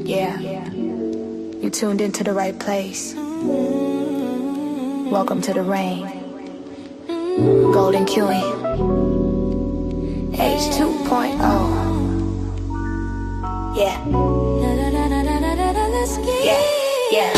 Yeah, you tuned into the right place. Welcome to the rain. Golden Queuing. H 2.0. Yeah. Yeah.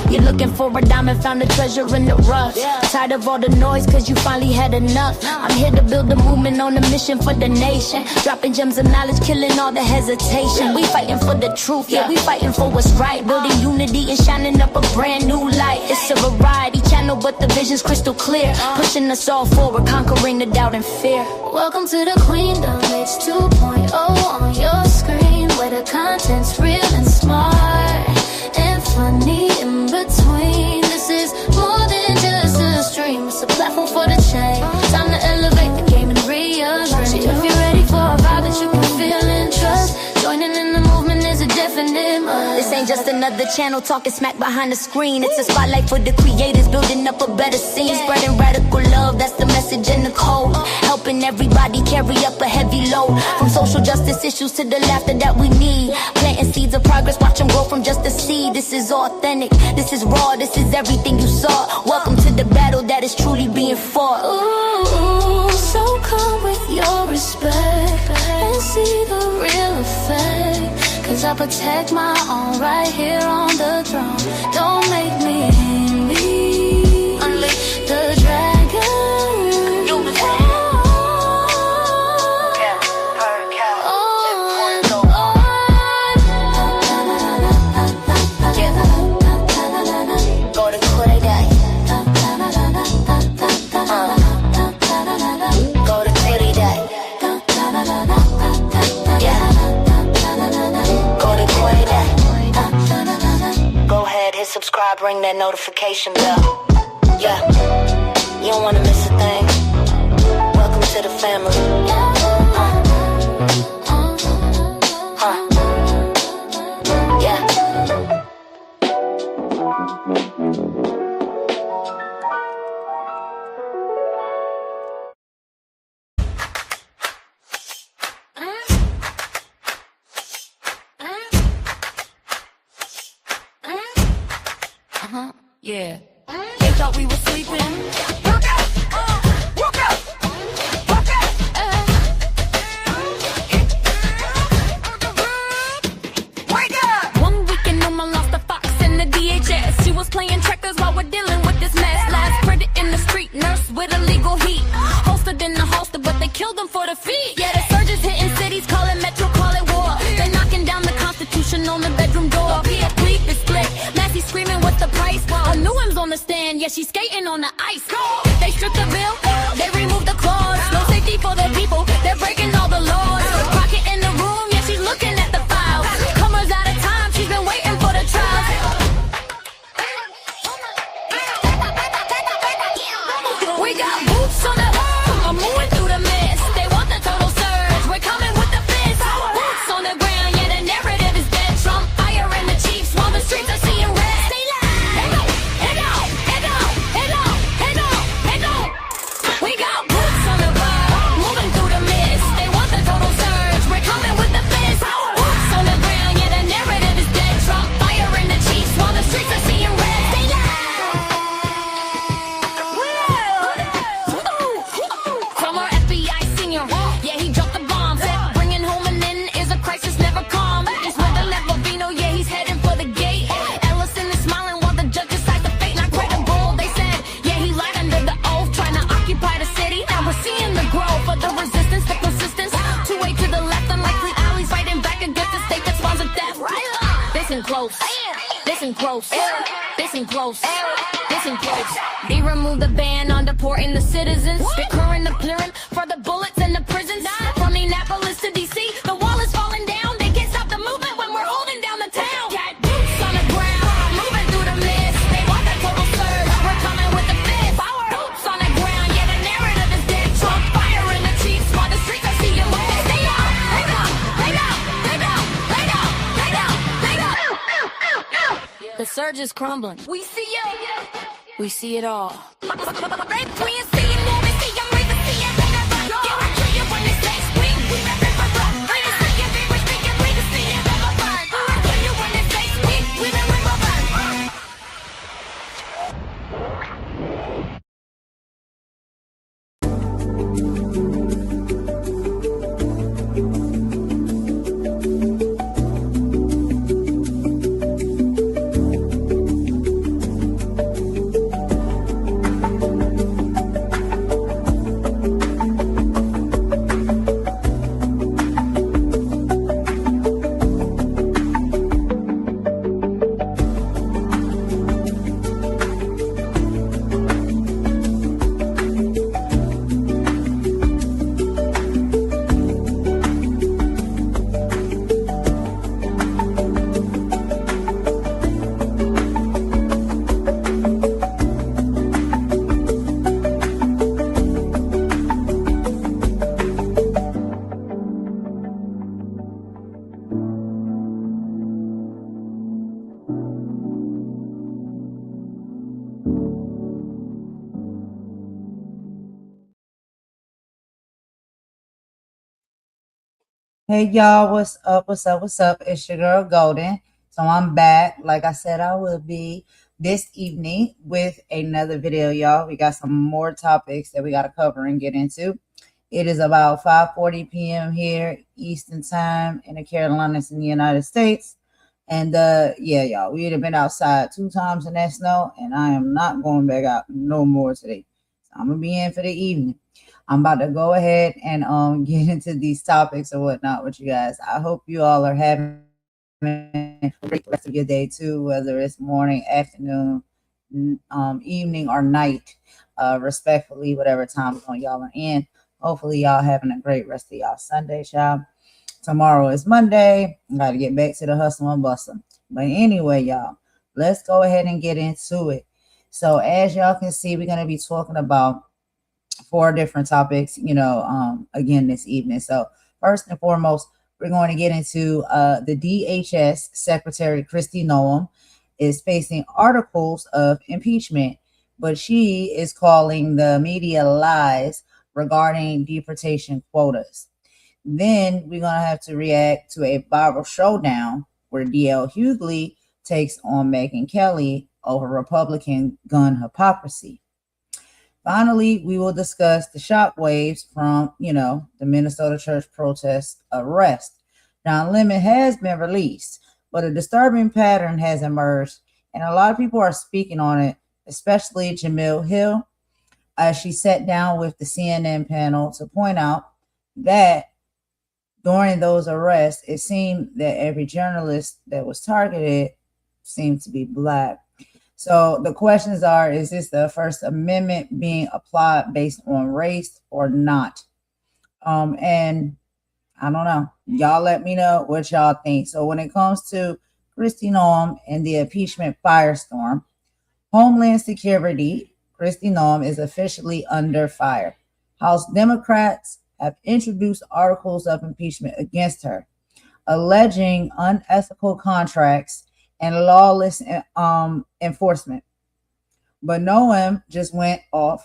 You're looking for a diamond, found a treasure in the rough. Tired of all the noise, cause you finally had enough. I'm here to build a movement on a mission for the nation. Dropping gems of knowledge, killing all the hesitation. We fighting for the truth, yeah, we fighting for what's right. Building unity and shining up a brand new light. It's a variety channel, but the vision's crystal clear. Pushing us all forward, conquering the doubt and fear. Welcome to the Queendom, it's 2.0 on your screen, where the content's real and smart and funny in between. This is more than just a stream, it's a platform for the change. Time to elevate the game and rearrange. If you're ready for a vibe that you can feel and trust, joining in the movement is a definite must. This ain't just another channel talking smack behind the screen. It's a spotlight for the creators, building up a better scene. Spreading radical love, that's the message and the code. Helping everybody carry up a heavy load. From social justice issues to the laughter that we need. Planting seeds of progress, watch them grow from just a seed. This is authentic, this is raw, this is everything you saw. Welcome to the battle that is truly being fought. Ooh, so come with your respect and see the real effect. Cause I protect my own right here on the throne. Don't make me unleash the dragon. Subscribe, ring that notification bell. Yeah, you don't wanna miss a thing. Welcome to the family. Yeah. Yeah. They thought we were sleeping. Look out! Look out! Look out! Wake up! One weekend, Noem lost the Fox and the DHS. She was playing checkers while we're dealing with this mess. Last credit in the street, nurse with illegal heat. Holstered in the holster, but they killed them for the feet. Yeah, the surges hitting cities, call it metro, call it war. They're knocking down the Constitution on the bedroom door. Bleep is split. Massey screaming, what's the price? Noem's on the stand, yeah, she's skating on the ice. They stripped the bill, they removed the clause. No safety for the people, they're breaking all the laws. Pocket in the room, yeah, she's looking at the files. Comers out of time, she's been waiting for the trial. We got boots on the earth, I'm moving through the mist. They want the total surge, we're coming with the fist. Boots on the ground, yeah, the narrative is dead. Trump firing the chiefs while the streets are seeing red. We got boots on the ground, moving through the mist. They want the total surge, we're coming with the fist. Boots on the ground, yeah, the narrative is dead. Trump firing the chiefs while the streets are seeing red. Stay From our FBI senior, yeah, he dropped the bomb. Said bringing home an in is a crisis never calm. He's with the Levovino, yeah, he's heading for the gate. Ellison is smiling while the judge decides the fate. Not credible, they said, yeah, he lied under the oath, trying to occupy the city. Now we're seeing the growth of the resistance, the persistence. Two-way to the left, unlikely alleys fighting back against the state that spawns death. Listen close, listen close, listen close, listen close. They removed the ban on deporting the citizens. They're current clearing for the bullets in the prisons. From Minneapolis to DC, the wall is falling down. They can't stop the movement when we're holding down the town. Got boots on the ground, moving through the mist. They want the total surge, we're coming with the fist. Boots on the ground, yeah, the narrative is dead. Trump firing the chiefs while the streets are seeing red. Stay down, lay down, lay down, lay down, lay down, lay down, lay down. The surge is crumbling. We see you. We see it all. Hey y'all, what's up? What's up? What's up? It's your girl Golden. So I'm back, like I said I will be this evening with another video, y'all. We got some more topics that we got to cover and get into. It is about 5:40 p.m. here Eastern time in the Carolinas in the United States. And yeah, y'all, we have been outside 2 times in that snow, and I am not going back out no more today. So I'm gonna be in for the evening. I'm about to go ahead and get into these topics or whatnot with you guys. I hope you all are having a great rest of your day too, whether it's morning, afternoon, evening, or night. Respectfully, whatever time zone y'all are in. Hopefully, y'all having a great rest of y'all Sunday, y'all. Tomorrow is Monday. I got to get back to the hustle and bustle. But anyway, y'all, let's go ahead and get into it. So as y'all can see, we're going to be talking about 4 different topics, again this evening. So first and foremost, we're going to get into the DHS Secretary Kristi Noem is facing articles of impeachment, but she is calling the media lies regarding deportation quotas. Then we're going to have to react to a viral showdown where DL Hughley takes on Megyn Kelly over Republican gun hypocrisy. Finally, we will discuss the shockwaves from, the Minnesota church protest arrest. Don Lemon has been released, but a disturbing pattern has emerged, and a lot of people are speaking on it, especially Jemele Hill, as she sat down with the CNN panel to point out that during those arrests, it seemed that every journalist that was targeted seemed to be Black. So the questions are, is this the First Amendment being applied based on race or not? And I don't know. Y'all let me know what y'all think. So when it comes to Kristi Noem and the impeachment firestorm, Homeland Security, Kristi Noem is officially under fire. House Democrats have introduced articles of impeachment against her, alleging unethical contracts and lawless enforcement. But Noem just went on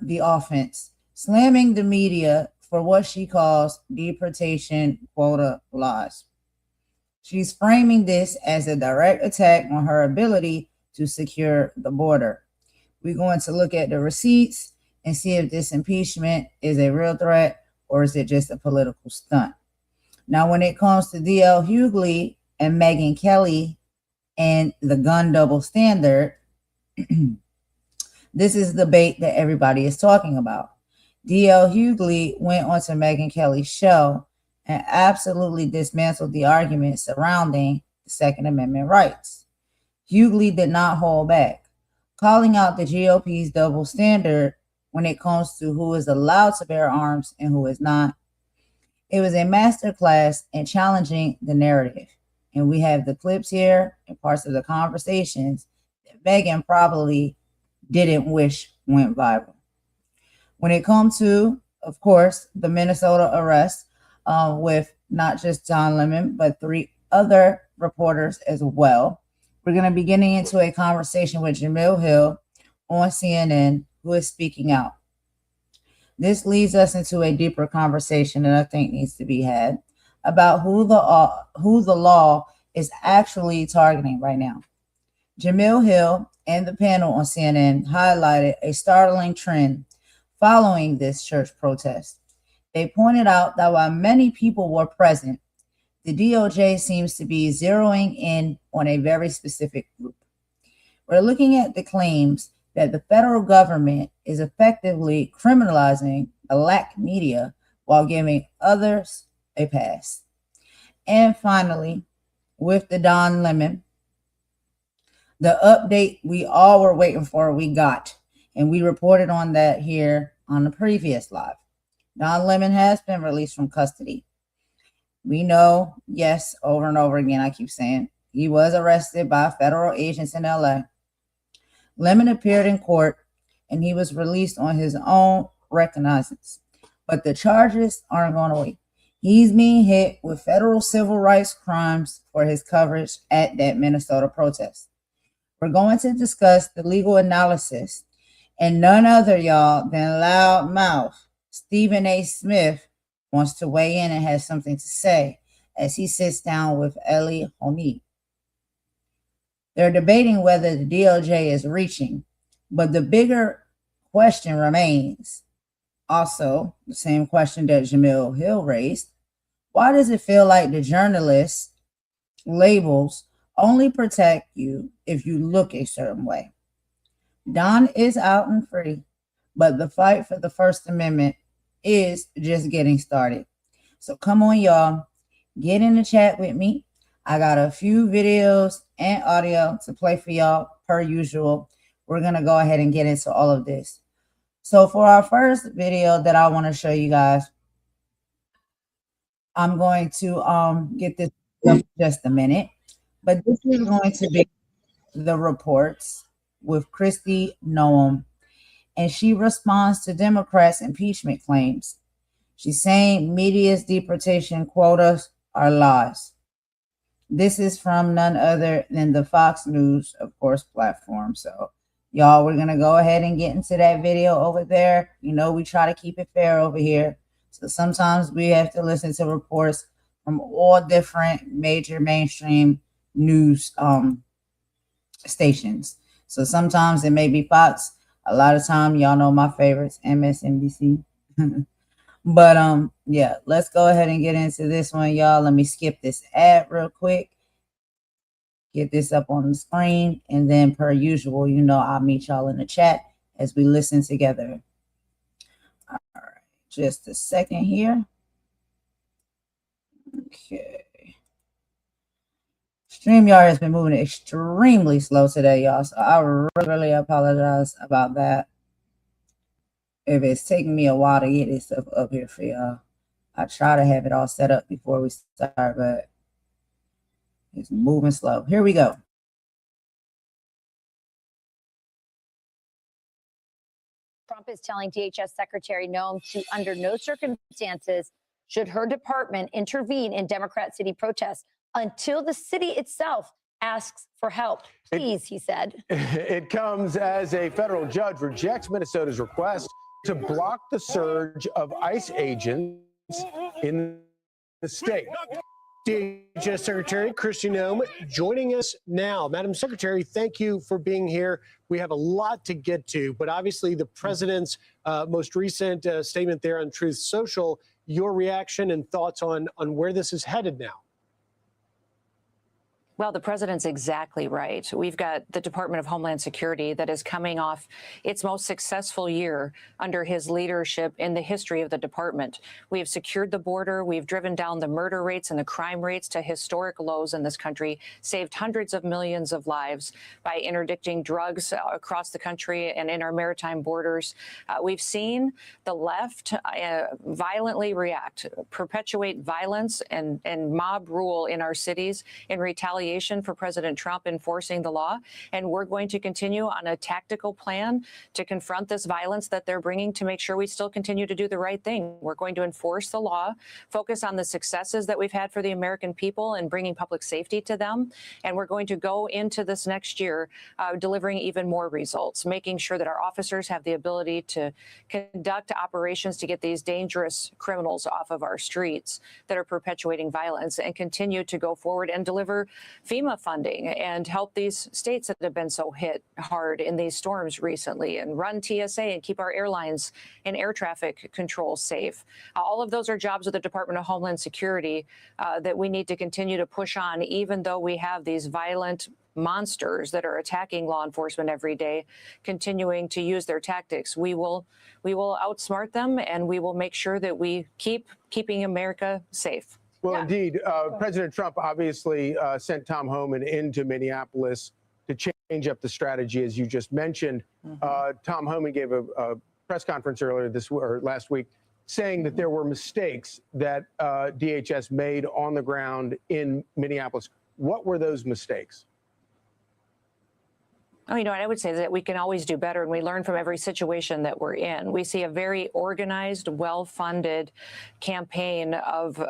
the offense, slamming the media for what she calls deportation quota lies. She's framing this as a direct attack on her ability to secure the border. We're going to look at the receipts and see if this impeachment is a real threat or is it just a political stunt. Now, when it comes to DL Hughley and Megyn Kelly and the gun double standard, this is the debate that everybody is talking about. DL Hughley went onto Megyn Kelly's show and absolutely dismantled the argument surrounding the Second Amendment rights. Hughley did not hold back, calling out the GOP's double standard when it comes to who is allowed to bear arms and who is not. It was a masterclass in challenging the narrative, and we have the clips here and parts of the conversations that Megyn probably didn't wish went viral. When it comes to, of course, the Minnesota arrest with not just Don Lemon, but 3 other reporters as well, we're going to be getting into a conversation with Jemele Hill on CNN, who is speaking out. This leads us into a deeper conversation that I think needs to be had about who the law is actually targeting right now. Jemele Hill and the panel on CNN highlighted a startling trend following this church protest. They pointed out that while many people were present, the DOJ seems to be zeroing in on a very specific group. We're looking at the claims that the federal government is effectively criminalizing Black media while giving others a pass. And finally, with the Don Lemon, the update we all were waiting for, we got, and we reported on that here on the previous live. Don Lemon has been released from custody. We know, yes, over and over again, I keep saying, he was arrested by federal agents in LA. Lemon appeared in court and he was released on his own recognizance. But the charges aren't going away. He's being hit with federal civil rights crimes for his coverage at that Minnesota protest. We're going to discuss the legal analysis and none other, y'all, than loudmouth Stephen A. Smith wants to weigh in and has something to say as he sits down with DL Hughley. They're debating whether the DOJ is reaching, but the bigger question remains. Also, the same question that Jemele Hill raised. Why does it feel like the journalists' labels only protect you if you look a certain way? Don is out and free, but the fight for the First Amendment is just getting started. So come on, y'all. Get in the chat with me. I got a few videos and audio to play for y'all per usual. We're going to go ahead and get into all of this. So for our first video that I want to show you guys, I'm going to get this up in just a minute. But this is going to be the reports with Kristi Noem. And she responds to Democrats' impeachment claims. She's saying media's deportation quotas are lies. This is from none other than the Fox News, of course, platform. So, y'all, we're going to go ahead and get into that video over there. You know, we try to keep it fair over here. So sometimes we have to listen to reports from all different major mainstream news stations. So sometimes it may be Fox. A lot of time, y'all know my favorites, MSNBC. But yeah, let's go ahead and get into this one, y'all. Let me skip this ad real quick. Get this up on the screen, and then per usual, you know, I'll meet y'all in the chat as we listen together. All right, just a second here. Okay. StreamYard has been moving extremely slow today, y'all. So I really apologize about that. If it's taking me a while to get this stuff up here for y'all. I try to have it all set up before we start, but it's moving slow. Here we go. Trump is telling DHS Secretary Noem to, under no circumstances, should her department intervene in Democrat city protests until the city itself asks for help. Please, he said. It comes as a federal judge rejects Minnesota's request to block the surge of ICE agents in the state. DHS Secretary Kristi Noem joining us now. Madam Secretary, thank you for being here. We have a lot to get to, but obviously the president's most recent statement there on Truth Social, your reaction and thoughts on where this is headed now. Well, the president's exactly right. We've got the Department of Homeland Security that is coming off its most successful year under his leadership in the history of the department. We have secured the border. We've driven down the murder rates and the crime rates to historic lows in this country, saved hundreds of millions of lives by interdicting drugs across the country and in our maritime borders. We've seen the left violently react, perpetuate violence and mob rule in our cities in retaliation for President Trump enforcing the law. And we're going to continue on a tactical plan to confront this violence that they're bringing to make sure we still continue to do the right thing. We're going to enforce the law, focus on the successes that we've had for the American people and bringing public safety to them. And we're going to go into this next year delivering even more results, making sure that our officers have the ability to conduct operations to get these dangerous criminals off of our streets that are perpetuating violence, and continue to go forward and deliver FEMA funding and help these states that have been so hit hard in these storms recently, and run TSA and keep our airlines and air traffic control safe. All of those are jobs of the Department of Homeland Security that we need to continue to push on, even though we have these violent monsters that are attacking law enforcement every day, continuing to use their tactics. We will outsmart them, and we will make sure that we keeping America safe. Well, indeed, President Trump obviously sent Tom Homan into Minneapolis to change up the strategy, as you just mentioned. Tom Homan gave a press conference earlier last week saying that there were mistakes that DHS made on the ground in Minneapolis. What were those mistakes? Oh, and I would say that we can always do better, and we learn from every situation that we're in. We see a very organized, well-funded campaign of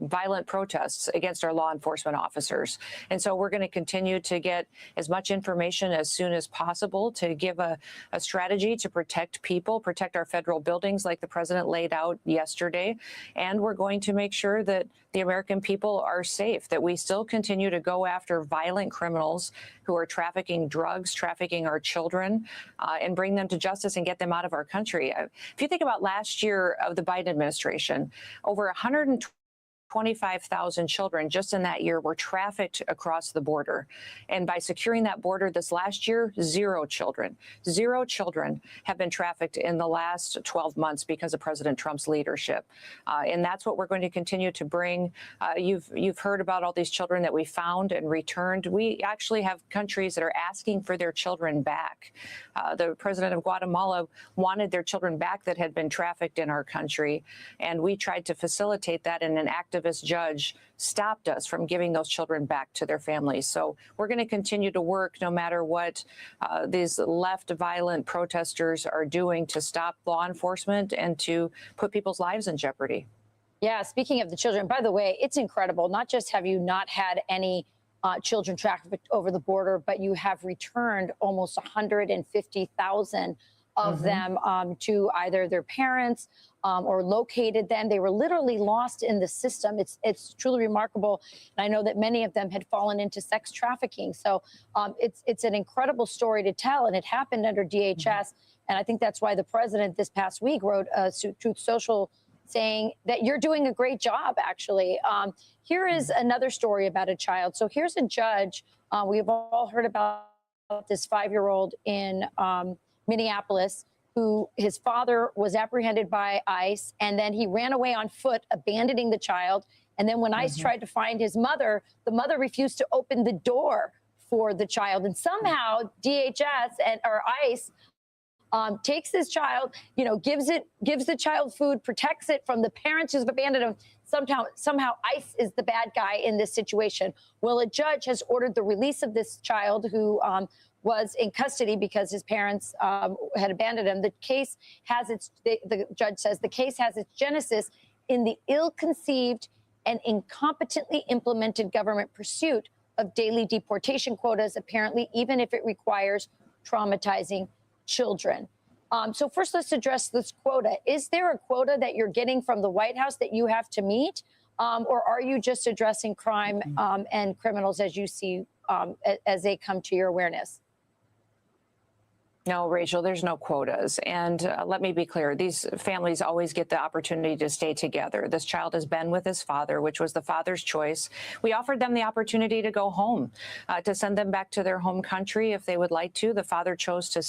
violent protests against our law enforcement officers. And so we're going to continue to get as much information as soon as possible to give a strategy to protect people, protect our federal buildings like the president laid out yesterday. And we're going to make sure that the American people are safe, that we still continue to go after violent criminals who are trafficking drugs, trafficking our children, and bring them to justice and get them out of our country. If you think about last year of the Biden administration, over 125,000 children just in that year were trafficked across the border. And by securing that border this last year, zero children have been trafficked in the last 12 months because of President Trump's leadership. And that's what we're going to continue to bring. You've heard about all these children that we found and returned. We actually have countries that are asking for their children back. The president of Guatemala wanted their children back that had been trafficked in our country. And we tried to facilitate that in an activist judge stopped us from giving those children back to their families. So we're going to continue to work no matter what these left violent protesters are doing to stop law enforcement and to put people's lives in jeopardy. Yeah, speaking of the children, by the way, it's incredible. Not just have you not had any children trafficked over the border, but you have returned almost 150,000 of them to either their parents or located them. They were literally lost in the system. It's truly remarkable. And I know that many of them had fallen into sex trafficking. So it's an incredible story to tell. And it happened under DHS. And I think that's why the president this past week wrote Truth Social saying that you're doing a great job, actually. Here is another story about a child. So here's a judge. We've all heard about this 5-year-old in Minneapolis, who his father was apprehended by ICE, and then he ran away on foot, abandoning the child. And then when ICE tried to find his mother, the mother refused to open the door for the child. And somehow DHS or ICE takes this child, gives the child food, protects it from the parents who've abandoned him. Somehow ICE is the bad guy in this situation. Well, a judge has ordered the release of this child who was in custody because his parents had abandoned him. The case has the judge says the case has its genesis in the ill-conceived and incompetently implemented government pursuit of daily deportation quotas, apparently, even if it requires traumatizing children. So first, let's address this quota. Is there a quota that you're getting from the White House that you have to meet? Or are you just addressing crime and criminals as you see as they come to your awareness? No, Rachel, there's no quotas. And let me be clear, these families always get the opportunity to stay together. This child has been with his father, which was the father's choice. We offered them the opportunity to go home, to send them back to their home country if they would like to. The father chose to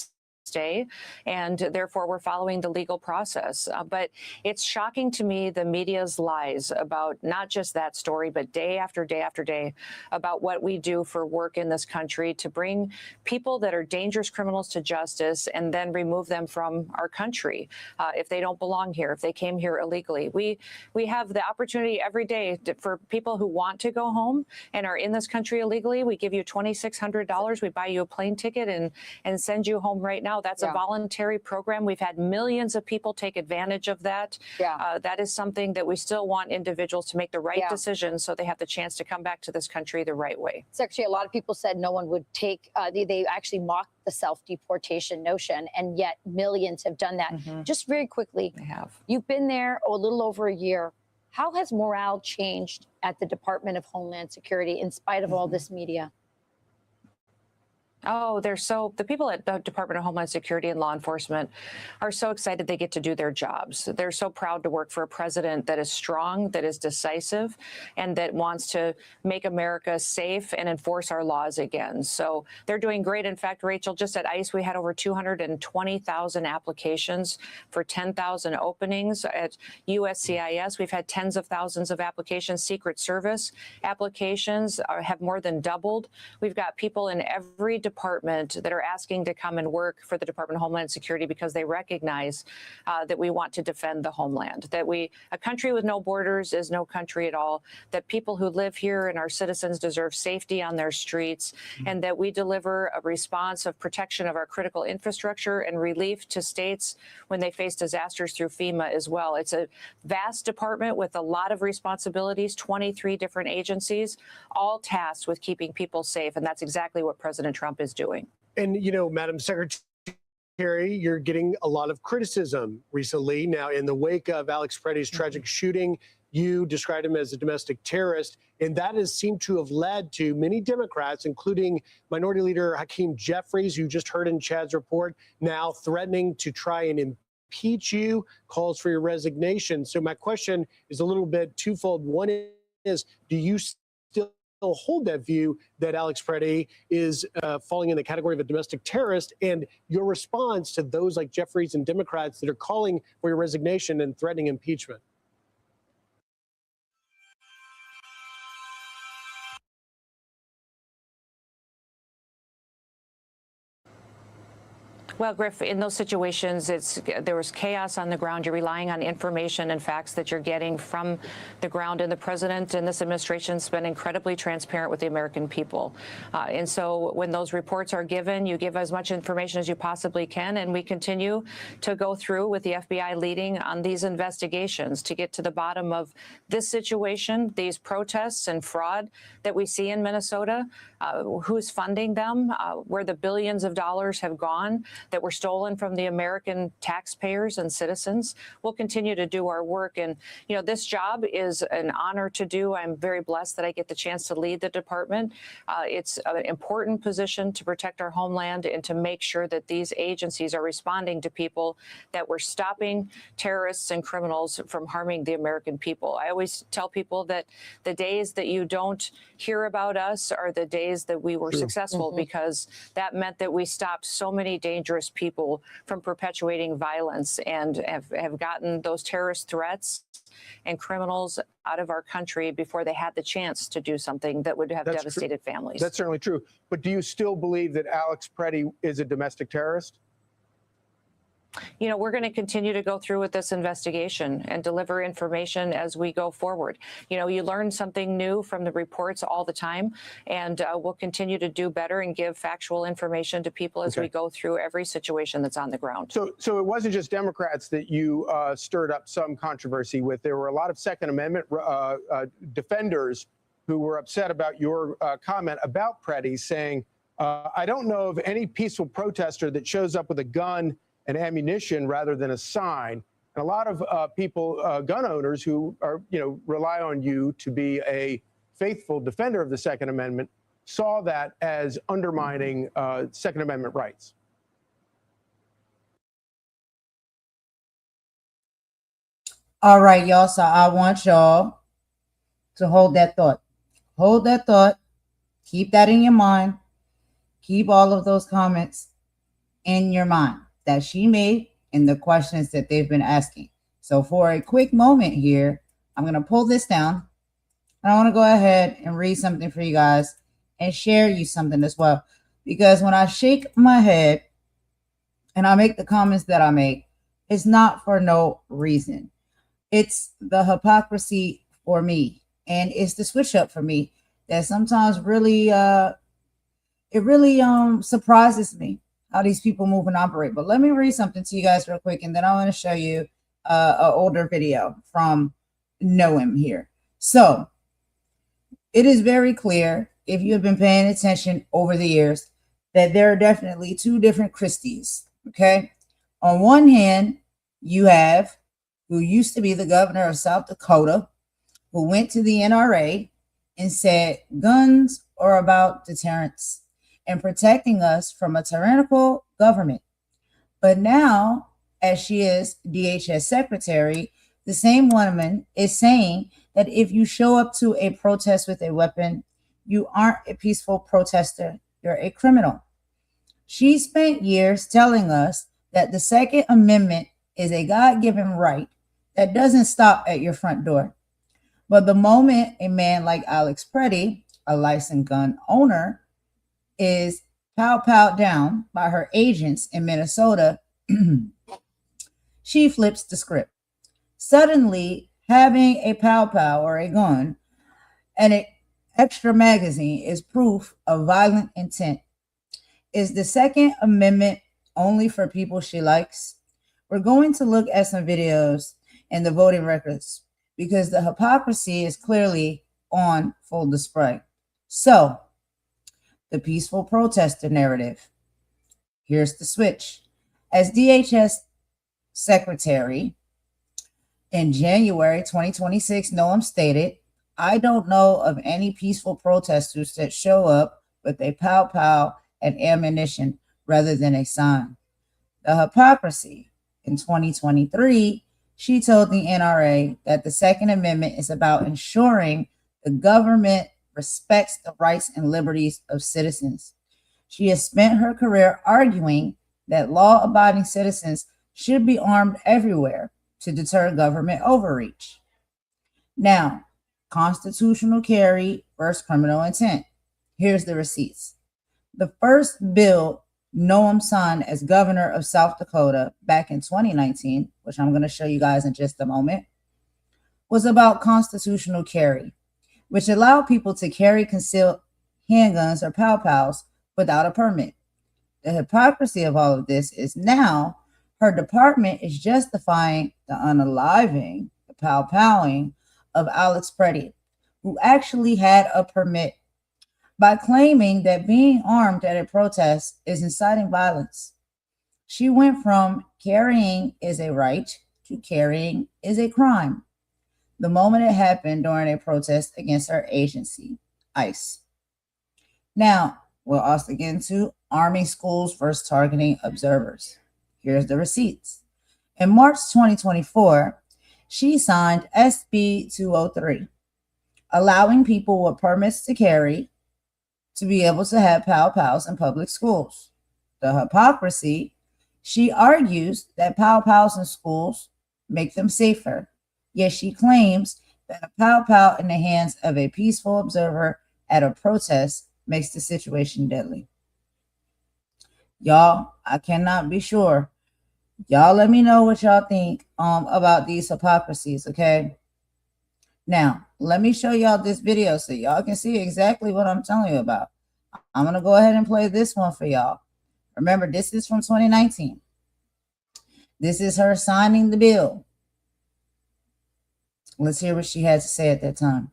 stay, and therefore we're following the legal process. But it's shocking to me the media's lies about not just that story, but day after day after day about what we do for work in this country to bring people that are dangerous criminals to justice and then remove them from our country if they don't belong here, if they came here illegally. We have the opportunity every day for people who want to go home and are in this country illegally. We give you $2,600. We buy you a plane ticket and send you home right now. That's a voluntary program. We've had millions of people take advantage of that. That is something that we still want individuals to make the right decisions so they have the chance to come back to this country the right way. Secretary, a lot of people said no one would take, they actually mocked the self-deportation notion, and yet millions have done that. Just very quickly, you've been there a little over a year. How has morale changed at the Department of Homeland Security in spite of all this media? Oh, the people at the Department of Homeland Security and law enforcement are so excited they get to do their jobs. They're so proud to work for a president that is strong, that is decisive, and that wants to make America safe and enforce our laws again. So they're doing great. In fact, Rachel, just at ICE, we had over 220,000 applications for 10,000 openings. At USCIS, we've had tens of thousands of applications. Secret Service applications have more than doubled. We've got people in every department department that are asking to come and work for the Department of Homeland Security because they recognize that we want to defend the homeland, that a country with no borders is no country at all, that people who live here and our citizens deserve safety on their streets, and that we deliver a response of protection of our critical infrastructure and relief to states when they face disasters through FEMA as well. It's a vast department with a lot of responsibilities, 23 different agencies, all tasked with keeping people safe. And that's exactly what President Trump is doing. And, you know, Madam Secretary, you're getting a lot of criticism recently. Now, in the wake of Alex Preddy's tragic shooting, you described him as a domestic terrorist, and that has seemed to have led to many Democrats, including Minority Leader Hakeem Jeffries, who you just heard in Chad's report, now threatening to try and impeach you, calls for your resignation. So my question is a little bit twofold. One is, do you still hold that view that Alex Preddy is falling in the category of a domestic terrorist, and your response to those like Jeffries and Democrats that are calling for your resignation and threatening impeachment? Well, Griff, in those situations, there was chaos on the ground. You're relying on information and facts that you're getting from the ground. And the president and this administration has been incredibly transparent with the American people. And so when those reports are given, you give as much information as you possibly can. And we continue to go through with the FBI leading on these investigations to get to the bottom of this situation, these protests and fraud that we see in Minnesota, who's funding them, where the billions of dollars have gone that were stolen from the American taxpayers and citizens. We'll continue to do our work. And, you know, this job is an honor to do. I'm very blessed that I get the chance to lead the department. It's an important position to protect our homeland and to make sure that these agencies are responding to people, that we're stopping terrorists and criminals from harming the American people. I always tell people that the days that you don't hear about us are the days that we were successful, because that meant that we stopped so many dangerous people from perpetuating violence and have gotten those terrorist threats and criminals out of our country before they had the chance to do something that would have devastated families. That's certainly true. But do you still believe that Alex Preddy is a domestic terrorist? You know, we're going to continue to go through with this investigation and deliver information as we go forward. You know, you learn something new from the reports all the time, and we'll continue to do better and give factual information to people as we go through every situation that's on the ground. So it wasn't just Democrats that you stirred up some controversy with. There were a lot of Second Amendment defenders who were upset about your comment about Preddy, saying, I don't know of any peaceful protester that shows up with a gun and ammunition rather than a sign. And a lot of people, gun owners who are, rely on you to be a faithful defender of the Second Amendment, saw that as undermining Second Amendment rights. All right, y'all. So I want y'all to hold that thought. Hold that thought. Keep that in your mind. Keep all of those comments in your mind that she made and the questions that they've been asking. So for a quick moment here, I'm going to pull this down. And I want to go ahead and read something for you guys and share you something as well. Because when I shake my head and I make the comments that I make, it's not for no reason. It's the hypocrisy for me. And it's the switch up for me that sometimes really, surprises me how these people move and operate. But let me read something to you guys real quick, and then I want to show you an older video from Noem here. So it is very clear, if you have been paying attention over the years, that there are definitely two different Kristis, okay? On one hand, you have who used to be the governor of South Dakota, who went to the NRA and said guns are about deterrence and protecting us from a tyrannical government. But now, as she is DHS Secretary, the same woman is saying that if you show up to a protest with a weapon, you aren't a peaceful protester, you're a criminal. She spent years telling us that the Second Amendment is a God-given right that doesn't stop at your front door. But the moment a man like Alex Preddy, a licensed gun owner, is pow down by her agents in Minnesota, she flips the script. Suddenly, having a pow or a gun and an extra magazine is proof of violent intent. Is the Second Amendment only for people she likes? We're going to look at some videos and the voting records because the hypocrisy is clearly on full display. So, the peaceful protester narrative. Here's the switch. As DHS Secretary in January 2026, Noem stated, "I don't know of any peaceful protesters that show up with a pow and ammunition rather than a sign." The hypocrisy. In 2023, she told the NRA that the Second Amendment is about ensuring the government respects the rights and liberties of citizens. She has spent her career arguing that law-abiding citizens should be armed everywhere to deter government overreach. Now, constitutional carry versus criminal intent. Here's the receipts. The first bill Noem signed as governor of South Dakota back in 2019, which I'm going to show you guys in just a moment, was about constitutional carry, which allowed people to carry concealed handguns or pow-pows without a permit. The hypocrisy of all of this is now her department is justifying the unaliving, the pow-powing of Alex Preddy, who actually had a permit, by claiming that being armed at a protest is inciting violence. She went from carrying is a right to carrying is a crime the moment it happened during a protest against her agency, ICE. Now, we'll also get into arming schools versus targeting observers. Here's the receipts. In March 2024, she signed SB 203, allowing people with permits to carry to be able to have pow-pows in public schools. The hypocrisy, she argues that pow-pows in schools make them safer, yet she claims that a pow-pow in the hands of a peaceful observer at a protest makes the situation deadly. Y'all, I cannot be sure. Y'all let me know what y'all think about these hypocrisies, okay? Now, let me show y'all this video so y'all can see exactly what I'm telling you about. I'm going to go ahead and play this one for y'all. Remember, this is from 2019. This is her signing the bill. Let's hear what she had to say at that time.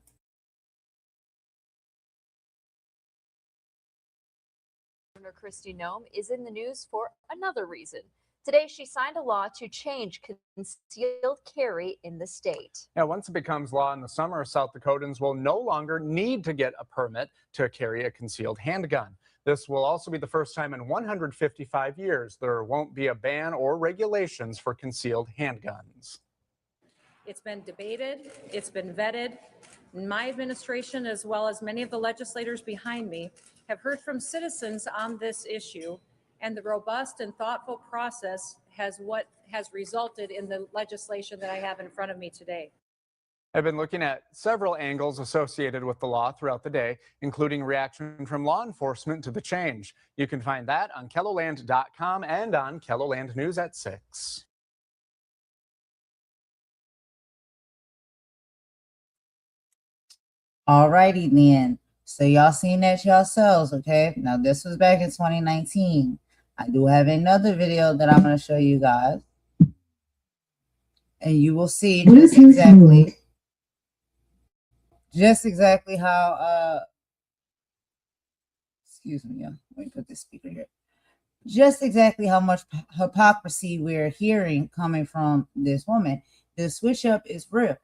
Governor Kristi Noem is in the news for another reason. Today, she signed a law to change concealed carry in the state. Now, once it becomes law in the summer, South Dakotans will no longer need to get a permit to carry a concealed handgun. This will also be the first time in 155 years there won't be a ban or regulations for concealed handguns. It's been debated, it's been vetted. My administration, as well as many of the legislators behind me, have heard from citizens on this issue, and the robust and thoughtful process has resulted in the legislation that I have in front of me today. I've been looking at several angles associated with the law throughout the day, including reaction from law enforcement to the change. You can find that on KELLOLAND.com and on KELLOLAND News at 6. All righty then. So y'all seen that yourselves, okay? Now this was back in 2019. I do have another video that I'm going to show you guys. And you will see just exactly how, excuse me, let me put this speaker here. Just exactly how much hypocrisy we're hearing coming from this woman. The switch up is real.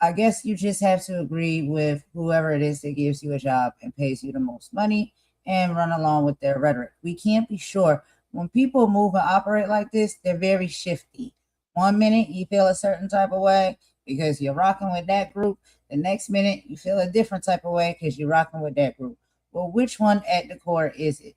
I guess you just have to agree with whoever it is that gives you a job and pays you the most money and run along with their rhetoric. We can't be sure. When people move and operate like this, they're very shifty. 1 minute you feel a certain type of way because you're rocking with that group. The next minute you feel a different type of way because you're rocking with that group. Well, which one at the core is it?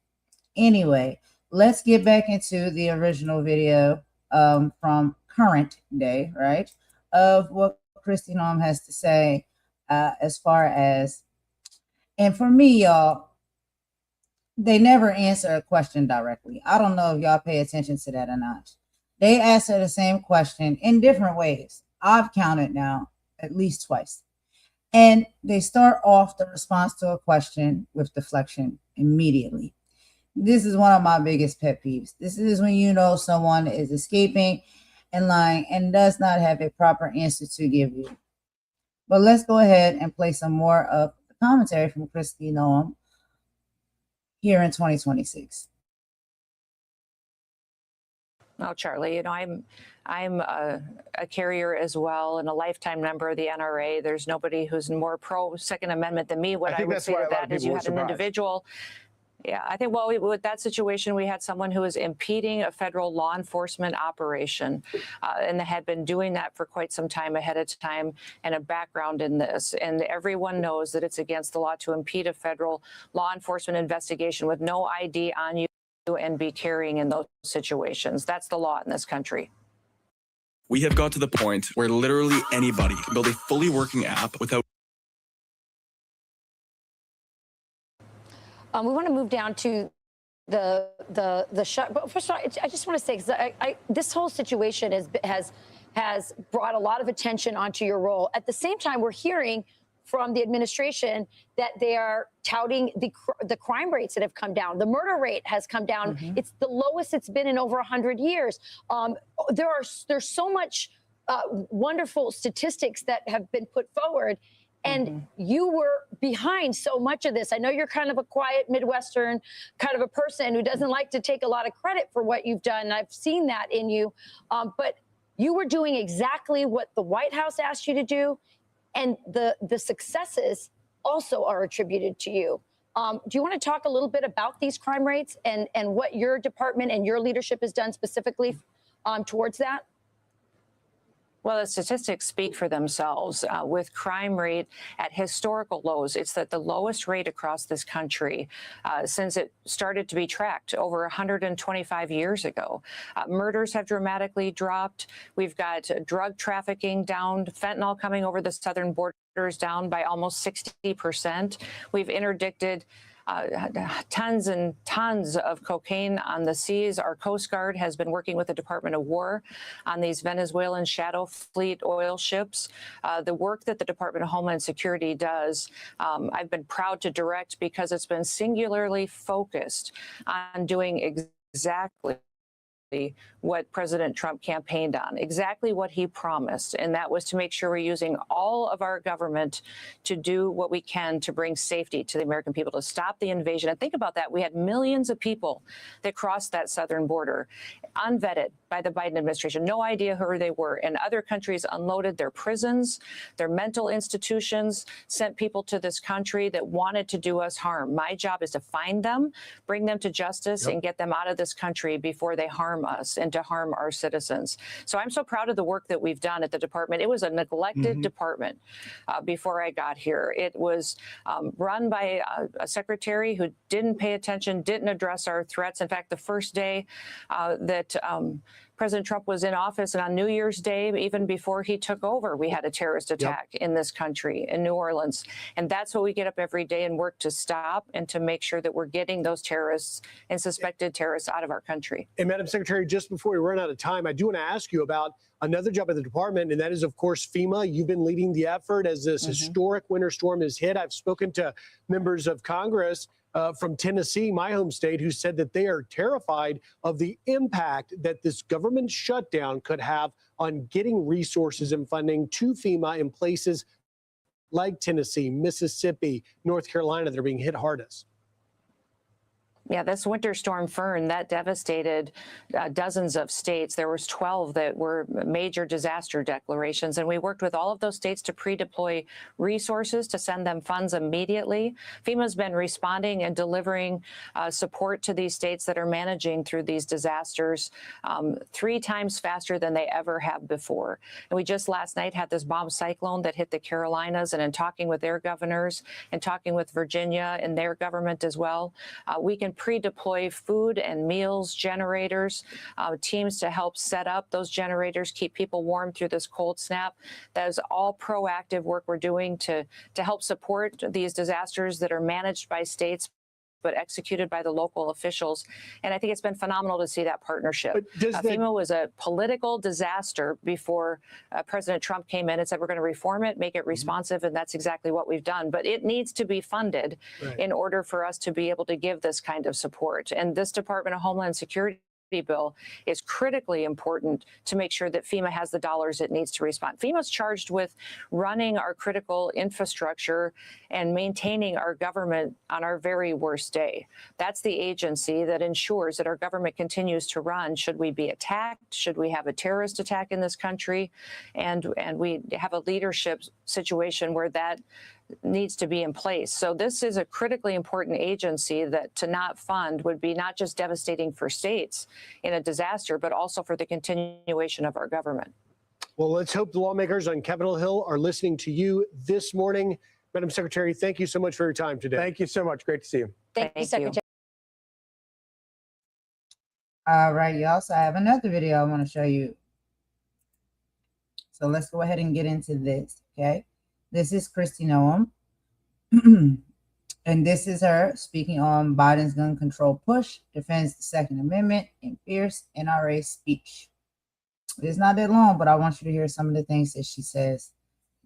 Anyway, let's get back into the original video from current day, right? Of what Kristi Noem has to say as far as, and for me, y'all, they never answer a question directly. I don't know if y'all pay attention to that or not. They answer the same question in different ways. I've counted now at least twice. And they start off the response to a question with deflection immediately. This is one of my biggest pet peeves. This is when you know someone is escaping and lying and does not have a proper answer to give you. But let's go ahead and play some more of the commentary from Kristi Noem here in 2026. Oh, Charlie, you know, I'm a carrier as well and a lifetime member of the NRA. There's nobody who's more pro Second Amendment than me. What I would say to that is you had an individual. Yeah, I think, well, with that situation, we had someone who was impeding a federal law enforcement operation and had been doing that for quite some time ahead of time and a background in this. And everyone knows that it's against the law to impede a federal law enforcement investigation with no ID on you and be carrying in those situations. That's the law in this country. We have got to the point where literally anybody can build a fully working app without. We want to move down to the shut. But first of all, I just want to say, because this whole situation has brought a lot of attention onto your role. At the same time, we're hearing from the administration that they are touting the crime rates that have come down. The murder rate has come down. Mm-hmm. It's the lowest it's been in over 100 years. There's so much wonderful statistics that have been put forward. And you were behind so much of this. I know you're kind of a quiet Midwestern kind of a person who doesn't like to take a lot of credit for what you've done. And I've seen that in you. But you were doing exactly what the White House asked you to do. And the successes also are attributed to you. Do you want to talk a little bit about these crime rates and what your department and your leadership has done specifically towards that? Well, the statistics speak for themselves. With crime rate at historical lows, it's at the lowest rate across this country since it started to be tracked over 125 years ago. Murders have dramatically dropped. We've got drug trafficking down, fentanyl coming over the southern borders down by almost 60%. We've interdicted tons and tons of cocaine on the seas. Our Coast Guard has been working with the Department of War on these Venezuelan shadow fleet oil ships. The work that the Department of Homeland Security does, I've been proud to direct because it's been singularly focused on doing exactly what President Trump campaigned on, exactly what he promised, and that was to make sure we're using all of our government to do what we can to bring safety to the American people, to stop the invasion. And think about that. We had millions of people that crossed that southern border, unvetted by the Biden administration, no idea who they were. And other countries unloaded their prisons, their mental institutions, sent people to this country that wanted to do us harm. My job is to find them, bring them to justice, and get them out of this country before they harm us and to harm our citizens. So I'm so proud of the work that we've done at the department. It was a neglected department before I got here. It was run by a secretary who didn't pay attention, didn't address our threats. In fact, the first day that President Trump was in office, and on New Year's Day, even before he took over, we had a terrorist attack in this country, in New Orleans. And that's what we get up every day and work to stop and to make sure that we're getting those terrorists and suspected terrorists out of our country. And Madam Secretary, just before we run out of time, I do want to ask you about another job at the department, and that is, of course, FEMA. You've been leading the effort as this historic winter storm has hit. I've spoken to members of Congress from Tennessee, my home state, who said that they are terrified of the impact that this government shutdown could have on getting resources and funding to FEMA in places like Tennessee, Mississippi, North Carolina that are being hit hardest. Yeah, this winter storm Fern, that devastated dozens of states. There was 12 that were major disaster declarations, and we worked with all of those states to pre-deploy resources to send them funds immediately. FEMA's been responding and delivering support to these states that are managing through these disasters 3 times faster than they ever have before. And we just last night had this bomb cyclone that hit the Carolinas, and in talking with their governors and talking with Virginia and their government as well, we can pre-deploy food and meals, generators, teams to help set up those generators, keep people warm through this cold snap. That is all proactive work we're doing to help support these disasters that are managed by states but executed by the local officials. And I think it's been phenomenal to see that partnership. But does that... FEMA was a political disaster before President Trump came in and said, we're going to reform it, make it responsive, and that's exactly what we've done. But it needs to be funded in order for us to be able to give this kind of support. And this Department of Homeland Security bill is critically important to make sure that FEMA has the dollars it needs to respond. FEMA's charged with running our critical infrastructure and maintaining our government on our very worst day. That's the agency that ensures that our government continues to run should we be attacked, should we have a terrorist attack in this country, and we have a leadership situation where that needs to be in place. So this is a critically important agency that to not fund would be not just devastating for states in a disaster, but also for the continuation of our government. Well, let's hope the lawmakers on Capitol Hill are listening to you this morning. Madam Secretary, thank you so much for your time today. Thank you so much. Great to see you. Thank you, Secretary. All right, y'all. So I have another video I want to show you. So let's go ahead and get into this, okay? This is Kristi Noem, and this is her speaking on Biden's gun control push, defends the Second Amendment in fierce NRA speech. It's not that long, but I want you to hear some of the things that she says.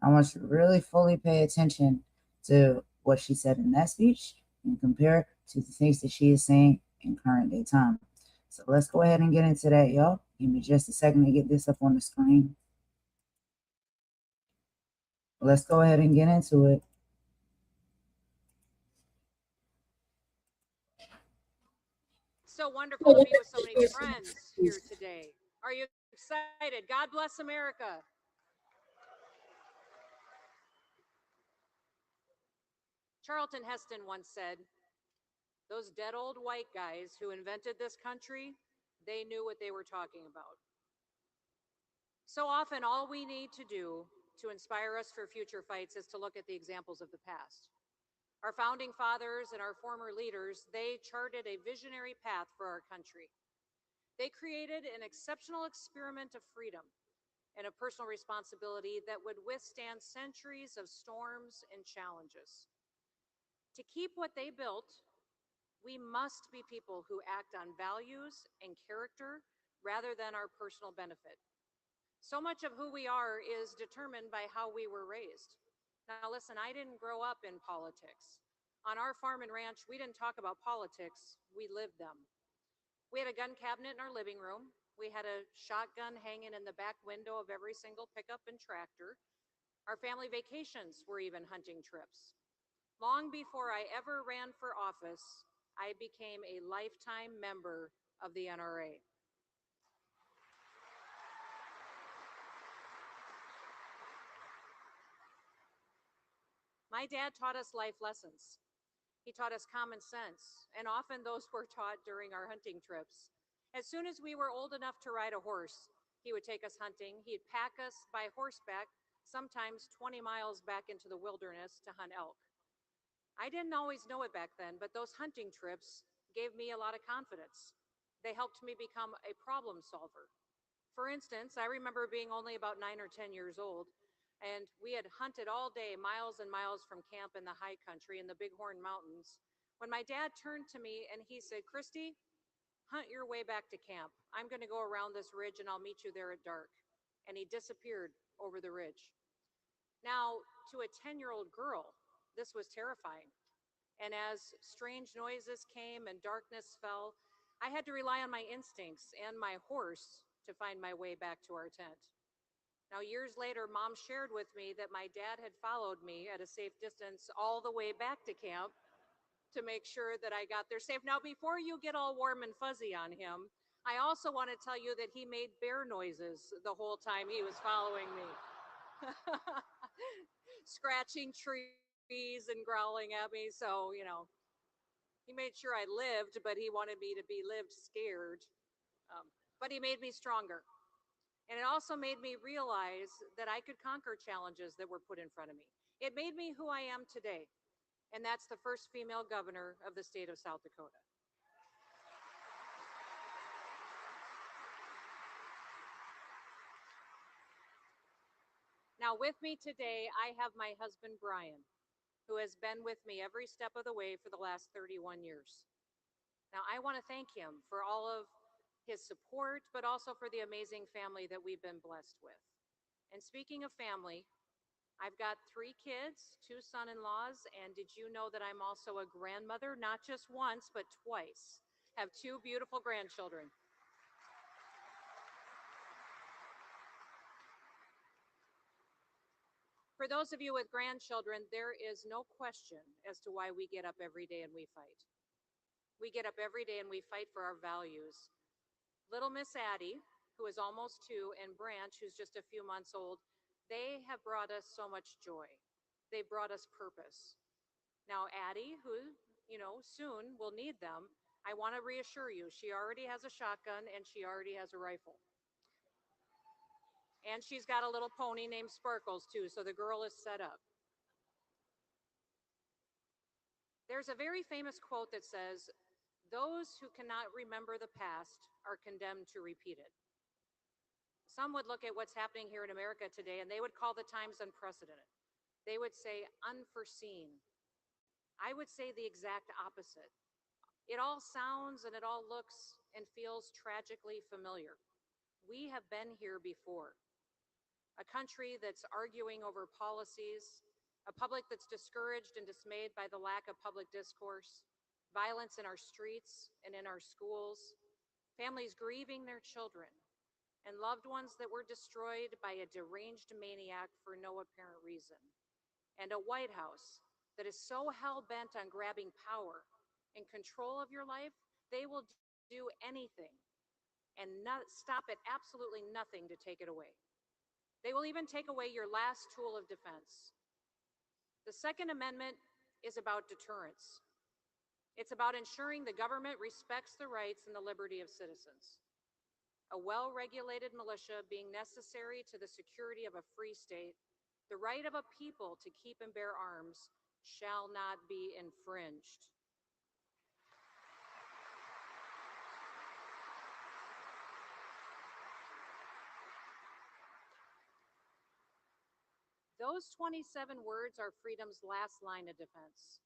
I want you to really fully pay attention to what she said in that speech and compare it to the things that she is saying in current day time. So let's go ahead and get into that, y'all. Give me just a second to get this up on the screen. Let's go ahead and get into it. So wonderful to be with so many friends here today. Are you excited? God bless America. Charlton Heston once said, those dead old white guys who invented this country, they knew what they were talking about. So often all we need to do to inspire us for future fights is to look at the examples of the past. Our founding fathers and our former leaders, they charted a visionary path for our country. They created an exceptional experiment of freedom and a personal responsibility that would withstand centuries of storms and challenges. To keep what they built, we must be people who act on values and character rather than our personal benefit. So much of who we are is determined by how we were raised. Now listen, I didn't grow up in politics. On our farm and ranch, we didn't talk about politics, we lived them. We had a gun cabinet in our living room. We had a shotgun hanging in the back window of every single pickup and tractor. Our family vacations were even hunting trips. Long before I ever ran for office, I became a lifetime member of the NRA. My dad taught us life lessons. He taught us common sense, and often those were taught during our hunting trips. As soon as we were old enough to ride a horse, he would take us hunting. He'd pack us by horseback, sometimes 20 miles back into the wilderness to hunt elk. I didn't always know it back then, but those hunting trips gave me a lot of confidence. They helped me become a problem solver. For instance, I remember being only about 9 or 10 years old, and we had hunted all day, miles and miles from camp in the high country in the Bighorn Mountains, when my dad turned to me and he said, Kristi, hunt your way back to camp. I'm going to go around this ridge and I'll meet you there at dark. And he disappeared over the ridge. Now, to a 10-year-old girl, this was terrifying. And as strange noises came and darkness fell, I had to rely on my instincts and my horse to find my way back to our tent. Now, years later, Mom shared with me that my dad had followed me at a safe distance all the way back to camp to make sure that I got there safe. Now, before you get all warm and fuzzy on him, I also want to tell you that he made bear noises the whole time he was following me. Scratching trees and growling at me. So, you know, he made sure I lived, but he wanted me to be lived scared. But he made me stronger. And it also made me realize that I could conquer challenges that were put in front of me. It made me who I am today. And that's the first female governor of the state of South Dakota. Now with me today, I have my husband, Brian. who has been with me every step of the way for the last 31 years. Now, I want to thank him for all of his support, but also for the amazing family that we've been blessed with. And speaking of family, I've got 3 kids, 2 son-in-laws, and did you know that I'm also a grandmother, not just once, but twice? Have 2 beautiful grandchildren. For those of you with grandchildren, there is no question as to why we get up every day and we fight. We get up every day and we fight for our values. Little Miss Addie, who is almost 2, and Branch, who's just a few months old, they have brought us so much joy. They brought us purpose. Now, Addie, who, soon will need them, I want to reassure you, she already has a shotgun and she already has a rifle. And she's got a little pony named Sparkles, too, so the girl is set up. There's a very famous quote that says, "Those who cannot remember the past are condemned to repeat it." Some would look at what's happening here in America today and they would call the times unprecedented. They would say unforeseen. I would say the exact opposite. It all sounds and it all looks and feels tragically familiar. We have been here before. A country that's arguing over policies, a public that's discouraged and dismayed by the lack of public discourse, violence in our streets and in our schools, families grieving their children, and loved ones that were destroyed by a deranged maniac for no apparent reason, and a White House that is so hell-bent on grabbing power and control of your life, they will do anything and not stop at absolutely nothing to take it away. They will even take away your last tool of defense. The Second Amendment is about deterrence. It's about ensuring the government respects the rights and the liberty of citizens. A well-regulated militia being necessary to the security of a free state, the right of a people to keep and bear arms shall not be infringed. Those 27 words are freedom's last line of defense.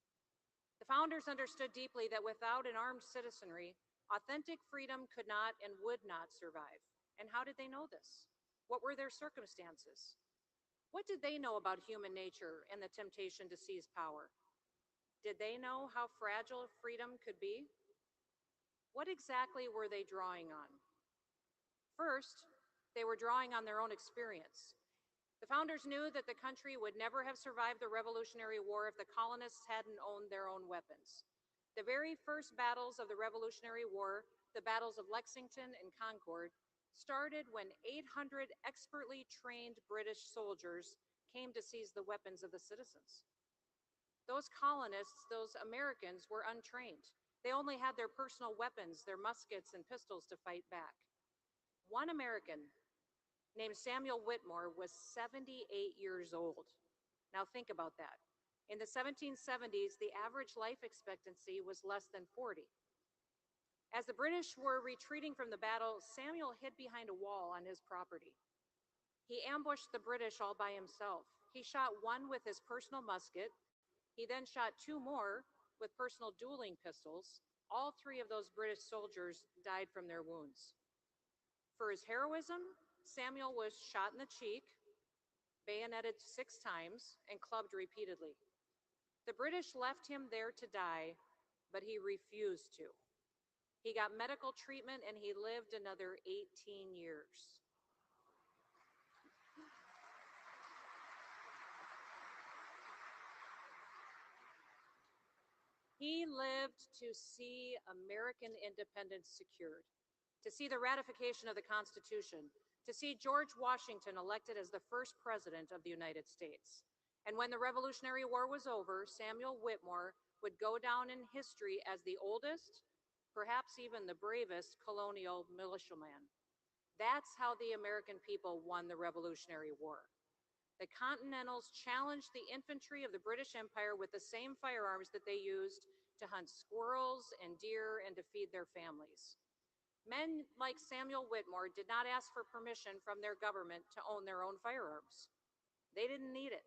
The founders understood deeply that without an armed citizenry, authentic freedom could not and would not survive. And how did they know this? What were their circumstances? What did they know about human nature and the temptation to seize power? Did they know how fragile freedom could be? What exactly were they drawing on? First, they were drawing on their own experience. The founders knew that the country would never have survived the Revolutionary War if the colonists hadn't owned their own weapons. The very first battles of the Revolutionary War, the battles of Lexington and Concord, started when 800 expertly trained British soldiers came to seize the weapons of the citizens. Those colonists, those Americans, were untrained. They only had their personal weapons, their muskets and pistols to fight back. One American named Samuel Whitmore was 78 years old. Now think about that. In the 1770s, the average life expectancy was less than 40. As the British were retreating from the battle, Samuel hid behind a wall on his property. He ambushed the British all by himself. He shot one with his personal musket. He then shot 2 more with personal dueling pistols. All 3 of those British soldiers died from their wounds. For his heroism, Samuel was shot in the cheek, bayoneted 6 times, and clubbed repeatedly. The British left him there to die, but he refused to. He got medical treatment and he lived another 18 years. He lived to see American independence secured, to see the ratification of the Constitution, to see George Washington elected as the first president of the United States. And when the Revolutionary War was over, Samuel Whitmore would go down in history as the oldest, perhaps even the bravest colonial militiaman. That's how the American people won the Revolutionary War. The Continentals challenged the infantry of the British Empire with the same firearms that they used to hunt squirrels and deer and to feed their families. Men like Samuel Whitmore did not ask for permission from their government to own their own firearms. They didn't need it.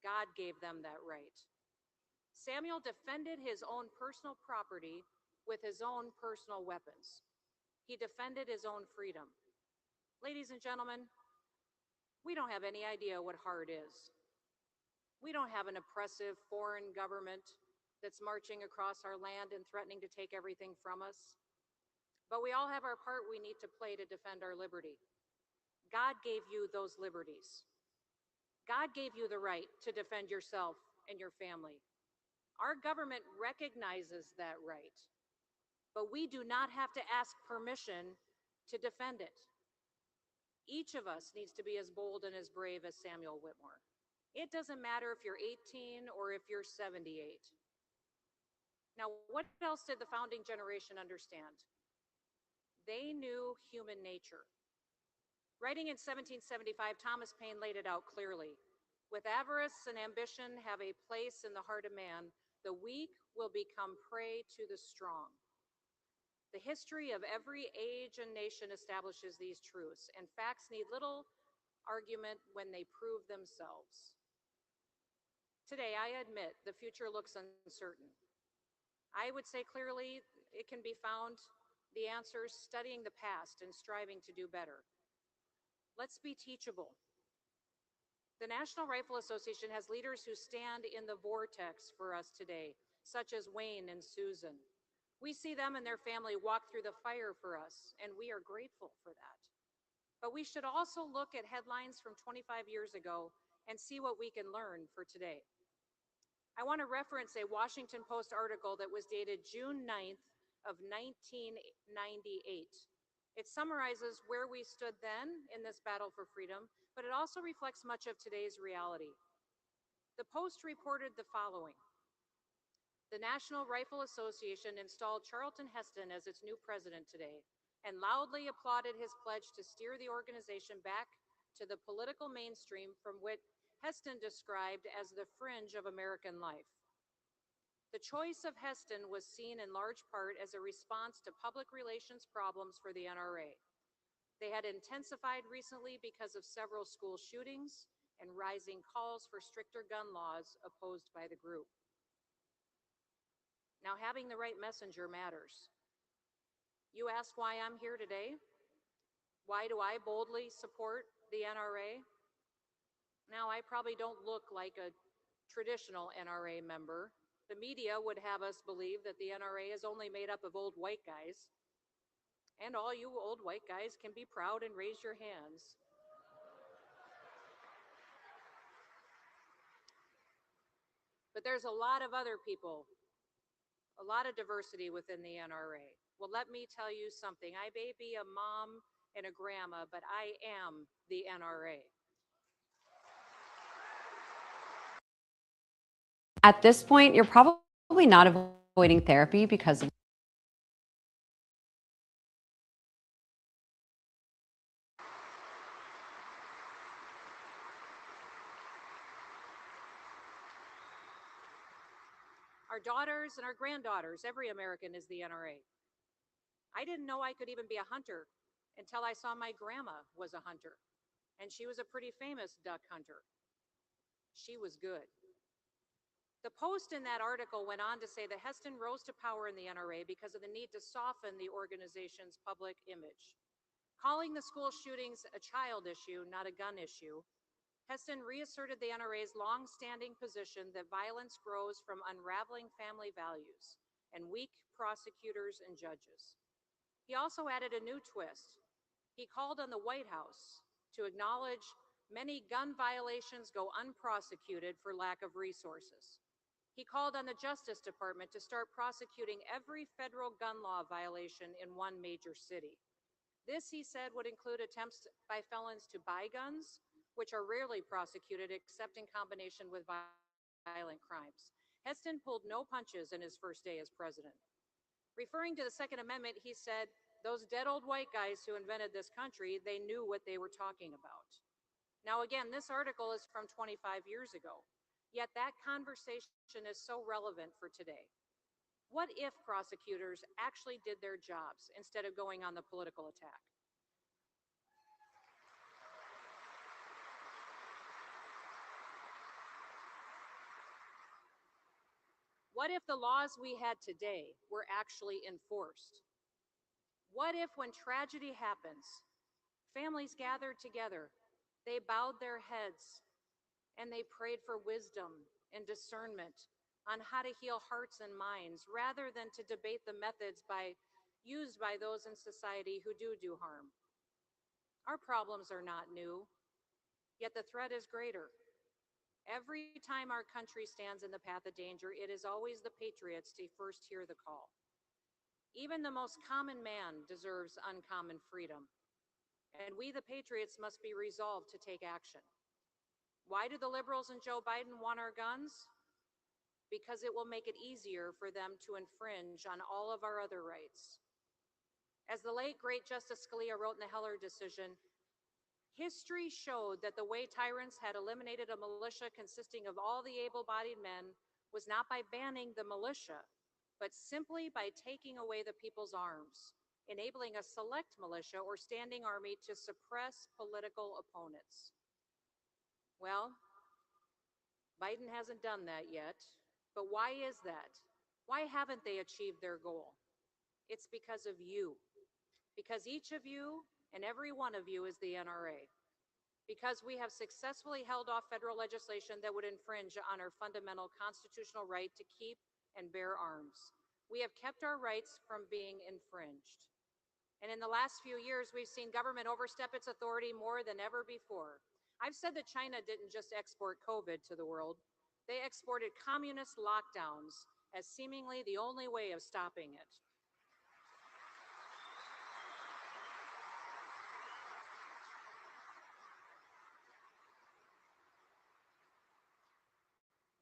God gave them that right. Samuel defended his own personal property with his own personal weapons. He defended his own freedom. Ladies and gentlemen, we don't have any idea what hard is. We don't have an oppressive foreign government that's marching across our land and threatening to take everything from us. But we all have our part we need to play to defend our liberty. God gave you those liberties. God gave you the right to defend yourself and your family. Our government recognizes that right, but we do not have to ask permission to defend it. Each of us needs to be as bold and as brave as Samuel Whitmore. It doesn't matter if you're 18 or if you're 78. Now, what else did the founding generation understand? They knew human nature. Writing in 1775, Thomas Paine laid it out clearly. With avarice and ambition have a place in the heart of man, the weak will become prey to the strong. The history of every age and nation establishes these truths, and facts need little argument when they prove themselves. Today, I admit the future looks uncertain. I would say clearly it can be found the answers studying the past and striving to do better. Let's be teachable. The National Rifle Association has leaders who stand in the vortex for us today, such as Wayne and Susan. We see them and their family walk through the fire for us, and we are grateful for that. But we should also look at headlines from 25 years ago and see what we can learn for today. I want to reference a Washington Post article that was dated June 9th of 1998. It summarizes where we stood then in this battle for freedom, but it also reflects much of today's reality. The Post reported the following. The National Rifle Association installed Charlton Heston as its new president today and loudly applauded his pledge to steer the organization back to the political mainstream from what Heston described as the fringe of American life. The choice of Heston was seen in large part as a response to public relations problems for the NRA. They had intensified recently because of several school shootings and rising calls for stricter gun laws opposed by the group. Now, having the right messenger matters. You ask why I'm here today? Why do I boldly support the NRA? Now, I probably don't look like a traditional NRA member. The media would have us believe that the NRA is only made up of old white guys. And all you old white guys can be proud and raise your hands. But there's a lot of other people, a lot of diversity within the NRA. Well, let me tell you something. I may be a mom and a grandma, but I am the NRA. At this point, you're probably not avoiding therapy because of Our daughters and our granddaughters, every American is the NRA. I didn't know I could even be a hunter until I saw my grandma was a hunter, and she was a pretty famous duck hunter. She was good. The Post in that article went on to say that Heston rose to power in the NRA because of the need to soften the organization's public image. Calling the school shootings a child issue, not a gun issue, Heston reasserted the NRA's long-standing position that violence grows from unraveling family values and weak prosecutors and judges. He also added a new twist. He called on the White House to acknowledge many gun violations go unprosecuted for lack of resources. He called on the Justice Department to start prosecuting every federal gun law violation in one major city. This, he said, would include attempts by felons to buy guns, which are rarely prosecuted except in combination with violent crimes. Heston pulled no punches in his first day as president. Referring to the Second Amendment, he said, those dead old white guys who invented this country, they knew what they were talking about. Now, again, this article is from 25 years ago, yet that conversation is so relevant for today. What if prosecutors actually did their jobs instead of going on the political attack? What if the laws we had today were actually enforced? What if when tragedy happens, families gathered together, they bowed their heads, and they prayed for wisdom and discernment on how to heal hearts and minds, rather than to debate the methods used by those in society who do harm? Our problems are not new, yet the threat is greater. Every time our country stands in the path of danger, it is always the patriots to first hear the call. Even the most common man deserves uncommon freedom, and we, the patriots, must be resolved to take action. Why do the liberals and Joe Biden want our guns? Because it will make it easier for them to infringe on all of our other rights. As the late, great Justice Scalia wrote in the Heller decision, history showed that the way tyrants had eliminated a militia consisting of all the able-bodied men was not by banning the militia, but simply by taking away the people's arms, enabling a select militia or standing army to suppress political opponents. Well, Biden hasn't done that yet, but why is that? Why haven't they achieved their goal? It's because of you. Because each of you and every one of you is the NRA. Because we have successfully held off federal legislation that would infringe on our fundamental constitutional right to keep and bear arms. We have kept our rights from being infringed. And in the last few years, we've seen government overstep its authority more than ever before. I've said that China didn't just export COVID to the world. They exported communist lockdowns as seemingly the only way of stopping it.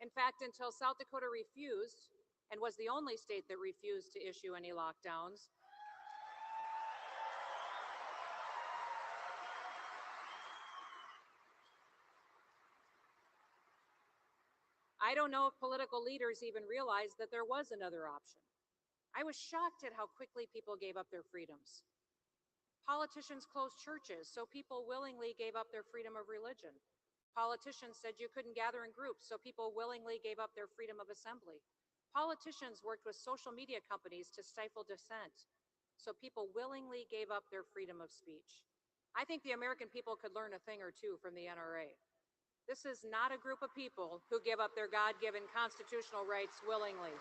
In fact, until South Dakota refused, and was the only state that refused to issue any lockdowns, I don't know if political leaders even realized that there was another option. I was shocked at how quickly people gave up their freedoms. Politicians closed churches, so people willingly gave up their freedom of religion. Politicians said you couldn't gather in groups, so people willingly gave up their freedom of assembly. Politicians worked with social media companies to stifle dissent, so people willingly gave up their freedom of speech. I think the American people could learn a thing or two from the NRA. This is not a group of people who give up their God-given constitutional rights willingly.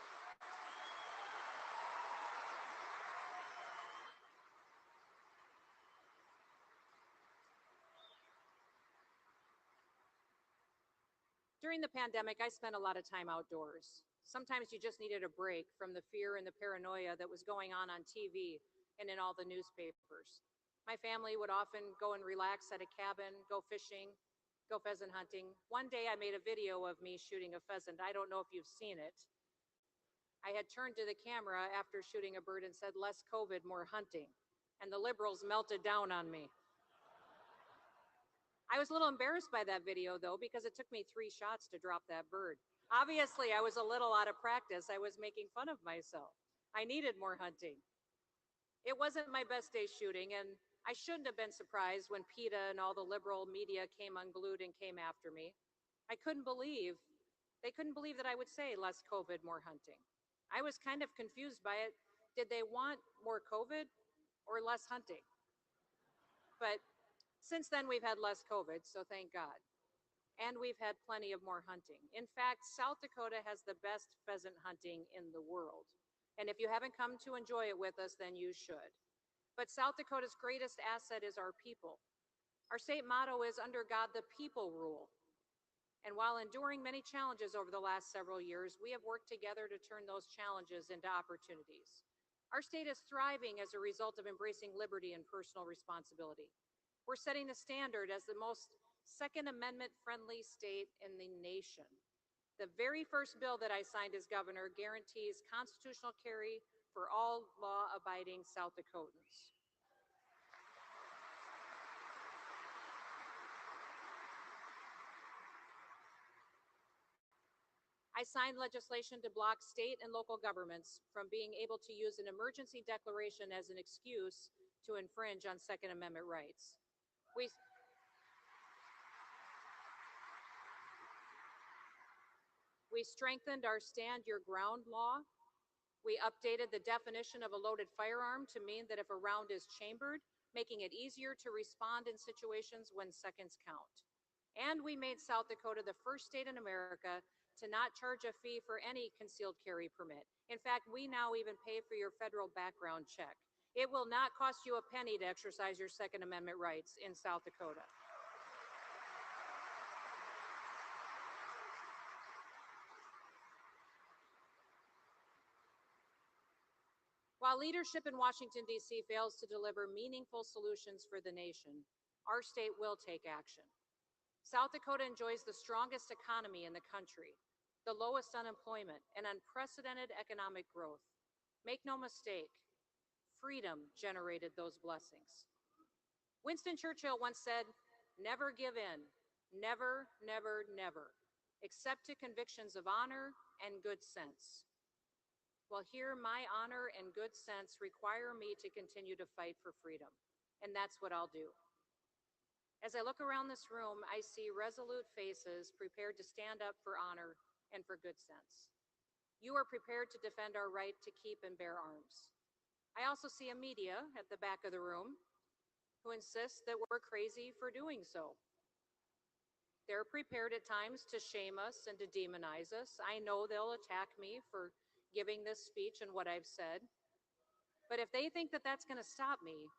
During the pandemic, I spent a lot of time outdoors. Sometimes you just needed a break from the fear and the paranoia that was going on TV and in all the newspapers. My family would often go and relax at a cabin, go fishing, go pheasant hunting. One day I made a video of me shooting a pheasant. I don't know if you've seen it. I had turned to the camera after shooting a bird and said, "Less COVID, more hunting." And the liberals melted down on me. I was a little embarrassed by that video, though, because it took me 3 shots to drop that bird. Obviously, I was a little out of practice. I was making fun of myself. I needed more hunting. It wasn't my best day shooting, and I shouldn't have been surprised when PETA and all the liberal media came unglued and came after me. They couldn't believe that I would say less COVID, more hunting. I was kind of confused by it. Did they want more COVID or less hunting? But since then, we've had less COVID, so thank God. And we've had plenty of more hunting. In fact, South Dakota has the best pheasant hunting in the world. And if you haven't come to enjoy it with us, then you should. But South Dakota's greatest asset is our people. Our state motto is, "Under God, the people rule." And while enduring many challenges over the last several years, we have worked together to turn those challenges into opportunities. Our state is thriving as a result of embracing liberty and personal responsibility. We're setting the standard as the most Second Amendment-friendly state in the nation. The very first bill that I signed as governor guarantees constitutional carry for all law-abiding South Dakotans. I signed legislation to block state and local governments from being able to use an emergency declaration as an excuse to infringe on Second Amendment rights. We strengthened our stand your ground law. We updated the definition of a loaded firearm to mean that if a round is chambered, making it easier to respond in situations when seconds count. And we made South Dakota the first state in America to not charge a fee for any concealed carry permit. In fact, we now even pay for your federal background check. It will not cost you a penny to exercise your Second Amendment rights in South Dakota. While leadership in Washington, D.C. fails to deliver meaningful solutions for the nation, our state will take action. South Dakota enjoys the strongest economy in the country, the lowest unemployment, and unprecedented economic growth. Make no mistake, freedom generated those blessings. Winston Churchill once said, "Never give in, never, never, never, except to convictions of honor and good sense." Well, here, my honor and good sense require me to continue to fight for freedom, and that's what I'll do. As I look around this room, I see resolute faces prepared to stand up for honor and for good sense. You are prepared to defend our right to keep and bear arms. I also see a media at the back of the room who insists that we're crazy for doing so. They're prepared at times to shame us and to demonize us. I know they'll attack me for giving this speech and what I've said. But if they think that that's going to stop me,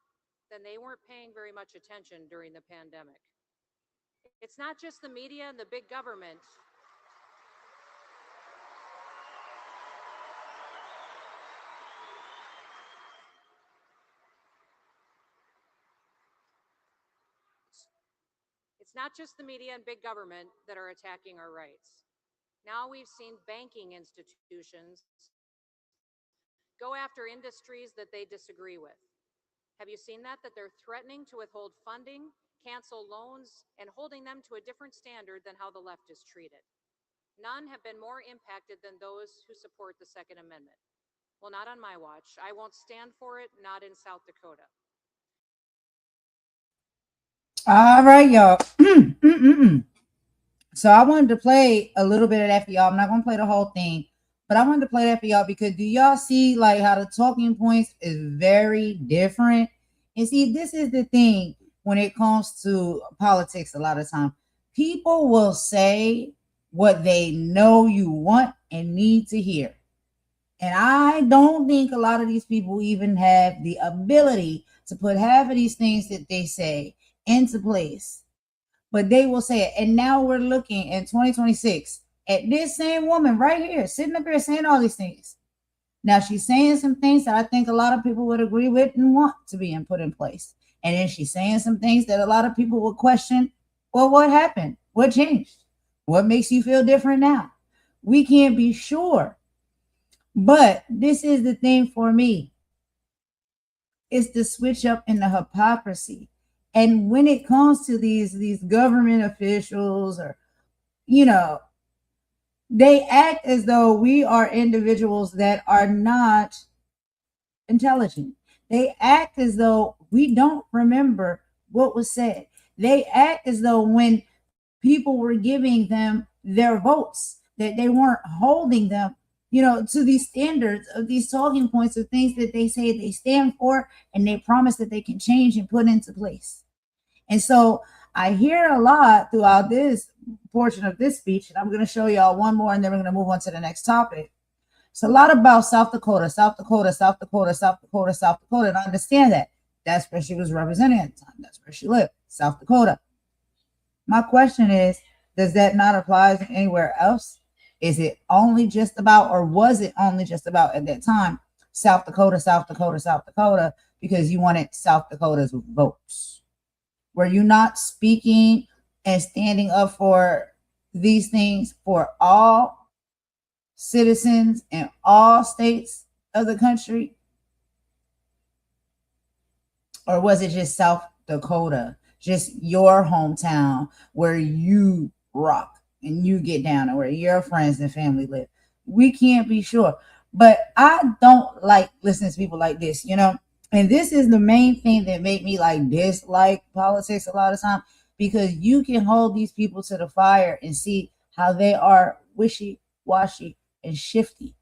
then they weren't paying very much attention during the pandemic. It's not just the media and the big government. It's not just the media and big government that are attacking our rights. Now we've seen banking institutions go after industries that they disagree with. Have you seen that they're threatening to withhold funding, cancel loans, and holding them to a different standard than how the left is treated? None have been more impacted than those who support the Second Amendment. Well, not on my watch. I won't stand for it, not in South Dakota. All right, y'all. So I wanted to play a little bit of that for y'all. I'm not going to play the whole thing, but I wanted to play that for y'all because do y'all see like how the talking points is very different? And see, this is the thing when it comes to politics a lot of time. People will say what they know you want and need to hear. And I don't think a lot of these people even have the ability to put half of these things that they say into place. But they will say it. And now we're looking in 2026 at this same woman right here, sitting up here saying all these things. Now she's saying some things that I think a lot of people would agree with and want to be put in place. And then she's saying some things that a lot of people would question. Well, what happened? What changed? What makes you feel different now? We can't be sure. But this is the thing for me. It's the switch up in the hypocrisy. And when it comes to these government officials or, they act as though we are individuals that are not intelligent. They act as though we don't remember what was said. They act as though when people were giving them their votes, that they weren't holding them, to these standards of these talking points of things that they say they stand for and they promise that they can change and put into place. And so I hear a lot throughout this portion of this speech, and I'm going to show y'all one more, and then we're going to move on to the next topic. It's a lot about South Dakota, South Dakota, South Dakota, South Dakota, South Dakota, and I understand that. That's where she was representing at the time. That's where she lived, South Dakota. My question is, does that not apply to anywhere else? Is it only just about, or was it only just about at that time, South Dakota, South Dakota, South Dakota, because you wanted South Dakota's votes? Were you not speaking and standing up for these things for all citizens in all states of the country? Or was it just South Dakota, just your hometown where you rock and you get down and where your friends and family live? We can't be sure. But I don't like listening to people like this, And this is the main thing that made me dislike politics a lot of time, because you can hold these people to the fire and see how they are wishy wishy-washy and shifty.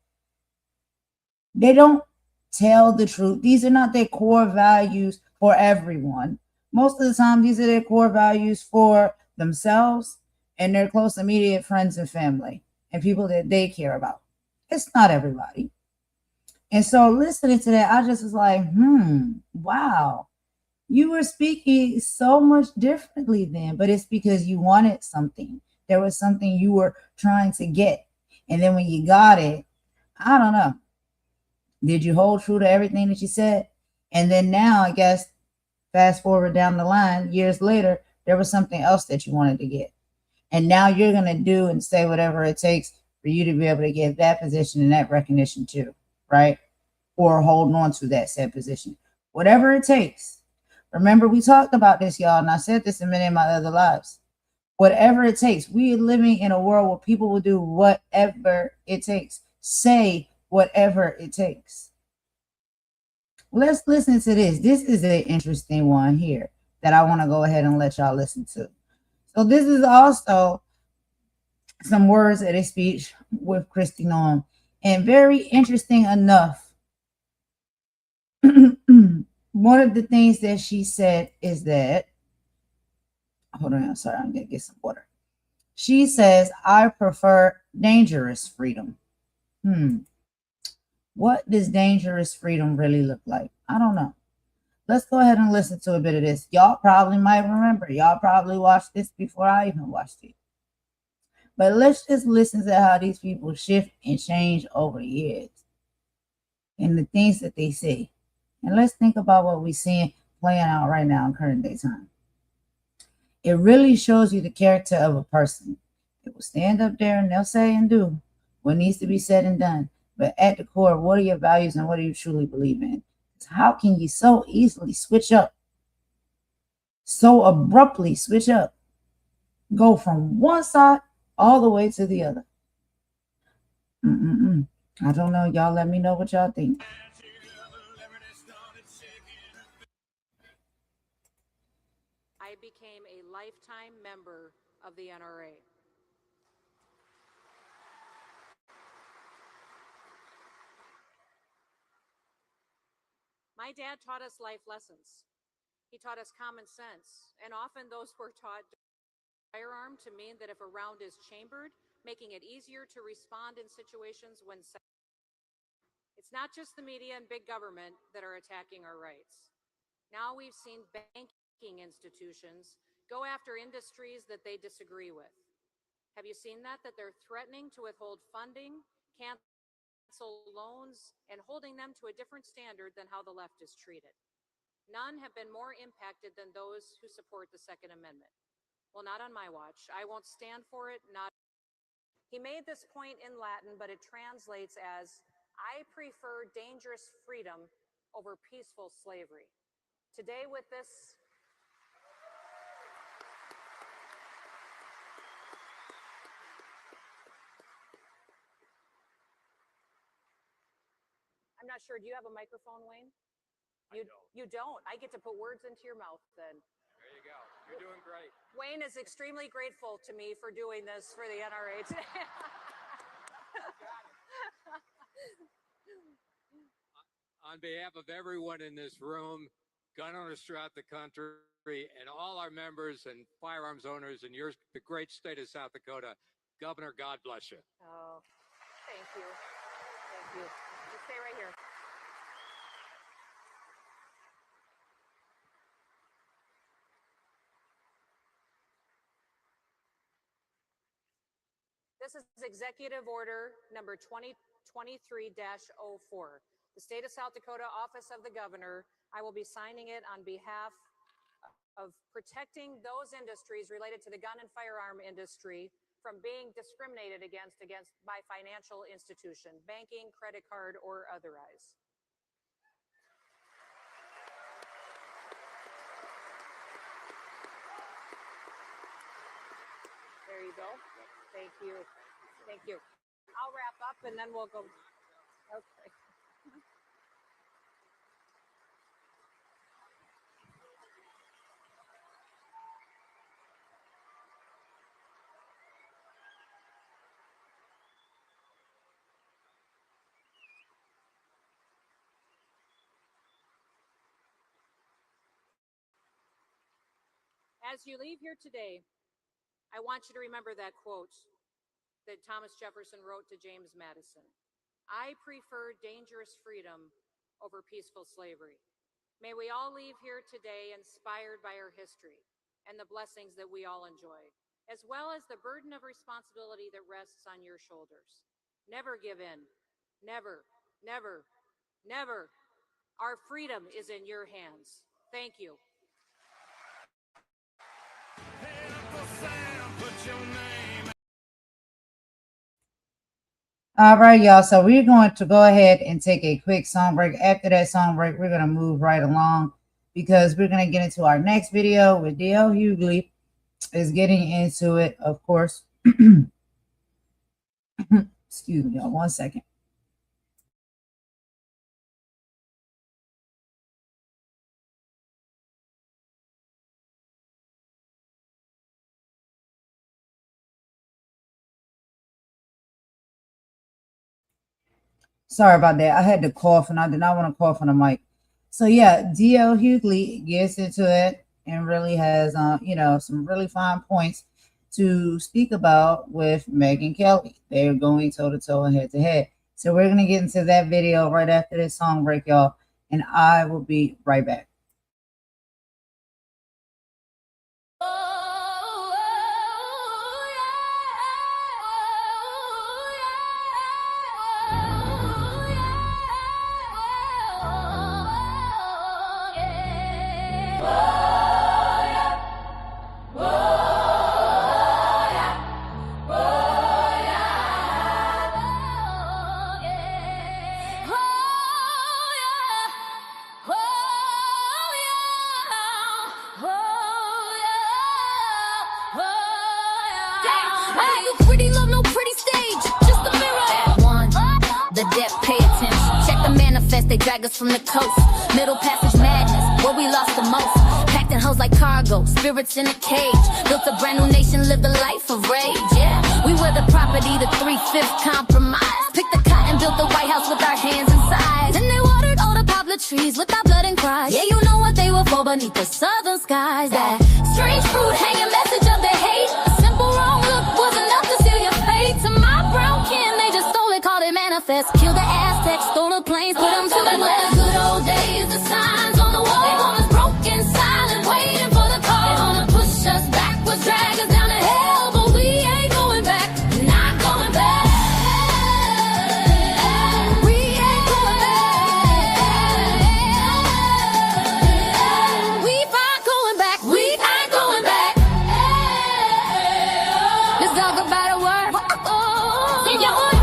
They don't tell the truth. These are not their core values for everyone. Most of the time, these are their core values for themselves and their close immediate friends and family and people that they care about. It's not everybody. And so listening to that, I just was like, wow. You were speaking so much differently then, but it's because you wanted something. There was something you were trying to get. And then when you got it, I don't know. Did you hold true to everything that you said? And then now, I guess, fast forward down the line, years later, there was something else that you wanted to get. And now you're going to do and say whatever it takes for you to be able to get that position and that recognition too, right? Or holding on to that said position. Whatever it takes. Remember, we talked about this, y'all, and I said this in many of my other lives. Whatever it takes. We are living in a world where people will do whatever it takes. Say whatever it takes. Let's listen to this. This is an interesting one here that I want to go ahead and let y'all listen to. So this is also some words of a speech with Kristi Noem. And very interesting enough, one of the things that she said is that, hold on, I'm sorry, I'm going to get some water. She says, I prefer dangerous freedom. What does dangerous freedom really look like? I don't know. Let's go ahead and listen to a bit of this. Y'all probably might remember. Y'all probably watched this before I even watched it. But let's just listen to how these people shift and change over the years and the things that they say. And let's think about what we're seeing playing out right now in current day time. It really shows you the character of a person. They will stand up there and they'll say and do what needs to be said and done. But at the core, what are your values and what do you truly believe in? How can you so easily switch up? So abruptly switch up. Go from one side all the way to the other. I don't know. Y'all let me know what y'all think. I became a lifetime member of the NRA. My dad taught us life lessons. He taught us common sense, and often those were taught firearm to mean that if a round is chambered, making it easier to respond in situations when it's not just the media and big government that are attacking our rights. Now we've seen banking institutions go after industries that they disagree with. Have you seen that they're threatening to withhold funding, cancel loans, and holding them to a different standard than how the left is treated? None have been more impacted than those who support the Second Amendment. Well, not on my watch. I won't stand for it. He made this point in Latin, but it translates as, I prefer dangerous freedom over peaceful slavery. Today with this, I'm not sure, do you have a microphone, Wayne? You don't. I get to put words into your mouth then. There you go. You're doing great. Wayne is extremely grateful to me for doing this for the NRA today. On behalf of everyone in this room, gun owners throughout the country, and all our members and firearms owners in the great state of South Dakota, Governor, God bless you. Oh, thank you. Thank you. You stay right here. This is Executive Order number 2023-04. The State of South Dakota Office of the Governor, I will be signing it on behalf of protecting those industries related to the gun and firearm industry from being discriminated against by financial institution, banking, credit card, or otherwise. There you go. Thank you. Thank you. I'll wrap up and then we'll go. Okay. As you leave here today, I want you to remember that quote that Thomas Jefferson wrote to James Madison. I prefer dangerous freedom over peaceful slavery. May we all leave here today inspired by our history and the blessings that we all enjoy, as well as the burden of responsibility that rests on your shoulders. Never give in. Never, never, never. Our freedom is in your hands. Thank you. All right, y'all. So we're going to go ahead and take a quick song break. After that song break, we're going to move right along because we're going to get into our next video with DL Hughley is getting into it, of course. Excuse me, y'all. 1 second. Sorry about that. I had to cough, and I did not want to cough on the mic. So yeah, DL Hughley gets into it and really has, some really fine points to speak about with Megyn Kelly. They're going toe to toe and head to head. So we're gonna get into that video right after this song break, y'all, and I will be right back. They drag us from the coast, middle passage madness, where we lost the most. Packed in hoes like cargo, spirits in a cage. Built a brand new nation, lived a life of rage. Yeah, we were the property, the 3/5 compromise. Picked the cotton, built the White House with our hands inside. And they watered all the poplar trees with our blood and cries. Yeah, you know what they were for beneath the southern skies. That strange fruit hanging message of their hate. A simple wrong look was enough to seal your fate. To my brown kin, they just stole it, called it manifest. Killed the Aztecs, stole the planes, put them to the left. The good old days, the signs on the wall. They want us broken, silent, waiting for the call. They wanna push us backwards, drag us down to hell, but we ain't going back, not going back. We ain't going back. We ain't going back. We ain't going back. Let's talk about a word. See your word.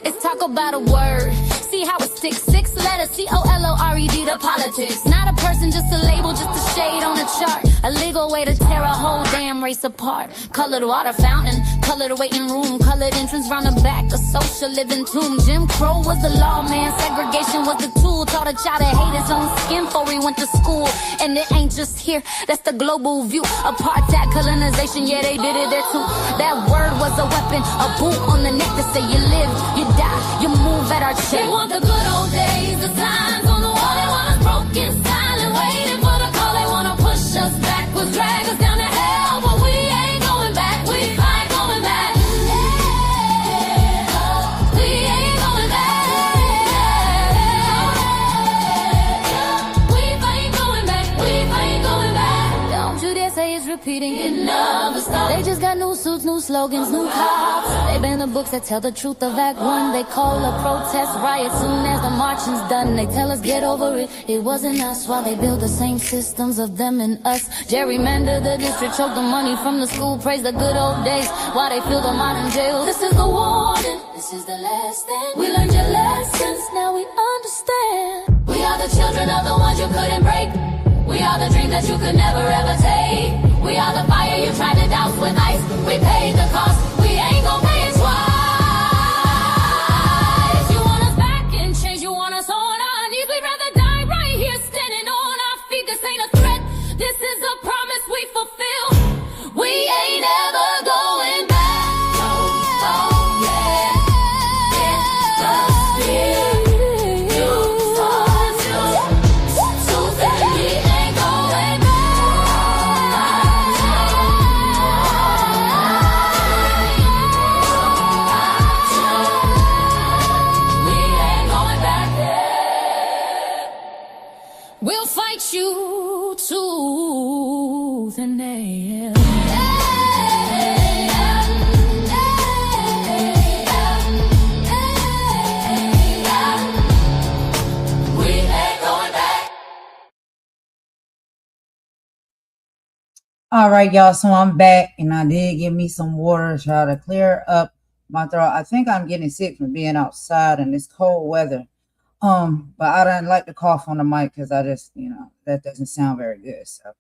Let's talk about a word. See how it sticks. 6 letters, COLORED to politics. Not a person, just a label, just a shade on the chart. A legal way to tear a whole damn race apart. Colored water fountain, colored waiting room, colored entrance round the back, a social living tomb. Jim Crow was the law, man. Segregation was the tool. Taught a child to hate his own skin before he went to school. And it ain't just here, that's the global view. Apartheid, colonization, yeah, they did it there too. That word was a weapon, a boot on the neck to say you live, you die, you move at our check. They want the good old days, the signs on the wall. They want us broken, silent, waiting for the call. They wanna push us backwards, drag us down to hell, but we ain't going back. We ain't going back. We ain't going back. We ain't going back. We ain't going back. Don't you dare say it's repeating. It never stops. They just got new suits, new slogans, new cops. They ban the books that tell the truth of Act 1. They call a protest riot soon as the marching's done. They tell us get over it, it wasn't us. While they build the same systems of them and us. Gerrymander the district, choke the money from the school. Praise the good old days while they fill the modern jails. This is the warning, this is the last thing. We learned your lessons, now we understand. We are the children of the ones you couldn't break. We are the dream that you could never ever take. We are the fire you tried to douse with ice. We paid the cost, we ain't gon' pay it twice. You want us back in chains, you want us on our knees. We'd rather die right here standing on our feet. This ain't a threat, this is a promise we fulfill. We ain't ever going back. Oh yeah, it's the spirit. You start to we'll fight you tooth and nail. All right, y'all. So I'm back, and I did give me some water to try to clear up my throat. I think I'm getting sick from being outside in this cold weather. But I don't like to cough on the mic because I just, that doesn't sound very good. So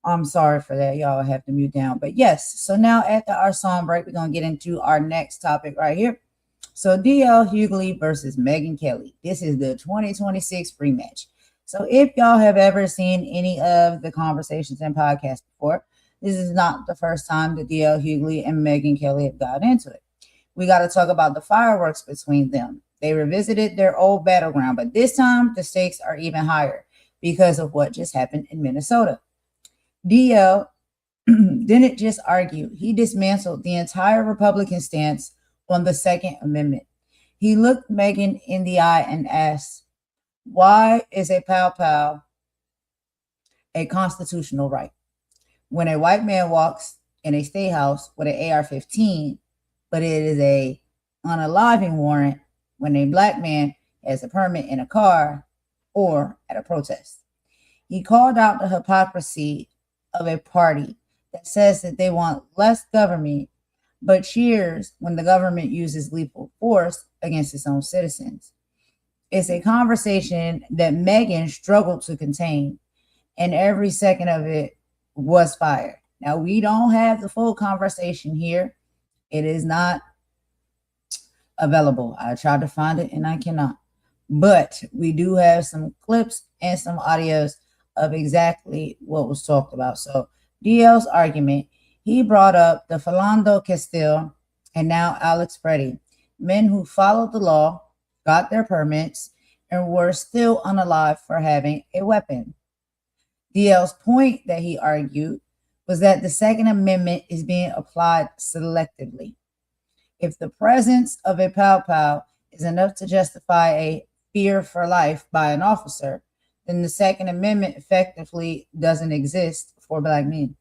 I'm sorry for that. Y'all have to mute down. But yes, so now after our song break, we're going to get into our next topic right here. So DL Hughley versus Megyn Kelly. This is the 2026 rematch. So if y'all have ever seen any of the conversations and podcasts before, this is not the first time that DL Hughley and Megyn Kelly have got into it. We got to talk about the fireworks between them. They revisited their old battleground, but this time the stakes are even higher because of what just happened in Minnesota. DL didn't just argue. He dismantled the entire Republican stance on the Second Amendment. He looked Megyn in the eye and asked, why is a pow pow a constitutional right? When a white man walks in a state house with an AR-15, but it is a unaliving warrant when a black man has a permit in a car or at a protest. He called out the hypocrisy of a party that says that they want less government, but cheers when the government uses lethal force against its own citizens. It's a conversation that Megyn struggled to contain, and every second of it was fire. Now, we don't have the full conversation here. It is not available. I tried to find it and I cannot. But we do have some clips and some audios of exactly what was talked about. So DL's argument, he brought up the Philando Castile and now Alex Preddy, men who followed the law, got their permits, and were still unalive for having a weapon. DL's point that he argued was that the Second Amendment is being applied selectively. If the presence of a pow pow is enough to justify a fear for life by an officer, then the Second Amendment effectively doesn't exist for black men.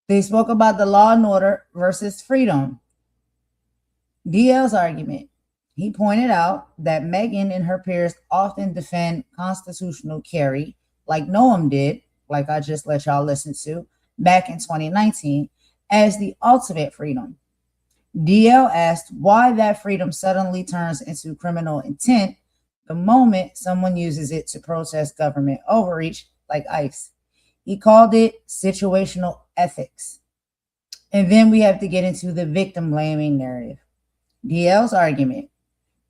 They spoke about the law and order versus freedom. DL's argument, he pointed out that Megyn and her peers often defend constitutional carry, like Noem did, like I just let y'all listen to, back in 2019, as the ultimate freedom. DL asked why that freedom suddenly turns into criminal intent the moment someone uses it to protest government overreach like ICE. He called it situational ethics. And then we have to get into the victim blaming narrative. DL's argument,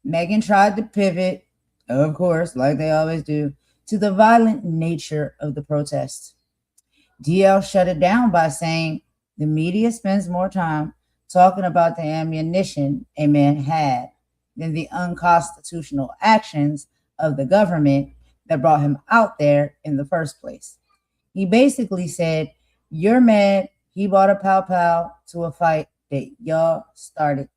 Megyn tried to pivot, of course, like they always do, to the violent nature of the protests. DL shut it down by saying the media spends more time talking about the ammunition a man had than the unconstitutional actions of the government that brought him out there in the first place. He basically said, you're mad he bought a pow pow to a fight that y'all started.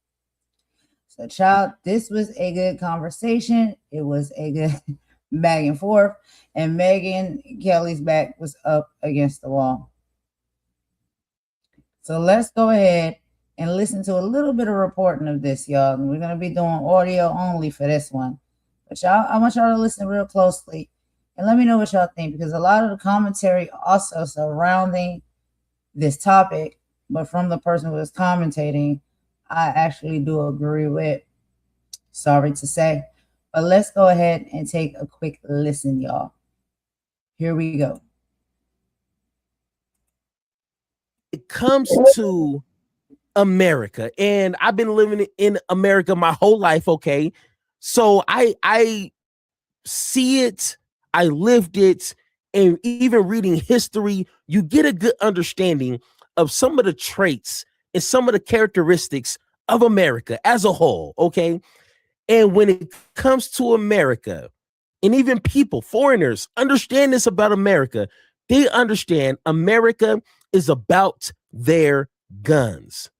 So, child, this was a good conversation. It was a good back and forth, and Megyn Kelly's back was up against the wall. So let's go ahead and listen to a little bit of reporting of this, y'all. And we're going to be doing audio only for this one. But y'all, I want y'all to listen real closely and let me know what y'all think, because a lot of the commentary also surrounding this topic, but from the person who is commentating, I actually do agree with. Sorry to say. But let's go ahead and take a quick listen, y'all. Here we go. It comes to America, and I've been living in America my whole life, okay? So I see it, I lived it, and even reading history, you get a good understanding of some of the traits and some of the characteristics of America as a whole, okay? And when it comes to America, and even people, foreigners, understand this about America, they understand America is about their guns.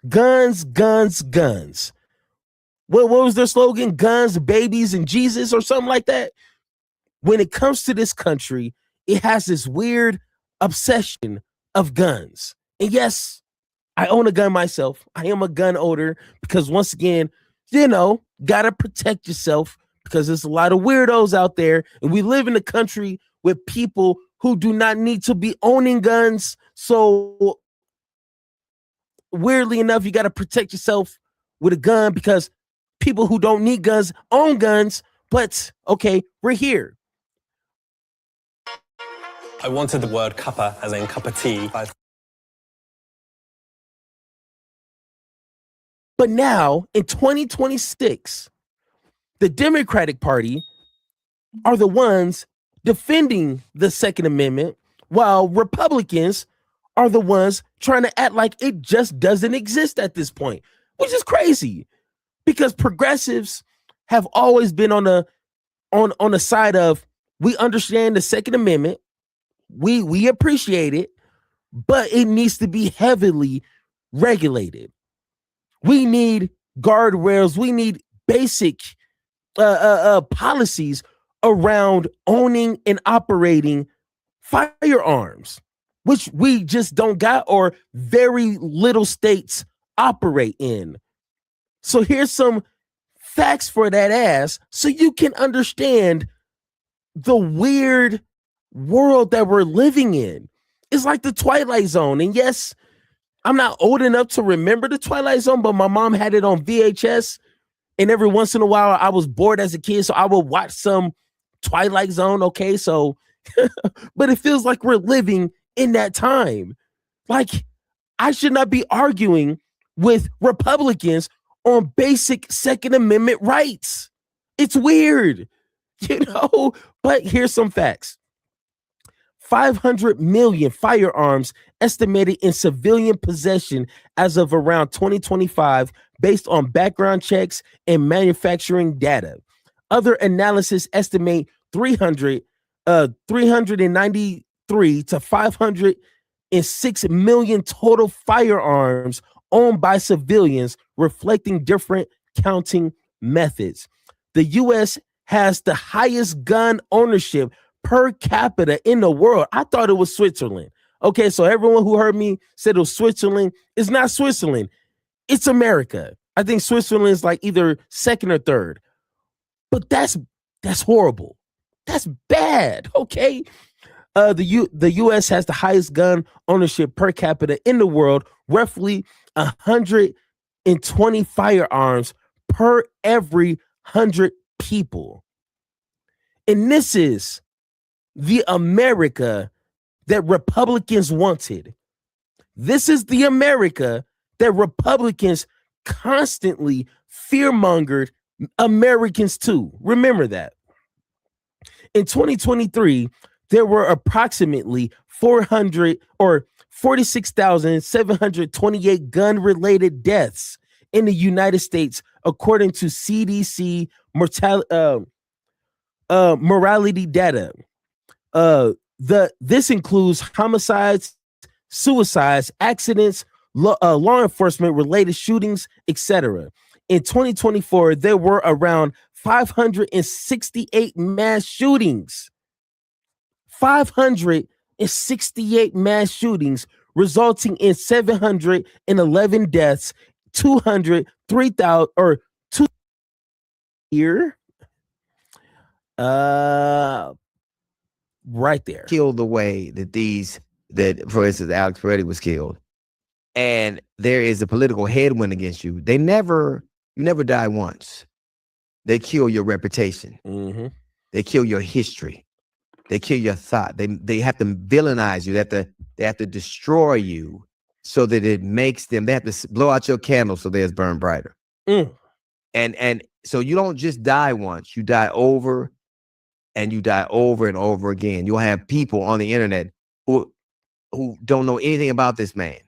Guns, guns, guns. What was their slogan? Guns, babies, and Jesus, or something like that? when it comes to this country, it has this weird obsession of guns. And yes, I own a gun myself. I am a gun owner because once again, gotta protect yourself because there's a lot of weirdos out there. And we live in a country with people who do not need to be owning guns. So weirdly enough, you got to protect yourself with a gun because people who don't need guns own guns. But okay, we're here. I wanted the word cuppa as in cup of tea. But now in 2026, the Democratic Party are the ones defending the Second Amendment, while Republicans are the ones trying to act like it just doesn't exist at this point, which is crazy because progressives have always been on the side of we understand the Second Amendment, we appreciate it, but it needs to be heavily regulated. We need guardrails. We need basic policies around owning and operating firearms, which we just don't got or very little states operate in. So here's some facts for that ass so you can understand the weird world that we're living in. It's like the Twilight Zone. And yes, I'm not old enough to remember the Twilight Zone, but my mom had it on VHS. And every once in a while, I was bored as a kid, so I would watch some Twilight Zone. Okay, so, but it feels like we're living in that time. Like, I should not be arguing with Republicans on basic Second Amendment rights. It's weird, but here's some facts. 500 million firearms estimated in civilian possession as of around 2025, based on background checks and manufacturing data. Other analysis estimate 393 to 506 million total firearms owned by civilians, reflecting different counting methods. The U.S. has the highest gun ownership per capita in the world. I thought it was Switzerland. Okay, so everyone who heard me said it was Switzerland. It's not Switzerland. It's America. I think Switzerland is like either second or third. But that's horrible. That's bad. Okay. The U.S. has the highest gun ownership per capita in the world, roughly 120 firearms per every 100 people. And this is the America that Republicans wanted. This is the America that Republicans constantly fear-mongered Americans to. Remember that. In 2023, there were approximately 46,728 gun-related deaths in the United States, according to CDC mortality data. This includes homicides, suicides, accidents, law enforcement related shootings, etc. In 2024, there were around 568 mass shootings. 568 mass shootings, resulting in 711 deaths, 203,000 or 2 year. Right there. Killed the way that for instance, Alex Peretti was killed. And there is a political headwind against you. You never die once. They kill your reputation. Mm-hmm. They kill your history. They kill your thought. They have to villainize you. They have to destroy you so that it makes them, they have to blow out your candle so theirs burn brighter. Mm. And so you don't just die once, you die over and you die over and over again. You'll have people on the internet who don't know anything about this man,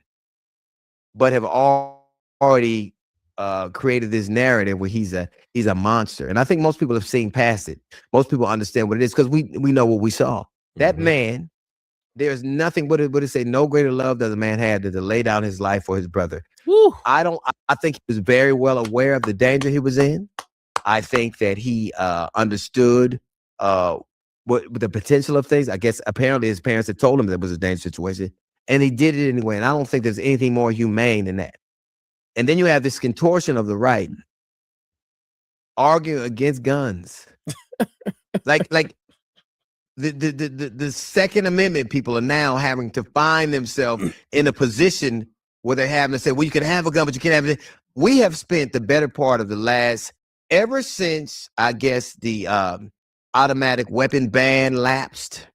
but have already created this narrative where he's a monster. And I think most people have seen past it. Most people understand what it is because we know what we saw. That man, there's nothing but it say no greater love does a man have than to lay down his life for his brother. Woo. I think he was very well aware of the danger he was in. I think that he understood with the potential of things. I guess apparently his parents had told him that it was a dangerous situation, and he did it anyway. And I don't think there's anything more humane than that. And then you have this contortion of the right arguing against guns, like the Second Amendment people are now having to find themselves in a position where they're having to say, well, you can have a gun, but you can't have it. We have spent the better part of the last, ever since, I guess, the automatic weapon ban lapsed,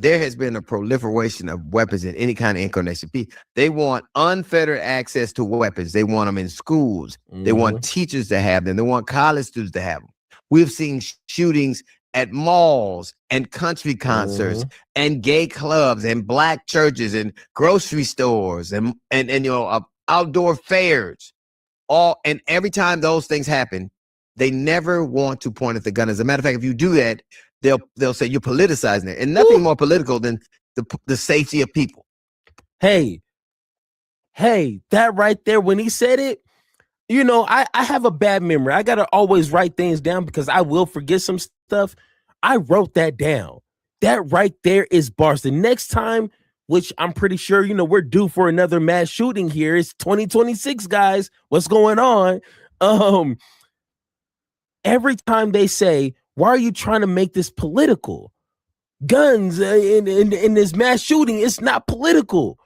there has been a proliferation of weapons in any kind of incarnation. They want unfettered access to weapons. They want them in schools. They want teachers to have them. They want college students to have them. We've seen shootings at malls and country concerts and gay clubs and black churches and grocery stores and outdoor fairs. And every time those things happen, they never want to point at the gun. As a matter of fact, if you do that, they'll say you're politicizing it, and nothing more political than the safety of people. Hey, that right there, when he said it, you know, I have a bad memory. I got to always write things down because I will forget some stuff. I wrote that down. That right there is bars. The next time, which I'm pretty sure, you know, we're due for another mass shooting here. It's 2026, guys. What's going on? Every time they say, why are you trying to make this political? Guns in this mass shooting, it's not political.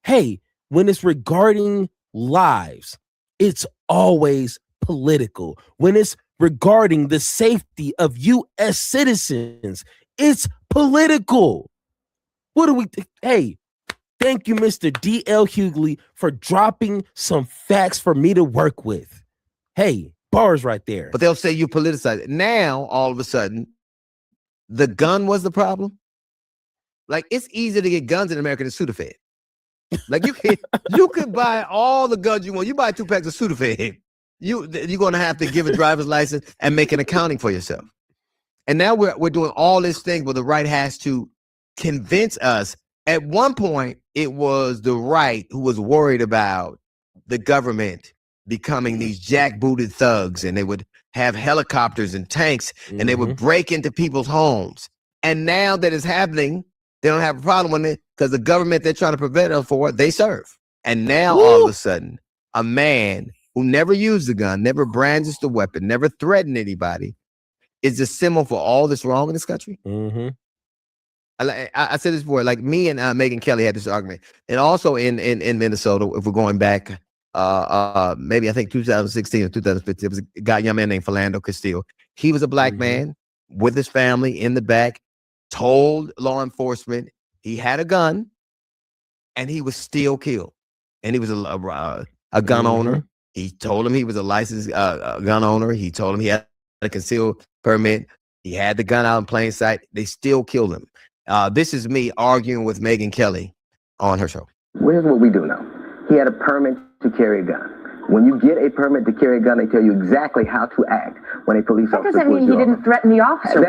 Hey, when it's regarding lives, it's always political. When it's regarding the safety of U.S. citizens, it's political. What do we think? Hey, thank you, Mr. DL Hughley, for dropping some facts for me to work with. Hey, bars right there. But they'll say you politicize it. Now, all of a sudden, the gun was the problem. Like, it's easier to get guns in America than Sudafed. Like, you could buy all the guns you want. You buy 2 packs of Sudafed, you're going to have to give a driver's license and make an accounting for yourself. And now we're doing all this thing where the right has to convince us. At one point, it was the right who was worried about the government becoming these jackbooted thugs, and they would have helicopters and tanks, and they would break into people's homes. And now that it's happening, they don't have a problem with it because the government they're trying to prevent us for, they serve. And now all of a sudden, a man who never used a gun, never brandished a weapon, never threatened anybody, is the symbol for all that's wrong in this country. I said this before, like me and Megyn Kelly had this argument. And also in Minnesota, if we're going back, maybe I think 2016 or 2015, it was a young man named Philando Castile. He was a black man with his family in the back, told law enforcement he had a gun, and he was still killed. And he was a gun owner. He told him he was a licensed gun owner. He told him he had a concealed permit. He had the gun out in plain sight. They still killed him. This is me arguing with Megyn Kelly on her show. Here's what we do now. He had a permit to carry a gun. When you get a permit to carry a gun, they tell you exactly how to act when a police officer. That doesn't mean he didn't threaten the officer.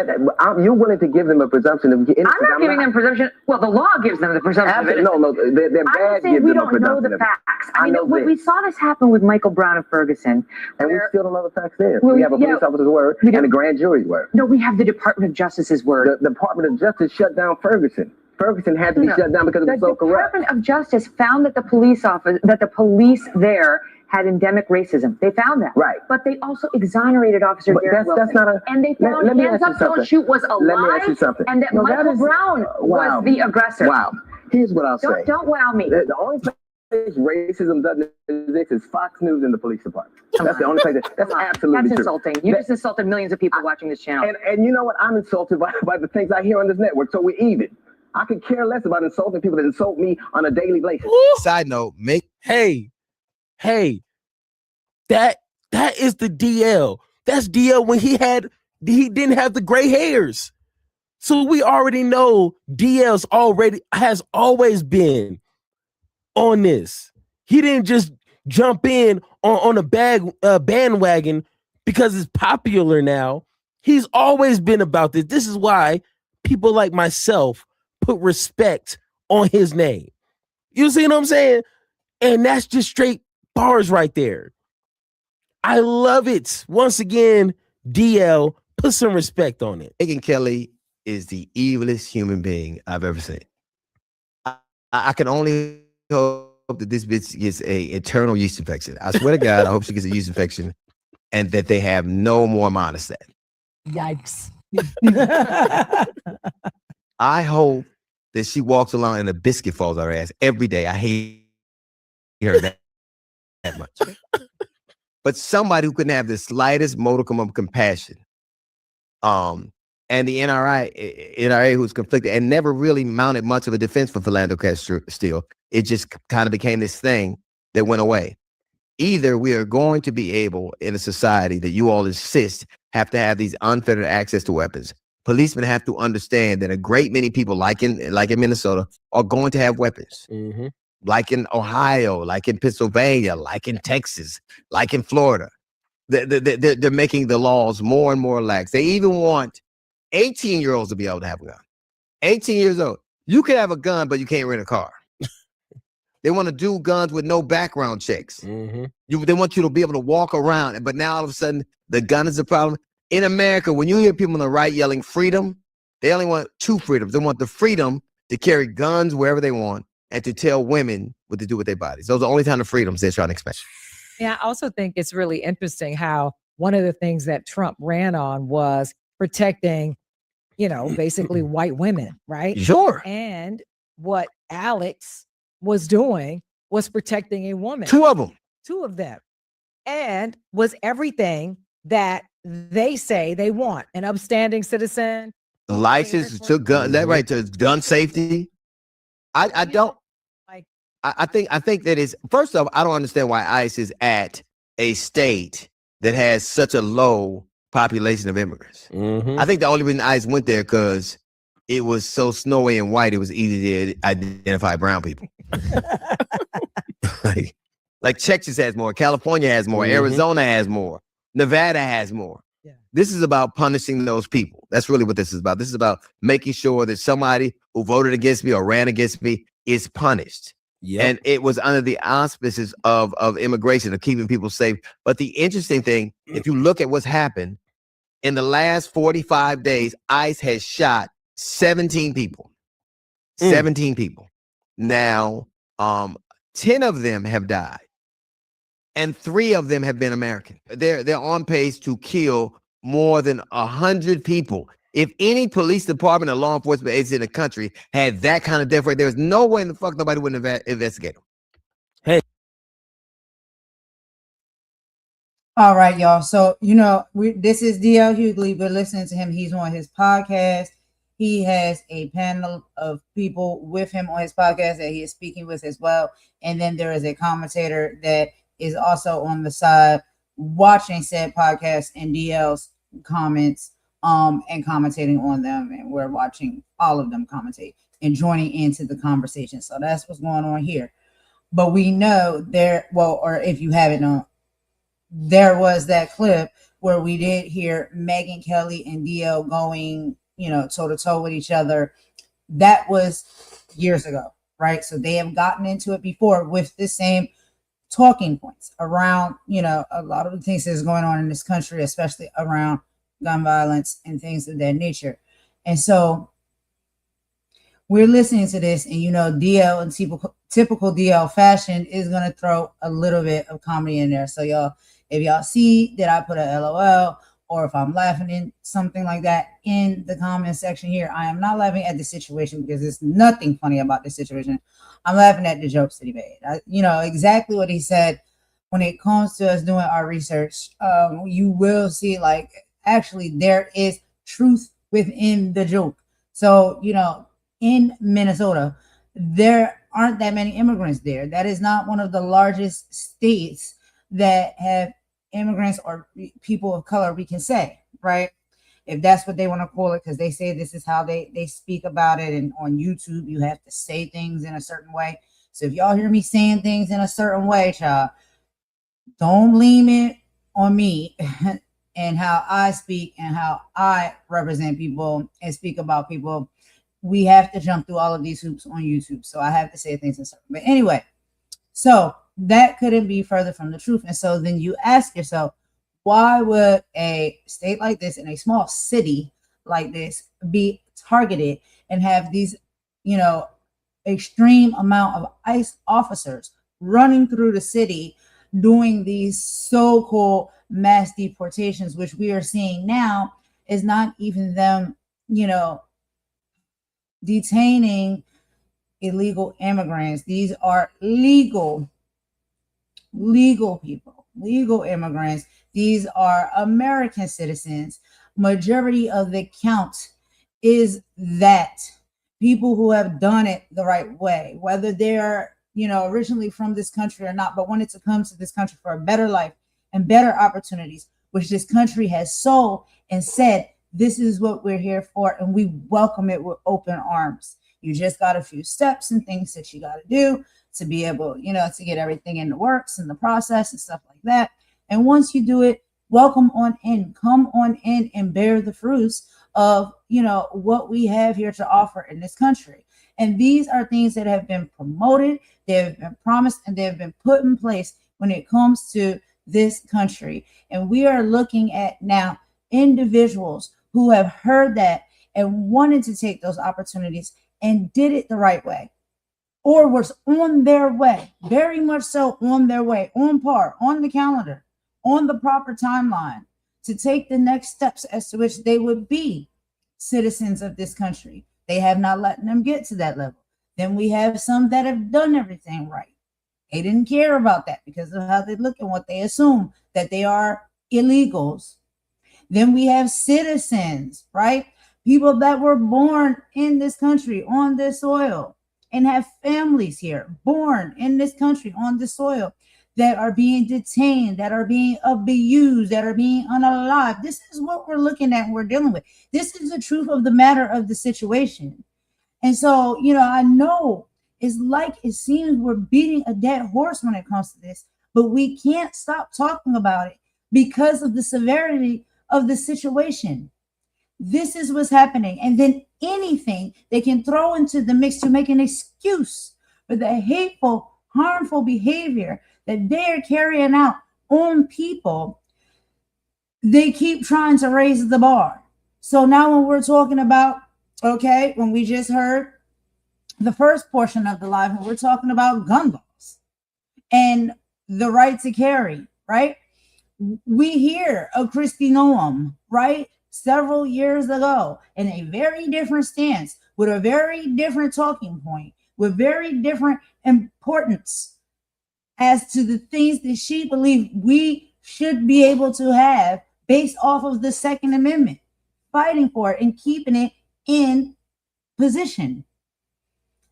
You're willing to give them a presumption of. I'm not giving them presumption. Well, the law gives them the presumption. No, their bad gives we them a don't know presumption. the facts. I mean, we saw this happen with Michael Brown and Ferguson, and we still don't know the facts there. We have a police officer's word and a grand jury's word. No, we have the Department of Justice's word. The Department of Justice shut down Ferguson. Ferguson had to be shut down because it was so corrupt. The Department of Justice found that the police there had endemic racism. They found that. Right. But they also exonerated Officer Derek Wilson. That's not a... And they found Hands Up, Don't Shoot was a lie, and that Michael Brown was the aggressor. Wow. Here's what I'll say. Don't wow me. The only place racism doesn't exist is Fox News and the police department. That's the only place. That's absolutely That's true. insulting. You just insulted millions of people watching this channel. And you know what? I'm insulted by the things I hear on this network, so we're even. I could care less about insulting people that insult me on a daily basis. Side note, Hey, that is the DL. That's DL when he didn't have the gray hairs. So we already know DL's has always been on this. He didn't just jump in on a bandwagon because it's popular now. He's always been about this. This is why people like myself put respect on his name. You see what I'm saying? And that's just straight bars right there. I love it. Once again, DL, Put some respect on it. Megyn Kelly is the evilest human being I've ever seen. I can only hope that this bitch gets a eternal yeast infection. I swear to God, I hope she gets a yeast infection and that they have no more monostat. Yikes. I hope that she walks along and a biscuit falls on her ass every day. I hate her that much. But somebody who couldn't have the slightest modicum of compassion. And the NRA who's conflicted and never really mounted much of a defense for Philando Castile. It just kind of became this thing that went away. Either we are going to be able in a society that you all insist have to have these unfettered access to weapons. Policemen have to understand that a great many people, like in Minnesota, are going to have weapons. Mm-hmm. Like in Ohio, like in Pennsylvania, like in Texas, like in Florida. They're making the laws more and more lax. They even want 18-year-olds to be able to have a gun. 18 years old. You can have a gun, but you can't rent a car. They want to do guns with no background checks. Mm-hmm. They want you to be able to walk around. But now all of a sudden, the gun is a problem. In America, when you hear people on the right yelling freedom, they only want two freedoms. They want the freedom to carry guns wherever they want and to tell women what to do with their bodies. Those are the only kind of freedoms they're trying to expand. Yeah, I also think it's really interesting how one of the things that Trump ran on was protecting, basically white women, right? Sure. And what Alex was doing was protecting a woman. Two of them. And was everything that they say they want. An upstanding citizen. License to gun, that right, to gun safety. I think that is, first off, I don't understand why ICE is at a state that has such a low population of immigrants. Mm-hmm. I think the only reason ICE went there because it was so snowy and white, it was easy to identify brown people. like Texas has more, California has more, Arizona has more, Nevada has more. Yeah. This is about punishing those people. That's really what this is about. This is about making sure that somebody who voted against me or ran against me is punished. Yep. And it was under the auspices of immigration, of keeping people safe. But the interesting thing, if you look at what's happened, in the last 45 days, ICE has shot 17 people. 17 people. Now, 10 of them have died. And 3 of them have been American. They're on pace to kill more than 100 people. If any police department or law enforcement agency in the country had that kind of death rate, there's no way in the fuck nobody wouldn't investigate them. Hey. All right, y'all. So, this is DL Hughley. We're listening to him. He's on his podcast. He has a panel of people with him on his podcast that he is speaking with as well. And then there is a commentator that is also on the side watching said podcast and DL's comments and commentating on them. And we're watching all of them commentate and joining into the conversation. So that's what's going on here. But we know or if you haven't known, there was that clip where we did hear Megyn Kelly and DL going, toe to toe with each other. That was years ago, right? So they have gotten into it before with the same talking points around, a lot of the things that's going on in this country, especially around gun violence and things of that nature. And so we're listening to this, and DL in typical DL fashion is going to throw a little bit of comedy in there. So y'all, if y'all see that I put a LOL or if I'm laughing in something like that in the comment section here, I am not laughing at the situation because there's nothing funny about this situation. I'm laughing at the jokes that he made. Exactly what he said. When it comes to us doing our research, you will see actually there is truth within the joke. So, in Minnesota, there aren't that many immigrants there. That is not one of the largest states that have immigrants or people of color, we can say, right? If that's what they want to call it, because they say this is how they speak about it. And on YouTube, you have to say things in a certain way. So if y'all hear me saying things in a certain way, child, don't blame it on me and how I speak and how I represent people and speak about people. We have to jump through all of these hoops on YouTube. So I have to say things in a certain way. But anyway, so that couldn't be further from the truth. And so then you ask yourself, why would a state like this in a small city like this be targeted and have these, extreme amount of ICE officers running through the city doing these so-called mass deportations, which we are seeing now is not even them, detaining illegal immigrants. These are legal people, legal immigrants. These are American citizens. Majority of the count is that people who have done it the right way, whether they're, originally from this country or not, but wanted to come to this country for a better life and better opportunities, which this country has sold and said, this is what we're here for, and we welcome it with open arms. You just got a few steps and things that you got to do to be able, to get everything in the works and the process and stuff like that. And once you do it, welcome on in, come on in and bear the fruits of, what we have here to offer in this country. And these are things that have been promoted, they have been promised, and they have been put in place when it comes to this country. And we are looking at now individuals who have heard that and wanted to take those opportunities and did it the right way, or was on their way, very much so on their way, on par, on the calendar, on the proper timeline to take the next steps as to which they would be citizens of this country. They have not let them get to that level. Then we have some that have done everything right. They didn't care about that because of how they look and what they assume, that they are illegals. Then we have citizens, right? People that were born in this country, on this soil, and have families here, born in this country, on this soil, that are being detained, that are being abused, that are being unalived. This is what we're looking at and we're dealing with. This is the truth of the matter of the situation. And so, I know it's like it seems we're beating a dead horse when it comes to this, but we can't stop talking about it because of the severity of the situation. This is what's happening. And then anything they can throw into the mix to make an excuse for the hateful, harmful behavior that they're carrying out on people, they keep trying to raise the bar. So now when we're talking about, when we just heard the first portion of the live, when we're talking about gun laws and the right to carry, right? We hear of Kristi Noem, right? Several years ago in a very different stance, with a very different talking point, with very different importance as to the things that she believed we should be able to have based off of the Second Amendment, fighting for it and keeping it in position.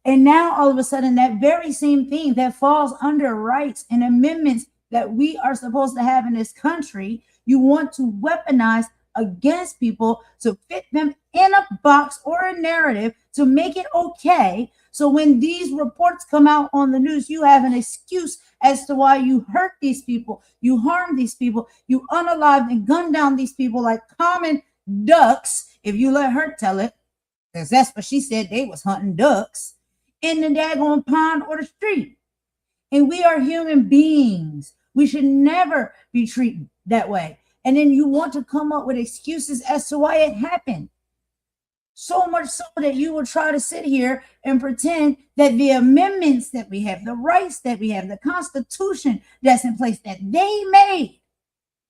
And now all of a sudden, that very same thing that falls under rights and amendments that we are supposed to have in this country, you want to weaponize against people to fit them in a box or a narrative to make it okay. So when these reports come out on the news, you have an excuse as to why you hurt these people, you harm these people, you unalived and gunned down these people like common ducks, if you let her tell it, because that's what she said, they was hunting ducks in the daggone pond or the street. And we are human beings. We should never be treated that way. And then you want to come up with excuses as to why it happened. So much so that you will try to sit here and pretend that the amendments that we have, the rights that we have, the Constitution that's in place that they made,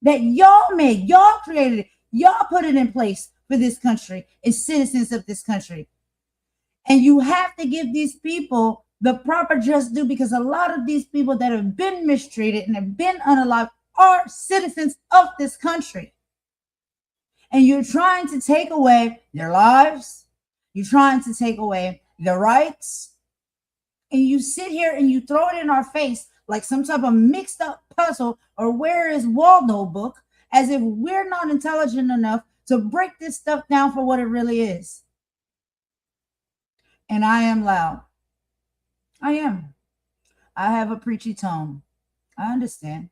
that y'all made, y'all created it, y'all put it in place for this country as citizens of this country. And you have to give these people the proper just due, because a lot of these people that have been mistreated and have been unalived are citizens of this country. And you're trying to take away their lives. You're trying to take away their rights. And you sit here and you throw it in our face like some type of mixed up puzzle or Where is Waldo book, as if we're not intelligent enough to break this stuff down for what it really is. And I am loud. I am. I have a preachy tone. I understand.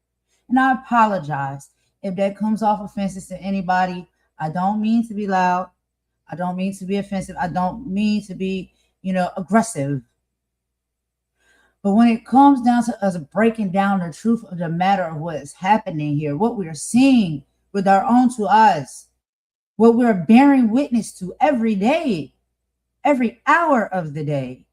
And I apologize if that comes off offensive to anybody. I don't mean to be loud. I don't mean to be offensive. I don't mean to be, aggressive. But when it comes down to us breaking down the truth of the matter of what is happening here, what we are seeing with our own two eyes, what we're bearing witness to every day, every hour of the day,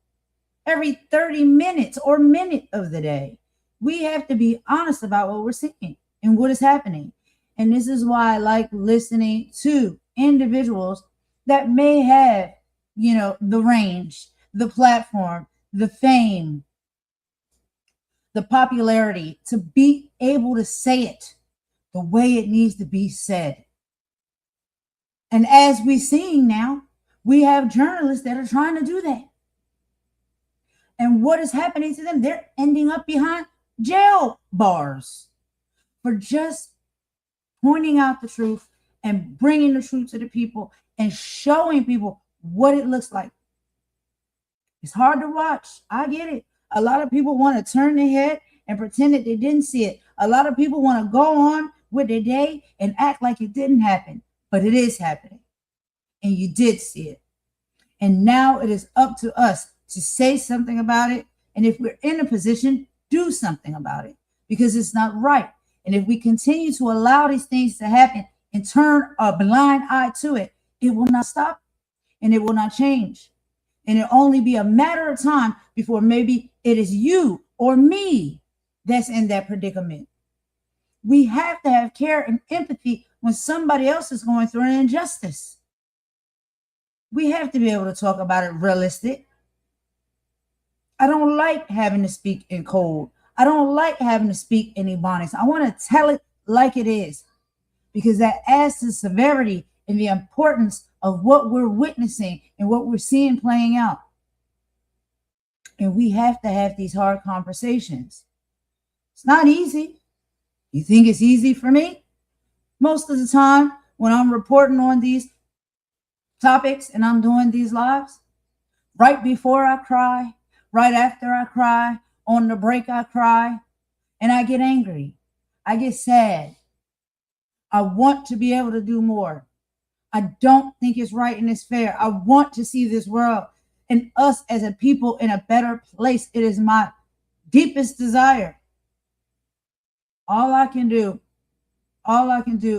every 30 minutes or minute of the day, we have to be honest about what we're seeing and what is happening. And this is why I like listening to individuals that may have, the range, the platform, the fame, the popularity to be able to say it the way it needs to be said. And as we're seeing now, we have journalists that are trying to do that. And what is happening to them? They're ending up behind jail bars for just pointing out the truth and bringing the truth to the people and showing people what it looks like. It's hard to watch. I get it. A lot of people want to turn their head and pretend that they didn't see it. A lot of people want to go on with their day and act like it didn't happen, but it is happening. And you did see it. And now it is up to us to say something about it. And if we're in a position, do something about it, because it's not right. And if we continue to allow these things to happen and turn a blind eye to it, it will not stop and it will not change. And it'll only be a matter of time before maybe it is you or me that's in that predicament. We have to have care and empathy when somebody else is going through an injustice. We have to be able to talk about it realistic. I don't like having to speak in code. I don't like having to speak in Ebonics. I want to tell it like it is, because that adds to the severity and the importance of what we're witnessing and what we're seeing playing out. And we have to have these hard conversations. It's not easy. You think it's easy for me? Most of the time when I'm reporting on these topics and I'm doing these lives, right before I cry, right after I cry, on the break I cry, and I get angry. I get sad. I want to be able to do more. I don't think it's right and it's fair. I want to see this world and us as a people in a better place. It is my deepest desire. All I can do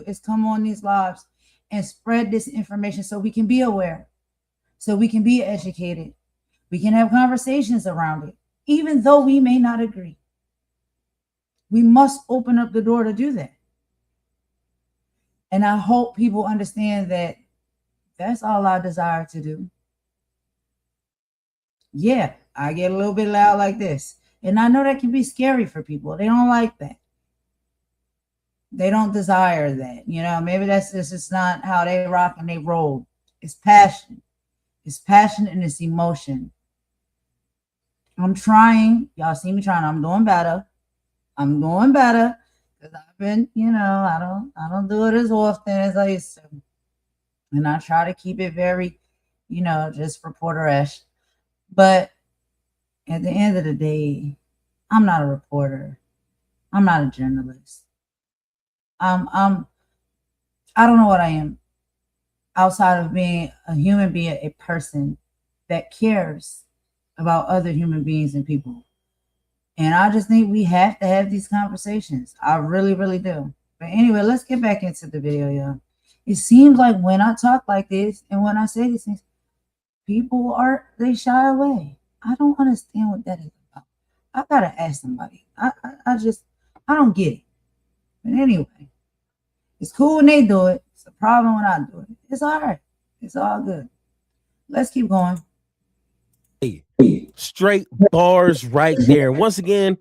is come on these lives and spread this information so we can be aware, so we can be educated. We can have conversations around it, even though we may not agree. We must open up the door to do that. And I hope people understand that that's all I desire to do. Yeah, I get a little bit loud like this. And I know that can be scary for people. They don't like that. They don't desire that. Maybe that's just not how they rock and they roll. It's passion. It's passion and it's emotion. I'm trying. Y'all see me trying. I'm doing better. Because I've been, I don't do it as often as I used to. And I try to keep it very, just reporter-ish. But at the end of the day, I'm not a reporter. I'm not a journalist. I don't know what I am outside of being a human being, a person that cares about other human beings and people. And I just think we have to have these conversations. I really, really do. But anyway, let's get back into the video, y'all. It seems like when I talk like this and when I say these things, people they shy away. I don't understand what that is about. I gotta ask somebody. I don't get it. But anyway, it's cool when they do it. It's a problem when I do it. It's all right. It's all good. Let's keep going. Straight bars right there. Once again,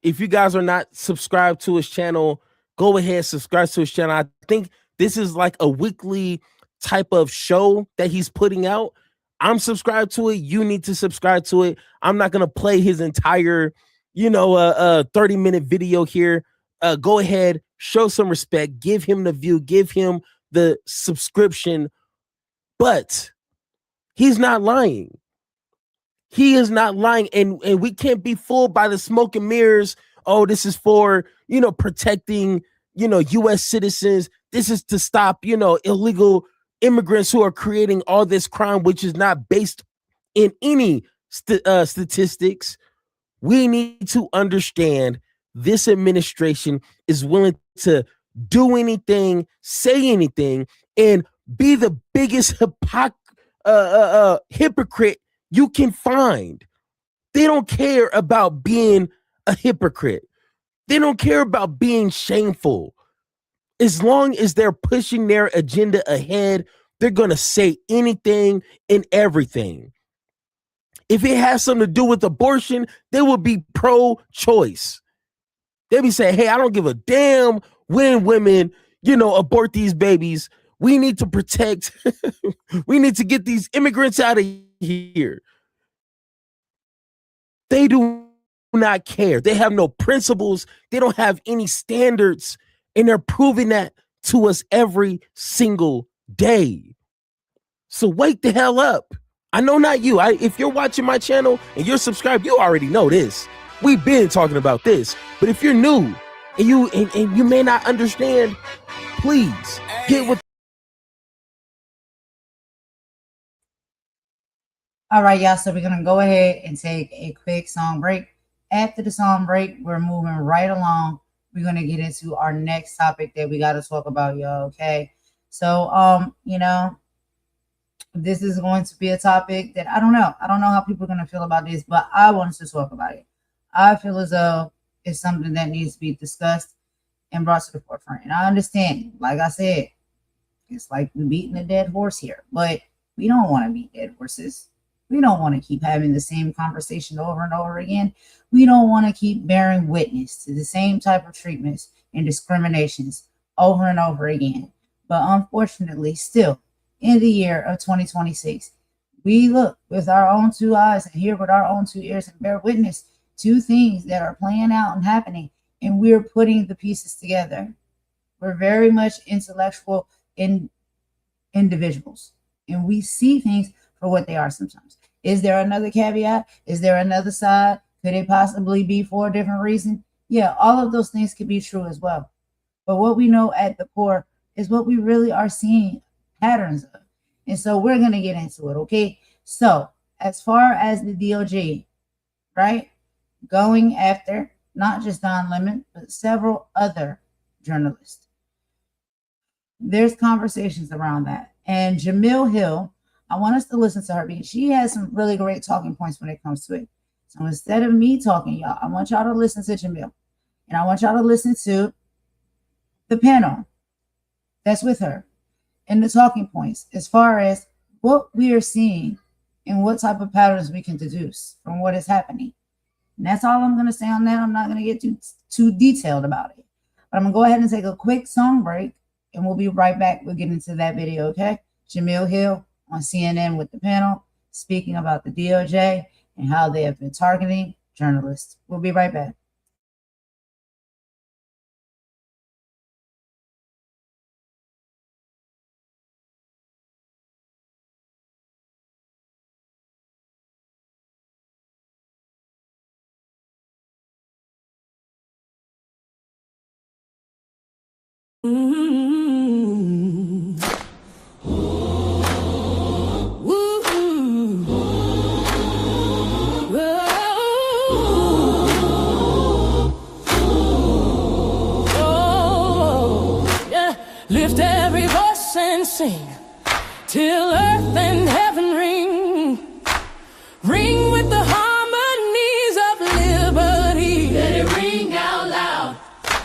if you guys are not subscribed to his channel, go ahead, subscribe to his channel. I think this is like a weekly type of show that he's putting out. I'm subscribed to it. You need to subscribe to it. I'm not going to play his entire, 30-minute video here. Go ahead, show some respect, give him the view, give him the subscription. But he's not lying. He is not lying, and we can't be fooled by the smoke and mirrors. Oh, this is for, protecting, U.S. citizens. This is to stop, illegal immigrants who are creating all this crime, which is not based in any statistics. We need to understand this administration is willing to do anything, say anything, and be the biggest hypocrite you can find. They don't care about being a hypocrite. They don't care about being shameful. As long as they're pushing their agenda ahead, they're going to say anything and everything. If it has something to do with abortion, they will be pro-choice. They'll be saying, hey, I don't give a damn when women, abort these babies. We need to protect, we need to get these immigrants out of here. They do not care. They have no principles. They don't have any standards. And they're proving that to us every single day. So wake the hell up. I know not you. If you're watching my channel and you're subscribed, you already know this. We've been talking about this. But if you're new and you may not understand, please get with. All right, y'all. So we're going to go ahead and take a quick song break. After the song break, we're moving right along. We're going to get into our next topic that we got to talk about, y'all. Okay. So, this is going to be a topic that I don't know. I don't know how people are going to feel about this, but I want to talk about it. I feel as though it's something that needs to be discussed and brought to the forefront. And I understand, like I said, it's like we're beating a dead horse here, but we don't want to beat dead horses. We don't want to keep having the same conversation over and over again. We don't want to keep bearing witness to the same type of treatments and discriminations over and over again. But unfortunately, still, in the year of 2026, we look with our own two eyes and hear with our own two ears and bear witness to things that are playing out and happening, and we're putting the pieces together. We're very much intellectual individuals, and we see things for what they are sometimes. Is there another caveat? Is there another side? Could it possibly be for a different reason? Yeah, all of those things could be true as well. But what we know at the core is what we really are seeing patterns of. And so we're going to get into it, okay? So as far as the DOJ, right, going after not just Don Lemon, but several other journalists, there's conversations around that. And Jemele Hill, I want us to listen to her because she has some really great talking points when it comes to it. So instead of me talking, y'all, I want y'all to listen to Jemele. And I want y'all to listen to the panel that's with her and the talking points as far as what we are seeing and what type of patterns we can deduce from what is happening. And that's all I'm going to say on that. I'm not going to get too detailed about it. But I'm going to go ahead and take a quick song break, and we'll be right back. We'll get into that video, okay? Jemele Hill on CNN with the panel speaking about the DOJ and how they have been targeting journalists. We'll be right back. Lift every voice and sing till earth and heaven ring. Ring with the harmonies of liberty. Let it ring out loud.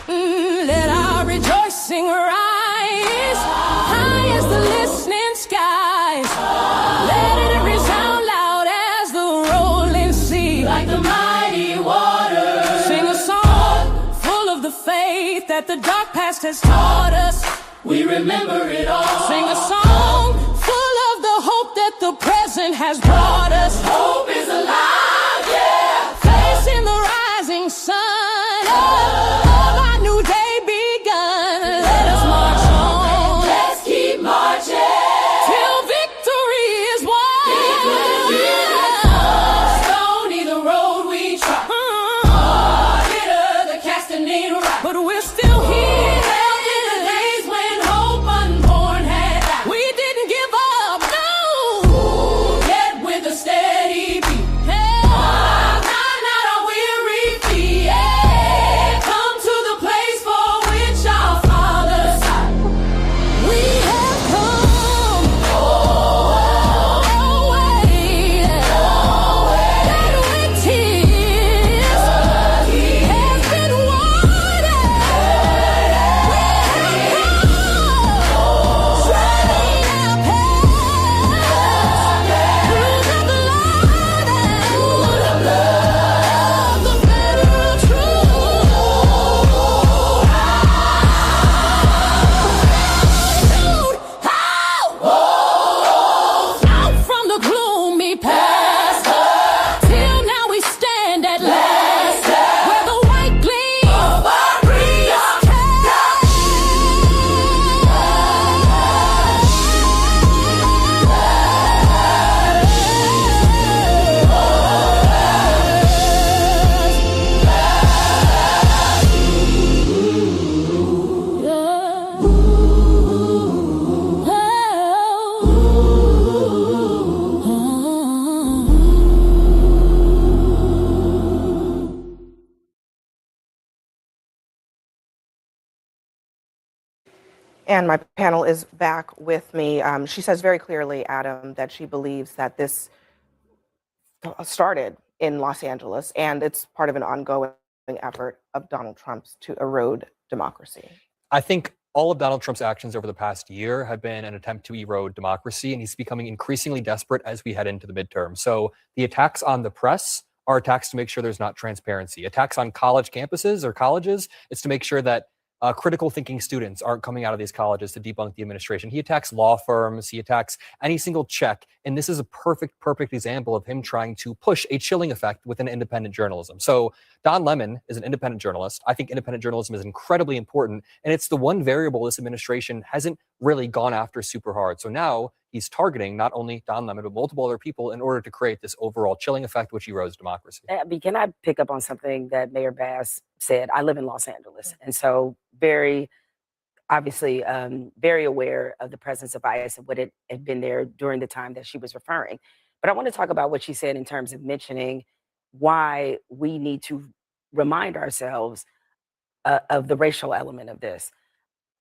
Let our rejoicing rise high as the listening skies. Let it resound loud as the rolling sea, like the mighty waters. Sing a song full of the faith that the dark past has taught us. We remember it all. Sing a song full of the hope that the present has brought us. Hope is alive, yeah. Facing the rising sun of our new day begun. Let us march on. Let's keep marching till victory is won. Stony the road we trod. Bitter the castanet rock. But we're still here. Steady And my panel is back with me. She says very clearly, Adam, that she believes that this started in Los Angeles and it's part of an ongoing effort of Donald Trump's to erode democracy. I think all of Donald Trump's actions over the past year have been an attempt to erode democracy, and he's becoming increasingly desperate as we head into the midterm. So the attacks on the press are attacks to make sure there's not transparency. Attacks on college campuses or colleges, it's to make sure that critical thinking students aren't coming out of these colleges to debunk the administration. He attacks law firms, he attacks any single check, and this is a perfect example of him trying to push a chilling effect within independent journalism. So Don Lemon is an independent journalist. I think independent journalism is incredibly important, and it's the one variable this administration hasn't really gone after super hard. So now he's targeting not only Don Lemon, but multiple other people in order to create this overall chilling effect, which erodes democracy. Abby, can I pick up on something that Mayor Bass said? I live in Los Angeles, and so very, obviously, very aware of the presence of bias and what it had been there during the time that she was referring. But I want to talk about what she said in terms of mentioning why we need to remind ourselves of the racial element of this.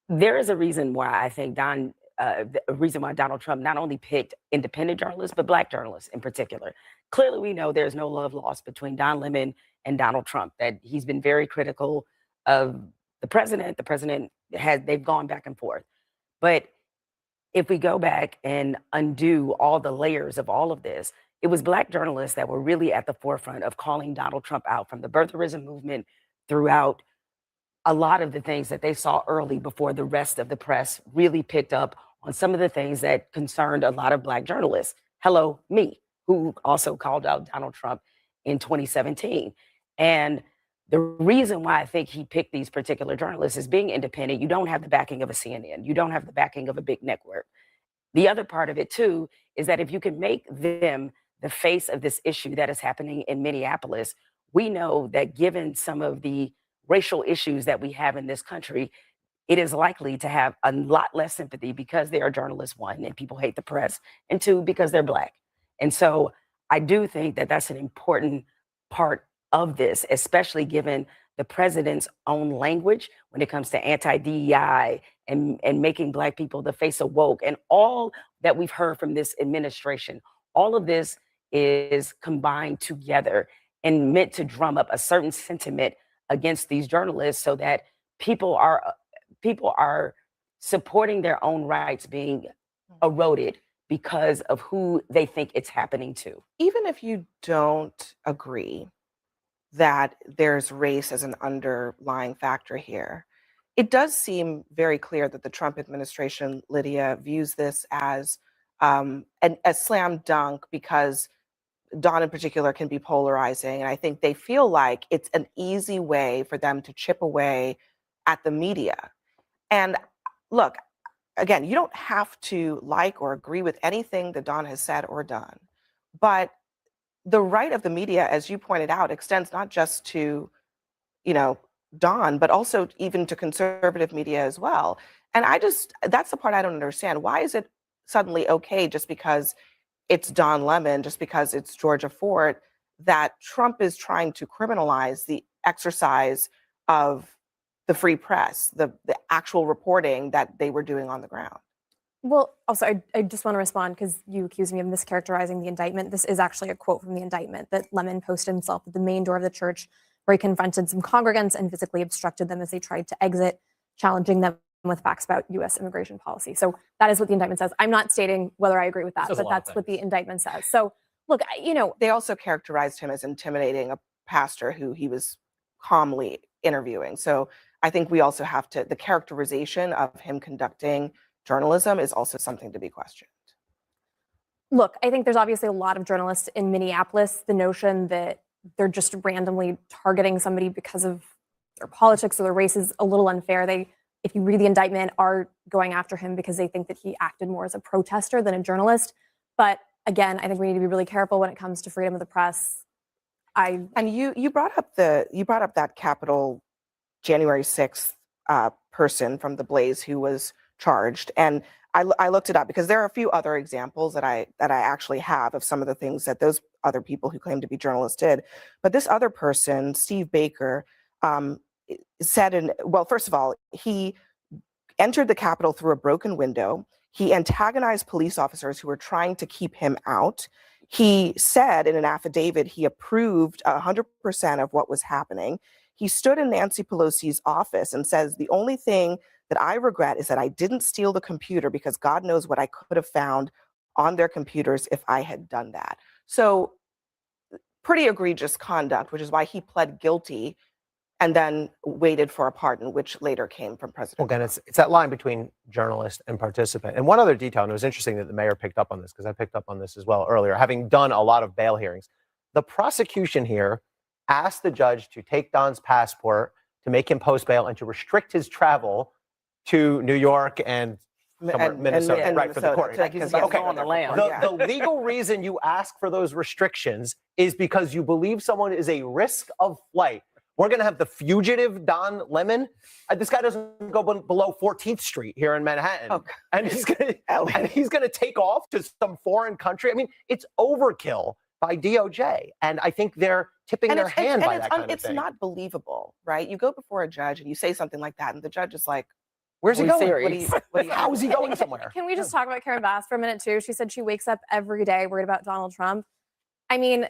There is a reason why I think a reason why Donald Trump not only picked independent journalists, but Black journalists in particular. Clearly, we know there's no love lost between Don Lemon and Donald Trump, that he's been very critical of the president. The president they've gone back and forth. But if we go back and undo all the layers of all of this, it was Black journalists that were really at the forefront of calling Donald Trump out, from the birtherism movement throughout a lot of the things that they saw early before the rest of the press really picked up on some of the things that concerned a lot of Black journalists. Hello, me, who also called out Donald Trump in 2017. And the reason why I think he picked these particular journalists is being independent. You don't have the backing of a CNN. You don't have the backing of a big network. The other part of it, too, is that if you can make them the face of this issue that is happening in Minneapolis, we know that given some of the racial issues that we have in this country, it is likely to have a lot less sympathy because they are journalists, one, and people hate the press, and two, because they're Black. And so I do think that that's an important part of this, especially given the president's own language when it comes to anti-DEI and making Black people the face of woke, and all that we've heard from this administration. All of this is combined together and meant to drum up a certain sentiment against these journalists so that people are supporting their own rights being eroded because of who they think it's happening to. Even if you don't agree that there's race as an underlying factor here, it does seem very clear that the Trump administration, Lydia, views this as a slam dunk, because Don in particular can be polarizing. And I think they feel like it's an easy way for them to chip away at the media. And look, again, you don't have to like or agree with anything that Don has said or done, but the right of the media, as you pointed out, extends not just to, Don, but also even to conservative media as well. And that's the part I don't understand. Why is it suddenly okay just because it's Don Lemon, just because it's Georgia Ford, that Trump is trying to criminalize the exercise of the free press, the actual reporting that they were doing on the ground? Well, also, I just want to respond because you accused me of mischaracterizing the indictment. This is actually a quote from the indictment that Lemon posted himself at the main door of the church, where he confronted some congregants and physically obstructed them as they tried to exit, challenging them with facts about U.S. immigration policy. So that is what the indictment says. I'm not stating whether I agree with that, but that's what the indictment says. So look, They also characterized him as intimidating a pastor who he was calmly interviewing. So I think we also have to, the characterization of him conducting journalism is also something to be questioned. Look, I think there's obviously a lot of journalists in Minneapolis. The notion that they're just randomly targeting somebody because of their politics or their race is a little unfair. They, if you read the indictment, are going after him because they think that he acted more as a protester than a journalist. But again, I think we need to be really careful when it comes to freedom of the press. And you brought up that Capitol January 6th person from the Blaze who was charged, and I looked it up because there are a few other examples that I actually have of some of the things that those other people who claim to be journalists did. But this other person, Steve Baker, said, well, first of all, he entered the Capitol through a broken window. He antagonized police officers who were trying to keep him out. He said in an affidavit he approved 100% of what was happening. He stood in Nancy Pelosi's office and says, the only thing that I regret is that I didn't steal the computer because God knows what I could have found on their computers if I had done that. So pretty egregious conduct, which is why he pled guilty and then waited for a pardon, which later came from President Well, again, Trump. it's that line between journalist and participant. And one other detail, and it was interesting that the mayor picked up on this because I picked up on this as well earlier, having done a lot of bail hearings. The prosecution here asked the judge to take Don's passport, to make him post bail, and to restrict his travel to New York and Minnesota, right, for the court. The legal reason you ask for those restrictions is because you believe someone is a risk of flight. We're going to have the fugitive Don Lemon. This guy doesn't go below 14th Street here in Manhattan. And he's going to take off to some foreign country. I mean, it's overkill by DOJ. And I think they're tipping their hand by that kind of thing. It's not believable, right? You go before a judge and you say something like that, and the judge is like, where's he going? How is he going somewhere? Can we just talk about Karen Bass for a minute, too? She said she wakes up every day worried about Donald Trump. I mean,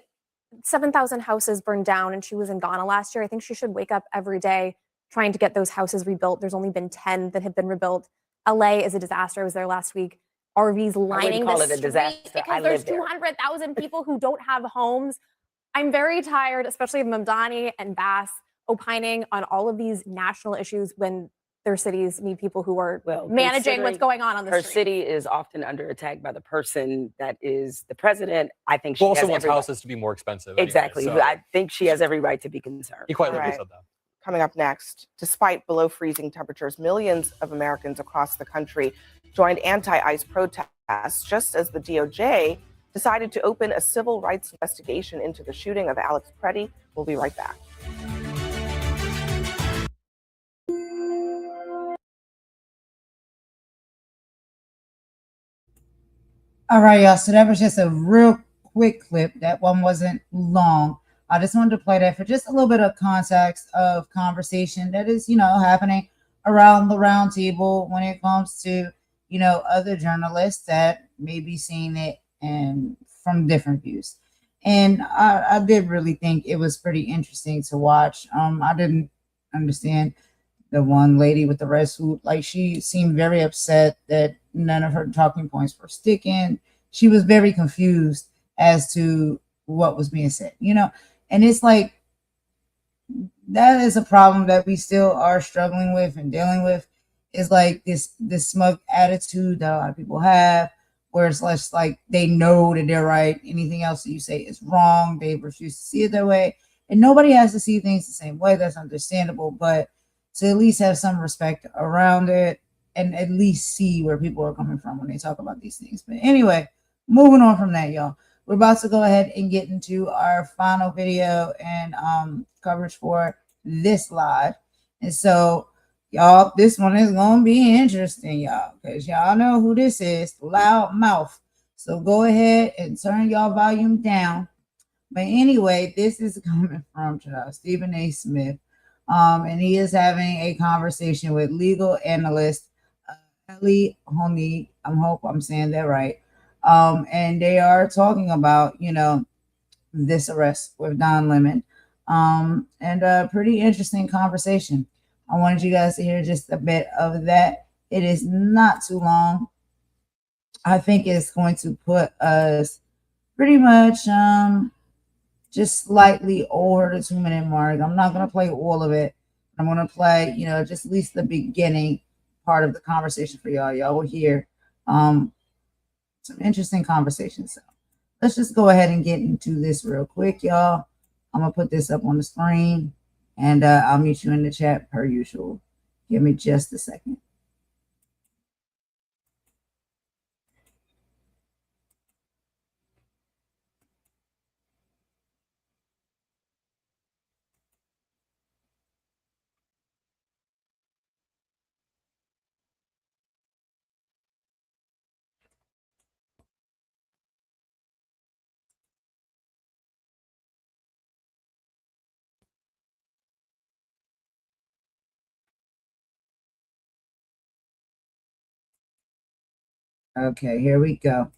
7,000 houses burned down, and she was in Ghana last year. I think she should wake up every day trying to get those houses rebuilt. There's only been 10 that have been rebuilt. LA is a disaster. I was there last week. RVs lining the street because there's 200,000 people who don't have homes. I'm very tired, especially of Mamdani and Bass opining on all of these national issues when their cities need people who are managing what's going on the street. Her city is often under attack by the person that is the president. I think she also has wants every houses to be more expensive. Exactly. Anyway, so. I think she has every right to be concerned. He quite literally said that. Coming up next, despite below freezing temperatures, millions of Americans across the country joined anti-ICE protests just as the DOJ decided to open a civil rights investigation into the shooting of Alex Preddy. We'll be right back. All right, y'all. So that was just a real quick clip. That one wasn't long. I just wanted to play that for just a little bit of context of conversation that is, happening around the round table when it comes to, other journalists that may be seeing it and from different views. And I did really think it was pretty interesting to watch. I didn't understand the one lady with the red suit. Like, she seemed very upset that none of her talking points were sticking. She was very confused as to what was being said, and it's like, that is a problem that we still are struggling with and dealing with, is like this smug attitude that a lot of people have, where it's less like they know that they're right. Anything else that you say is wrong. They refuse to see it that way. And nobody has to see things the same way. That's understandable. But to at least have some respect around it and at least see where people are coming from when they talk about these things. But anyway, moving on from that, y'all. We're about to go ahead and get into our final video and coverage for this live. And so, y'all, this one is going to be interesting, y'all, because y'all know who this is, Loud Mouth. So go ahead and turn y'all volume down. But anyway, this is coming from Stephen A. Smith. And he is having a conversation with legal analyst DL Hughley. I hope I'm saying that right. And they are talking about, this arrest with Don Lemon. And a pretty interesting conversation. I wanted you guys to hear just a bit of that. It is not too long. I think it's going to put us pretty much just slightly over the 2-minute mark. I'm not going to play all of it. I'm going to play, just at least the beginning part of the conversation for y'all. Y'all will hear some interesting conversations. So let's just go ahead and get into this real quick, y'all. I'm going to put this up on the screen, and I'll meet you in the chat per usual. Give me just a second. Okay, here we go.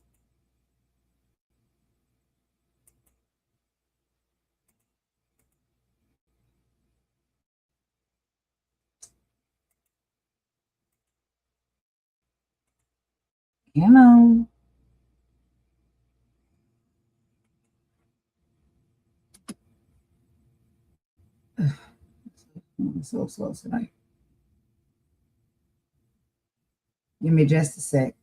Come on. I'm so slow tonight. Give me just a sec.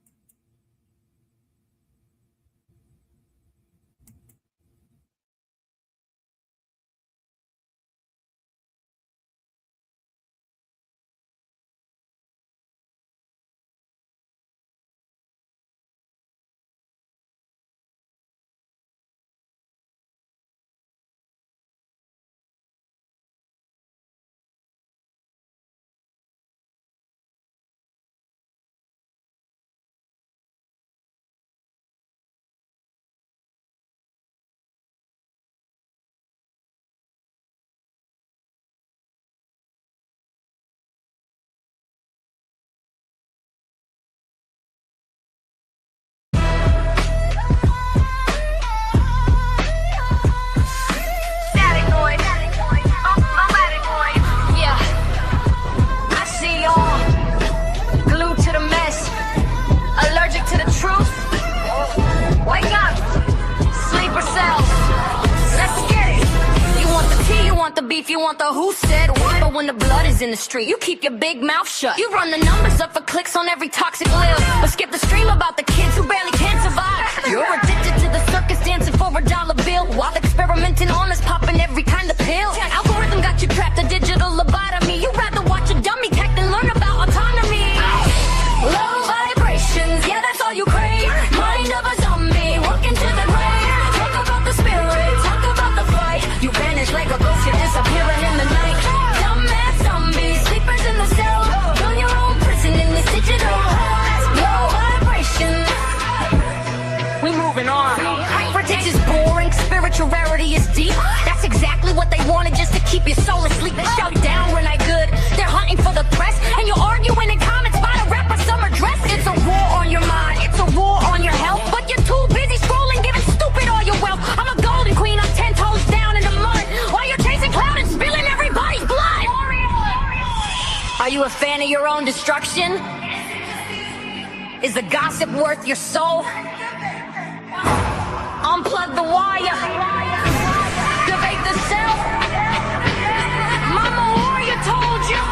Beef, you want the who said what, but when the blood is in the street, you keep your big mouth shut. You run the numbers up for clicks on every toxic lil, but skip the stream about the kids who barely can survive. You're addicted to the circus dancing for $1 bill, while experimenting on us popping every kind of pill. Algorithm got you trapped, a digital lobotomy. You'd rather watch a dummy tech than learn about autonomy. Low vibrations, yeah, that's all you crave. Mind of a zombie, walking to the grave. Talk about the spirit, talk about the fight. You vanish like a ghost, you're disappearing in the night. Dumbass zombies, sleepers in the cell. Build your own prison in this digital hell. Low vibrations. We moving on. Hypertext is boring, spiritual rarity is deep. That's exactly what they wanted, just to keep your soul asleep. They shout down when I good. They're hunting for the press, and you're arguing in comments about a rapper summer dress. It's a war on your mind, it's a war on your health, but you're too busy scrolling, giving stupid all your wealth. I'm a golden queen, I'm 10 toes down in the mud, while you're chasing cloud and spilling everybody's blood. Are you a fan of your own destruction? Is the gossip worth your soul? Unplug the wire. Debate the self. Mama Warrior told you.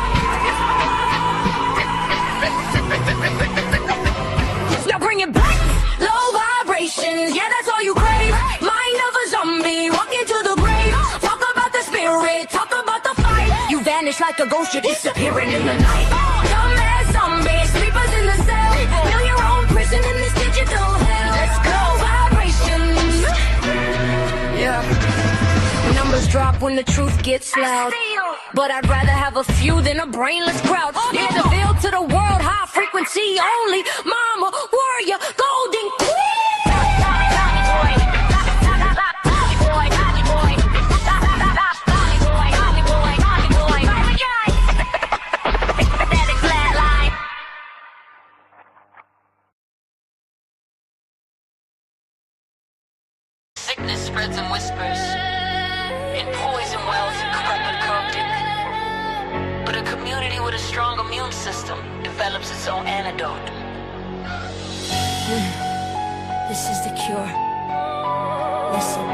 Now bring it back. Low vibrations, yeah, that's all you crave. Mind of a zombie, walking to the grave. Talk about the spirit, talk about the fight. You vanish like a ghost, you're disappearing in the night. Dumbass zombies, sleepers in the cell. Build your own prison in this digital hell. Let's go. Vibrations. Yeah. Numbers drop when the truth gets loud, but I'd rather have a few than a brainless crowd. Yeah, the veil to the world, high frequency only. Mama, warrior, golden queen. Sickness spreads in whispers, in poison wells and corrupted carpet. But a community with a strong immune system develops its own antidote. This is the cure. Listen.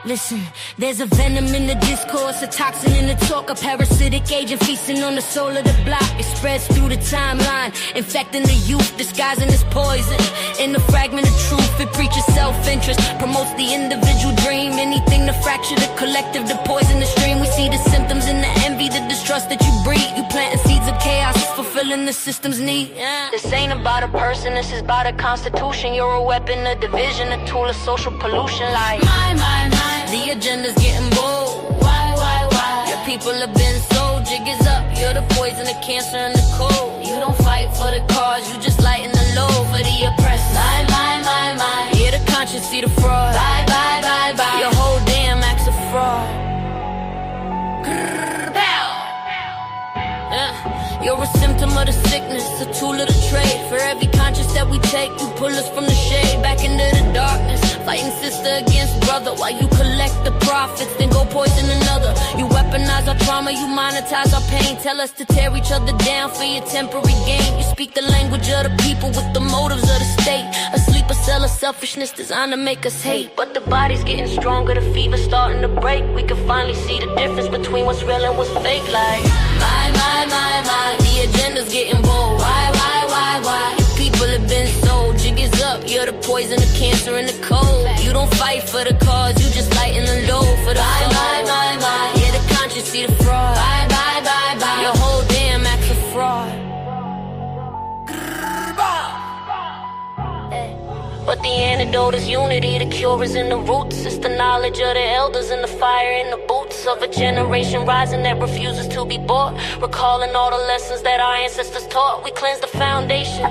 Listen, there's a venom in the discourse, a toxin in the talk, a parasitic agent feasting on the soul of the block. It spreads through the timeline, infecting the youth, disguising as poison. In the fragment of truth, it preaches self-interest, promotes the individual dream. Anything to fracture the collective, to poison the stream. We see the symptoms in the envy, the distrust that you breed. You planting seeds of chaos, fulfilling the system's need. This ain't about a person, this is about a constitution. You're a weapon of division, a tool of social pollution. Like the agenda's getting bold. Why? Your people have been sold. Jiggers up, you're the poison, the cancer, and the cold. You don't fight for the cause, you just lighten the load for the oppressed. My. Hear the conscience, see the fraud. Bye. Your whole damn act's a fraud. symptom of the sickness, a tool of the trade. For every conscience that we take, you pull us from the shade back into the darkness. Fighting sister against brother while you collect the profits, then go poison another. You weaponize our trauma, you monetize our pain. Tell us to tear each other down for your temporary gain. You speak the language of the people with the motives of the state. Asleep a cell of selfishness designed to make us hate. But the body's getting stronger, the fever's starting to break. We can finally see the difference between what's real and what's fake. Like, my, the agenda's getting bold. Why? People have been sold, jig is up. You're the poison, the cancer, and the cold. You don't fight for the cause, you just lighten the load for the soul. My, yeah, the conscience see the fraud. Bye. Your whole damn act's a fraud. But the antidote is unity, the cure is in the roots. It's the knowledge of the elders and the fire in the boots of a generation rising that refuses to be bought. Recalling all the lessons that our ancestors taught. We cleanse the foundation,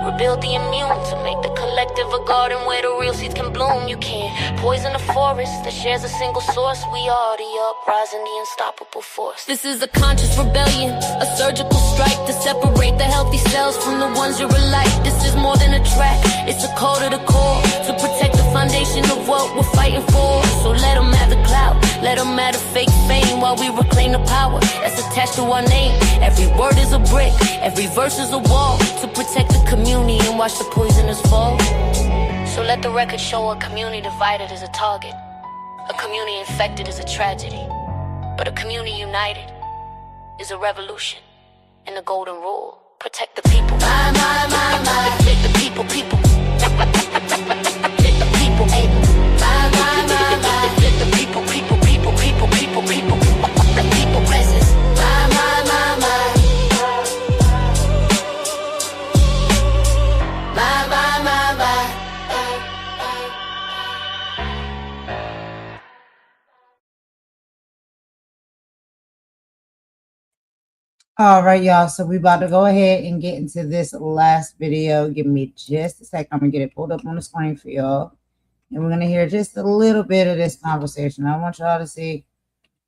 rebuild the immune to make the collective a garden where the real seeds can bloom. You can't poison a forest that shares a single source. We are the uprising, the unstoppable force. This is a conscious rebellion, a surgical strike to separate the healthy cells from the ones you're alike. This is more than a track, it's a call to the core to protect the foundation of what we're fighting for. So let them have the clout, let them have the fake fame while we reclaim the power that's attached to our name. Every word is a brick, every verse is a wall to protect the community and watch the poisoners fall. So let the record show a community divided is a target, a community infected is a tragedy, but a community united is a revolution. And the golden rule: protect the people. My. Protect the people. Protect the people. My. Protect the people. The people presence. My. My. All right, y'all. So we about to go ahead and get into this last video. Give me just a second. I'm gonna get it pulled up on the screen for y'all, and we're gonna hear just a little bit of this conversation. I want y'all to see,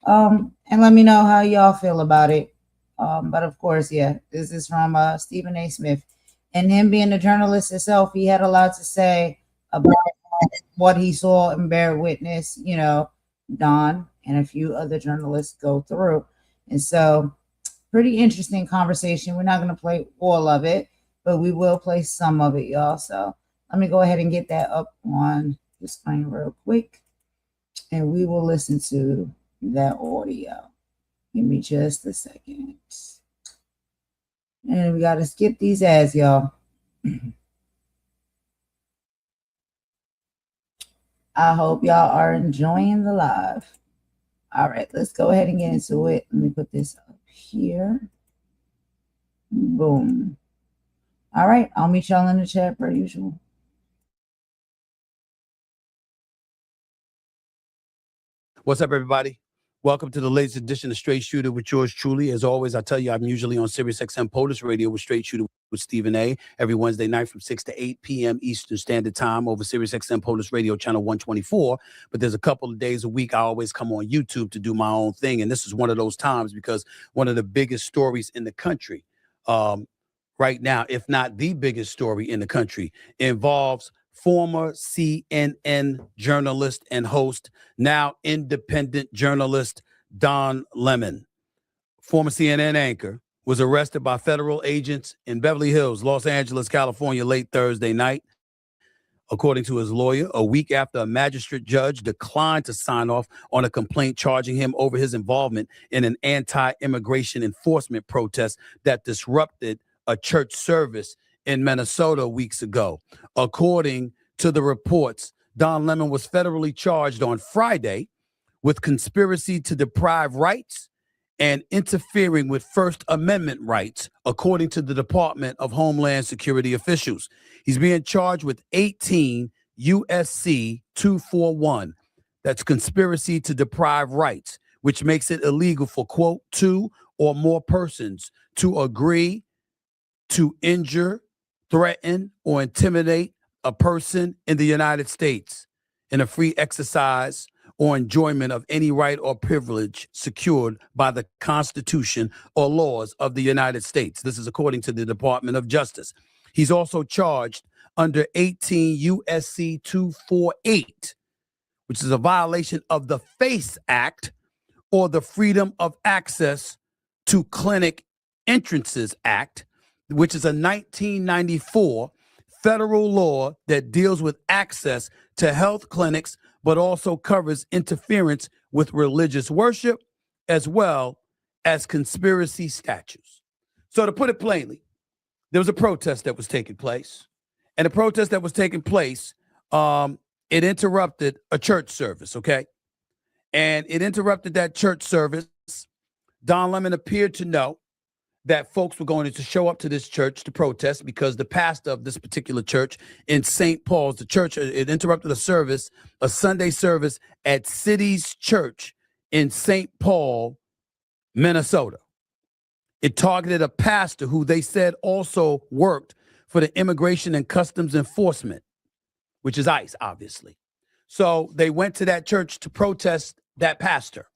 and let me know how y'all feel about it. But of course, yeah, this is from Stephen A. Smith, and him being a journalist himself, he had a lot to say about what he saw and bear witness. You know, Don and a few other journalists go through, and so. Pretty interesting conversation. We're not going to play all of it, but we will play some of it, y'all. So let me go ahead and get that up on the screen real quick, and we will listen to that audio. Give me just a second. And we got to skip these ads, y'all. I hope y'all are enjoying the live. All right, let's go ahead and get into it. Let me put this up here. Boom. All right, I'll meet y'all in the chat per usual. What's up, everybody? Welcome to the latest edition of Straight Shooter with yours truly. As always, I tell you, I'm usually on SiriusXM POTUS Radio with Straight Shooter with Stephen A. every Wednesday night from 6 to 8 p.m. Eastern Standard Time over SiriusXM POTUS Radio channel 124. But there's a couple of days a week I always come on YouTube to do my own thing. And this is one of those times because one of the biggest stories in the country right now, if not the biggest story in the country, involves former CNN journalist and host, now independent journalist Don Lemon. Former CNN anchor was arrested by federal agents in Beverly Hills, Los Angeles, California, late Thursday night. According to his lawyer, a week after a magistrate judge declined to sign off on a complaint charging him over his involvement in an anti-immigration enforcement protest that disrupted a church service in Minnesota weeks ago. According to the reports, Don Lemon was federally charged on Friday with conspiracy to deprive rights and interfering with First Amendment rights, according to the Department of Homeland Security officials. He's being charged with 18 USC 241. That's conspiracy to deprive rights, which makes it illegal for, quote, two or more persons to agree to injure, threaten, or intimidate a person in the United States in a free exercise or enjoyment of any right or privilege secured by the Constitution or laws of the United States. This is according to the Department of Justice. He's also charged under 18 U.S.C. 248, which is a violation of the FACE Act or the Freedom of Access to Clinic Entrances Act, which is a 1994 federal law that deals with access to health clinics, but also covers interference with religious worship as well as conspiracy statutes. So to put it plainly, there was a protest that was taking place, and the protest that was taking place, it interrupted a church service, okay? And it interrupted that church service. Don Lemon appeared to know that folks were going to show up to this church to protest because the pastor of this particular church in St. Paul's, the church, it interrupted a service, a Sunday service at City's Church in St. Paul, Minnesota. It targeted a pastor who they said also worked for the Immigration and Customs Enforcement, which is ICE, obviously. So they went to that church to protest that pastor.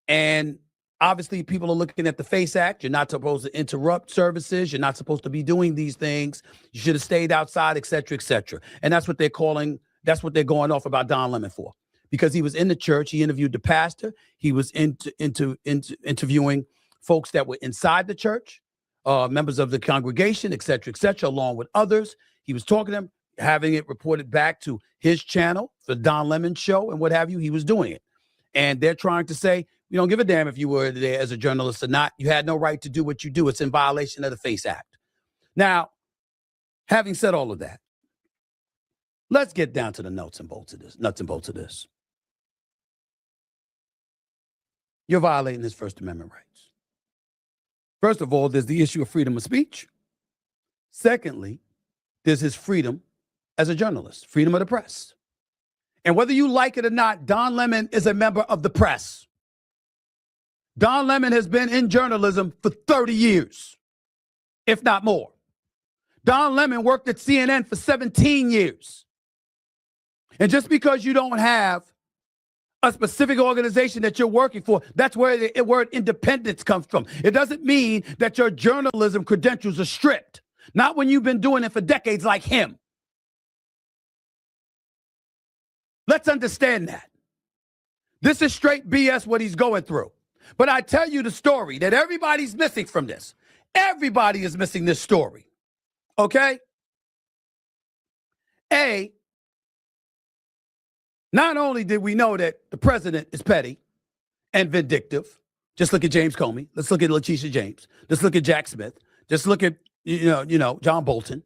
And obviously, people are looking at the FACE Act. You're not supposed to interrupt services. You're not supposed to be doing these things. You should have stayed outside, et cetera, et cetera. And that's what they're calling, that's what they're going off about Don Lemon for. Because he was in the church, he interviewed the pastor. He was interviewing folks that were inside the church, members of the congregation, et cetera, along with others. He was talking to them, having it reported back to his channel, the Don Lemon Show, and what have you. He was doing it. And they're trying to say, we don't give a damn if you were there as a journalist or not. You had no right to do what you do. It's in violation of the FACE Act. Now, having said all of that, let's get down to the nuts and bolts of this. You're violating his First Amendment rights. First of all, there's the issue of freedom of speech. Secondly, there's his freedom as a journalist, freedom of the press. And whether you like it or not, Don Lemon is a member of the press. Don Lemon has been in journalism for 30 years, if not more. Don Lemon worked at CNN for 17 years. And just because you don't have a specific organization that you're working for, that's where the word independence comes from. It doesn't mean that your journalism credentials are stripped. Not when you've been doing it for decades like him. Let's understand that. This is straight BS what he's going through. But I tell you the story that everybody's missing from this. Everybody is missing this story. Okay? Not only did we know that the president is petty and vindictive, just look at James Comey. Let's look at Letitia James. Let's look at Jack Smith. Just look at, John Bolton.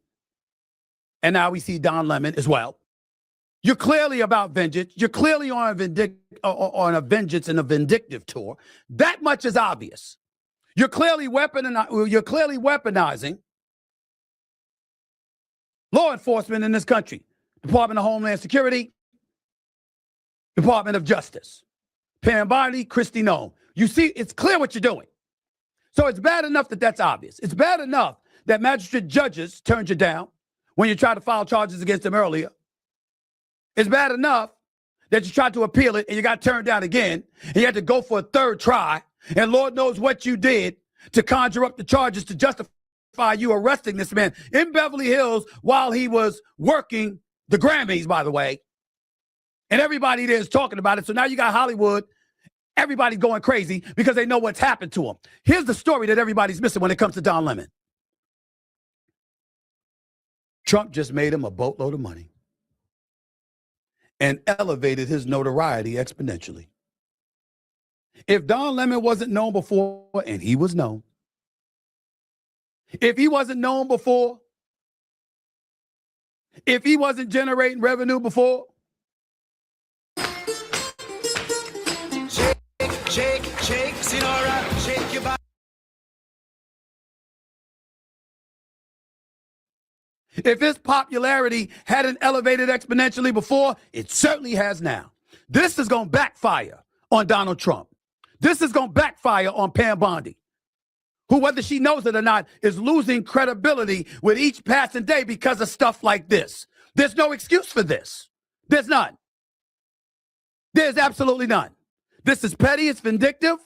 And now we see Don Lemon as well. You're clearly about vengeance. You're clearly on a vengeance and a vindictive tour. That much is obvious. You're clearly weaponizing law enforcement in this country. Department of Homeland Security, Department of Justice, Pam Bondi, Kristi Noem. You see, it's clear what you're doing. So it's bad enough that that's obvious. It's bad enough that magistrate judges turned you down when you tried to file charges against them earlier. It's bad enough that you tried to appeal it and you got turned down again and you had to go for a third try. And Lord knows what you did to conjure up the charges to justify you arresting this man in Beverly Hills while he was working the Grammys, by the way. And everybody there is talking about it. So now you got Hollywood, everybody going crazy because they know what's happened to him. Here's the story that everybody's missing when it comes to Don Lemon. Trump just made him a boatload of money and elevated his notoriety exponentially. If Don Lemon wasn't known before, and he was known, if he wasn't known before, if he wasn't generating revenue before, shake, Sinora, shake your body. If his popularity hadn't elevated exponentially before, it certainly has now. This is going to backfire on Donald Trump. This is going to backfire on Pam Bondi, who, whether she knows it or not, is losing credibility with each passing day because of stuff like this. There's no excuse for this. There's none. There's absolutely none. This is petty. It's vindictive.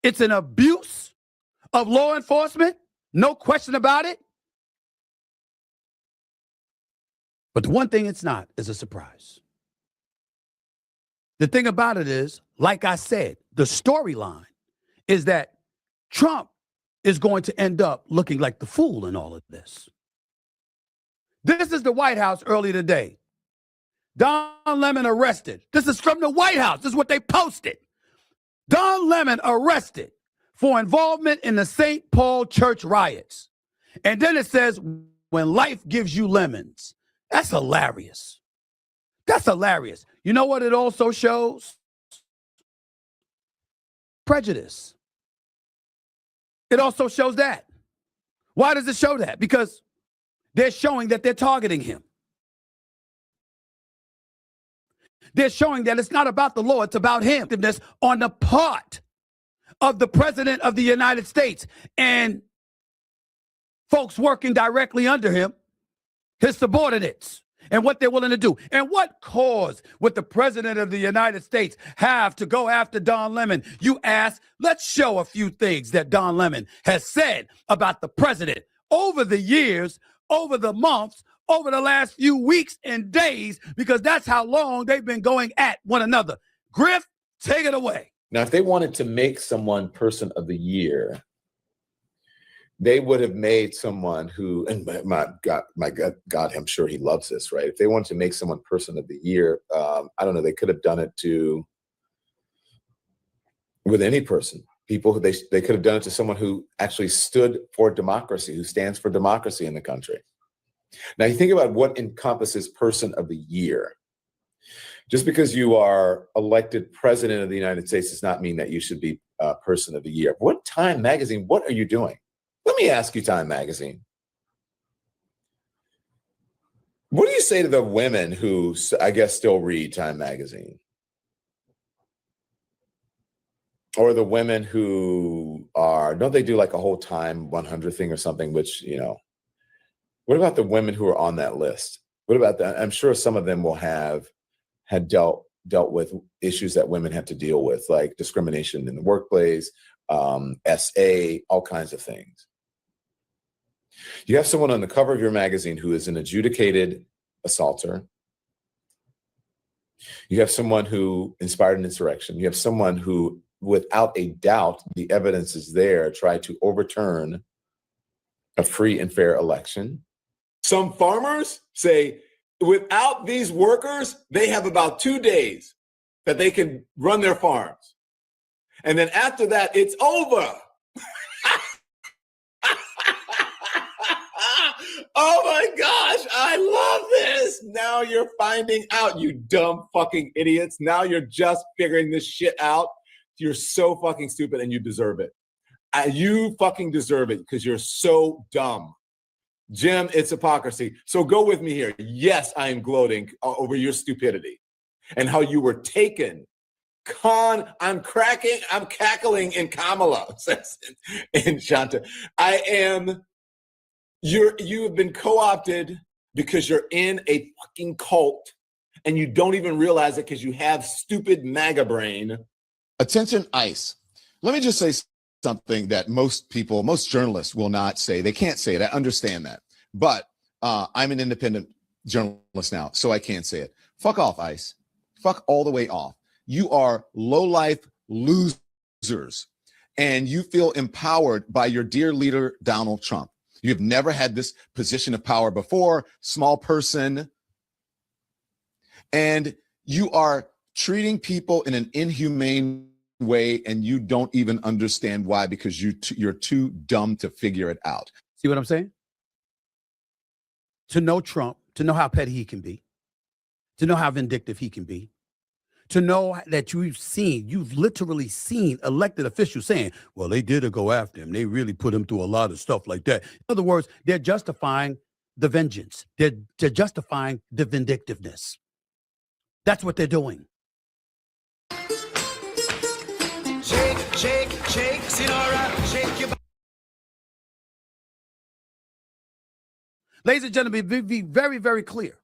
It's an abuse of law enforcement. No question about it. But the one thing it's not is a surprise. The thing about it is, like I said, the storyline is that Trump is going to end up looking like the fool in all of this. This is the White House early today. Don Lemon arrested. This is from the White House. This is what they posted. Don Lemon arrested for involvement in the St. Paul church riots. And then it says, when life gives you lemons. That's hilarious. That's hilarious. You know what it also shows? Prejudice. It also shows that. Why does it show that? Because they're showing that they're targeting him. They're showing that it's not about the law, it's about him. On the part of the president of the United States and folks working directly under him, his subordinates, and what they're willing to do. And what cause would the president of the United States have to go after Don Lemon? You ask, let's show a few things that Don Lemon has said about the president over the years, over the months, over the last few weeks and days, because that's how long they've been going at one another. Griff, take it away. Now, if they wanted to make someone person of the year, they would have made someone who, and my God, I'm sure he loves this, right? If they wanted to make someone person of the year, I don't know, they could have done it with any person. People who they could have done it to someone who actually stood for democracy, who stands for democracy in the country. Now, you think about what encompasses person of the year. Just because you are elected president of the United States does not mean that you should be person of the year. What Time Magazine, what are you doing? Let me ask you, Time Magazine. What do you say to the women who, I guess, still read Time Magazine? Or the women who don't they do like a whole Time 100 thing or something, which, what about the women who are on that list? What about that? I'm sure some of them will had dealt with issues that women have to deal with, like discrimination in the workplace, SA, all kinds of things. You have someone on the cover of your magazine who is an adjudicated assaulter. You have someone who inspired an insurrection. You have someone who, without a doubt, the evidence is there, tried to overturn a free and fair election. Some farmers say, without these workers, they have about 2 days that they can run their farms. And then after that, it's over. Oh my gosh, I love this. Now you're finding out, you dumb fucking idiots. Now you're just figuring this shit out. You're so fucking stupid and you deserve it. You fucking deserve it because you're so dumb. Jim, it's hypocrisy. So go with me here. Yes, I am gloating over your stupidity and how you were taken. I'm cackling in Kamala, says in Shanta. You have been co-opted because you're in a fucking cult and you don't even realize it because you have stupid MAGA brain. Attention, ICE. Let me just say something that most journalists will not say. They can't say it. I understand that. But I'm an independent journalist now, so I can't say it. Fuck off, ICE. Fuck all the way off. You are low-life losers, and you feel empowered by your dear leader, Donald Trump. You've never had this position of power before, small person, and you are treating people in an inhumane way, and you don't even understand why, because you're too dumb to figure it out. See what I'm saying? To know Trump, to know how petty he can be, to know how vindictive he can be, to know that you've literally seen elected officials saying, well, they did go after him. They really put him through a lot of stuff like that. In other words, they're justifying the vengeance. They're justifying the vindictiveness. That's what they're doing. Shake, shake, shake, Sinora, shake your body. Ladies and gentlemen, be very, very clear.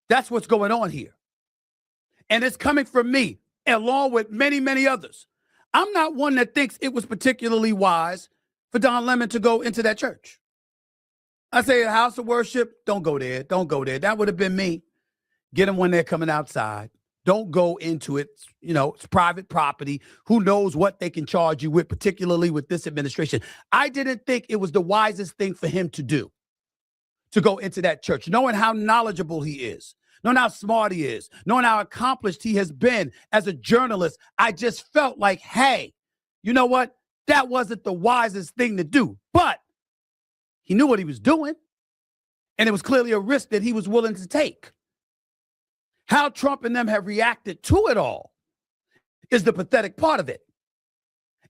That's what's going on here. and it's coming from me, along with many, many others. I'm not one that thinks it was particularly wise for Don Lemon to go into that church. I say a house of worship, don't go there. Don't go there. That would have been me. Get them when they're coming outside. Don't go into it. You know, it's private property. Who knows what they can charge you with, particularly with this administration. I didn't think it was the wisest thing for him to do, to go into that church, knowing how knowledgeable he is, knowing how smart he is, knowing how accomplished he has been as a journalist. I just felt like, hey, you know what? That wasn't the wisest thing to do. But he knew what he was doing, and it was clearly a risk that he was willing to take. How Trump and them have reacted to it all is the pathetic part of it.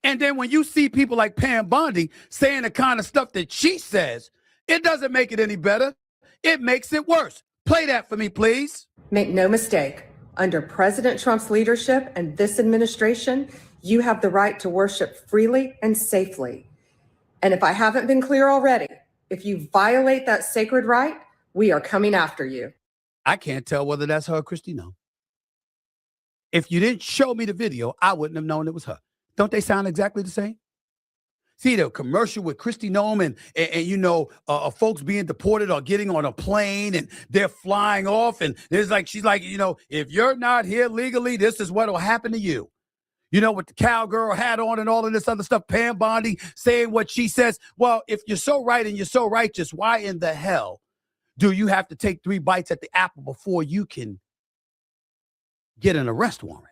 And then when you see people like Pam Bondi saying the kind of stuff that she says, it doesn't make it any better. It makes it worse. Play that for me, please. Make no mistake, under President Trump's leadership and this administration, you have the right to worship freely and safely. And if I haven't been clear already, if you violate that sacred right, we are coming after you. I can't tell whether that's her or Kristi Noem. If you didn't show me the video, I wouldn't have known it was her. Don't they sound exactly the same? See the commercial with Kristi Noem and you know, folks being deported or getting on a plane and they're flying off. And there's like, she's like, you know, if you're not here legally, this is what will happen to you. You know, with the cowgirl hat on and all of this other stuff, Pam Bondi saying what she says. Well, if you're so right and you're so righteous, why in the hell do you have to take 3 bites at the apple before you can get an arrest warrant?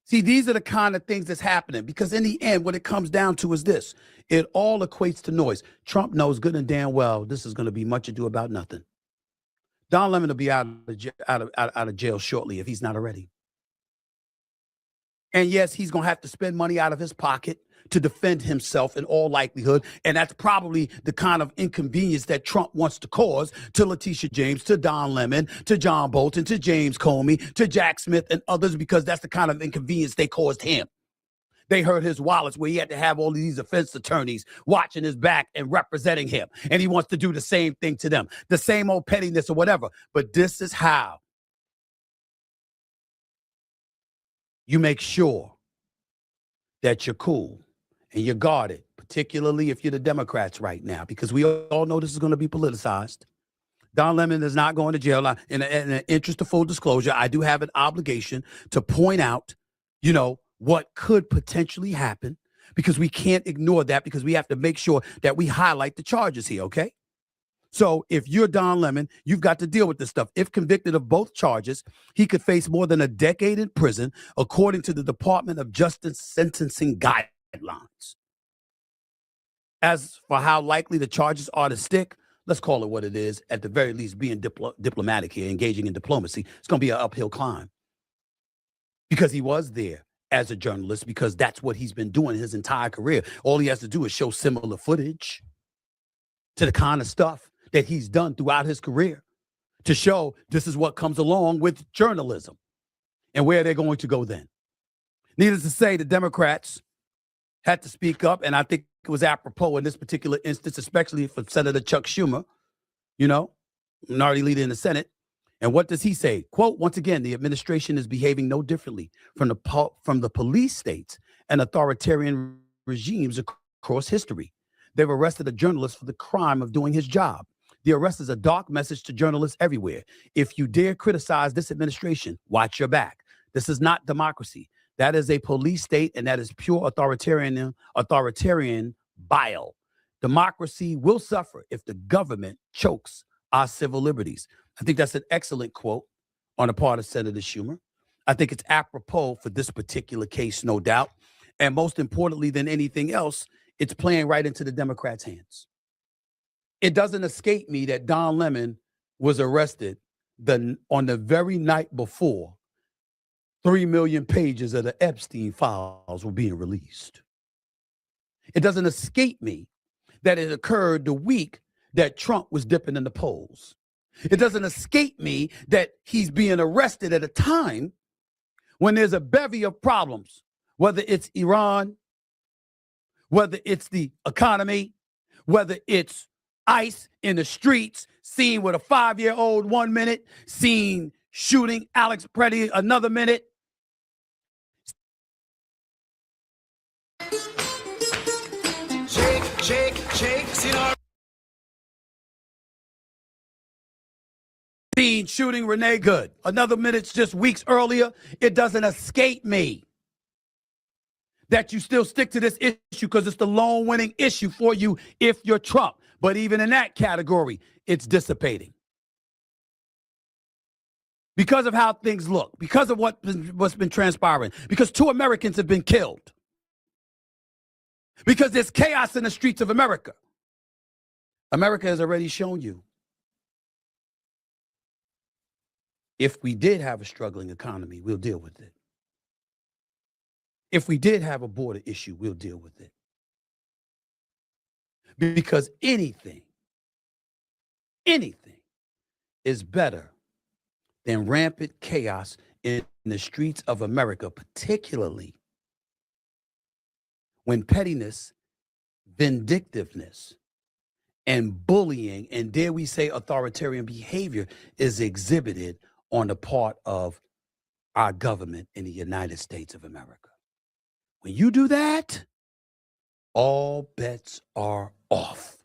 See, these are the kind of things that's happening because in the end, what it comes down to is this. It all equates to noise. Trump knows good and damn well this is going to be much ado about nothing. Don Lemon will be out of jail shortly if he's not already. And yes, he's going to have to spend money out of his pocket to defend himself in all likelihood. And that's probably the kind of inconvenience that Trump wants to cause to Letitia James, to Don Lemon, to John Bolton, to James Comey, to Jack Smith and others, because that's the kind of inconvenience they caused him. They hurt his wallets where he had to have all of these defense attorneys watching his back and representing him. And he wants to do the same thing to them, the same old pettiness or whatever. But this is how you make sure that you're cool and you're guarded, particularly if you're the Democrats right now, because we all know this is going to be politicized. Don Lemon is not going to jail. In the interest of full disclosure, I do have an obligation to point out, you know, what could potentially happen, because we can't ignore that, because we have to make sure that we highlight the charges here, okay? So if you're Don Lemon, you've got to deal with this stuff. If convicted of both charges, he could face more than a decade in prison, according to the Department of Justice sentencing guidelines. As for how likely the charges are to stick, let's call it what it is, at the very least being diplomatic here, engaging in diplomacy. It's going to be an uphill climb, because he was there as a journalist, because that's what he's been doing his entire career. All he has to do is show similar footage to the kind of stuff that he's done throughout his career to show this is what comes along with journalism and where they're going to go then. Needless to say, the Democrats had to speak up, and I think it was apropos in this particular instance, especially for Senator Chuck Schumer, you know, minority leader in the Senate. And what does he say? Quote, once again, the administration is behaving no differently from the police states and authoritarian regimes across history. They've arrested a journalist for the crime of doing his job. The arrest is a dark message to journalists everywhere. If you dare criticize this administration, watch your back. This is not democracy. That is a police state, and that is pure authoritarian bile. Democracy will suffer if the government chokes our civil liberties. I think that's an excellent quote on the part of Senator Schumer. I think it's apropos for this particular case, no doubt. And most importantly than anything else, it's playing right into the Democrats' hands. It doesn't escape me that Don Lemon was arrested on the very night before 3 million pages of the Epstein files were being released. It doesn't escape me that it occurred the week that Trump was dipping in the polls. It doesn't escape me that he's being arrested at a time when there's a bevy of problems, whether it's Iran, whether it's the economy, whether it's ICE in the streets, seen with a 5-year-old 1 minute, seen shooting Alex Preddy another minute. Shake, Senor. Seen shooting Renee Good another minute just weeks earlier. It doesn't escape me that you still stick to this issue because it's the lone winning issue for you if you're Trump. But even in that category, it's dissipating. Because of how things look, because of what's been transpiring, because 2 Americans have been killed, because there's chaos in the streets of America. America has already shown you. If we did have a struggling economy, we'll deal with it. If we did have a border issue, we'll deal with it. Because anything is better than rampant chaos in the streets of America, particularly when pettiness, vindictiveness, and bullying, and dare we say authoritarian behavior is exhibited on the part of our government in the United States of America. When you do that, all bets are off.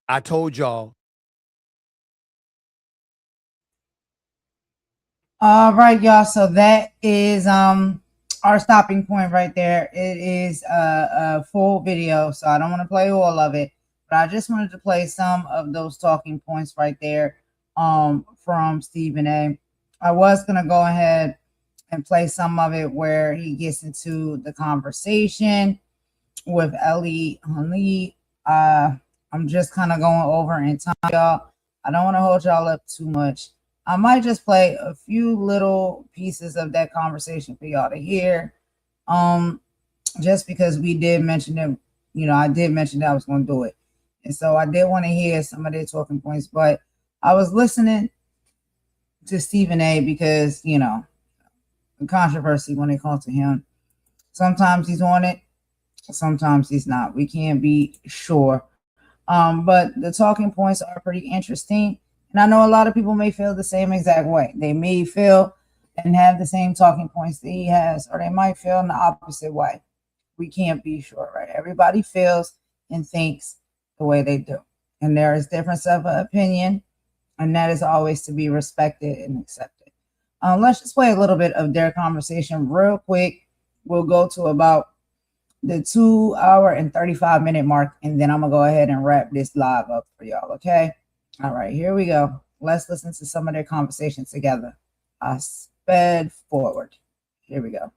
I told y'all. All right, y'all. So that is our stopping point right there. It is a full video, so I don't want to play all of it, but I just wanted to play some of those talking points right there from Stephen A. I was going to go ahead and play some of it where he gets into the conversation with DL Hughley. I'm just kind of going over in time, y'all. I don't want to hold y'all up too much. I might just play a few little pieces of that conversation for y'all to hear. Just because we did mention it, I did mention that I was going to do it. And so I did want to hear some of their talking points, but I was listening to Stephen A because, the controversy when it comes to him. Sometimes he's on it, sometimes he's not. We can't be sure. But the talking points are pretty interesting. And I know a lot of people may feel the same exact way. They may feel and have the same talking points that he has, or they might feel in the opposite way. We can't be sure, right? Everybody feels and thinks the way they do. And there is difference of opinion, and that is always to be respected and accepted. Let's just play a little bit of their conversation real quick. We'll go to about the 2 hour and 35 minute mark, and then I'm going to go ahead and wrap this live up for y'all, okay? All right, here we go. Let's listen to some of their conversations together. I sped forward. Here we go.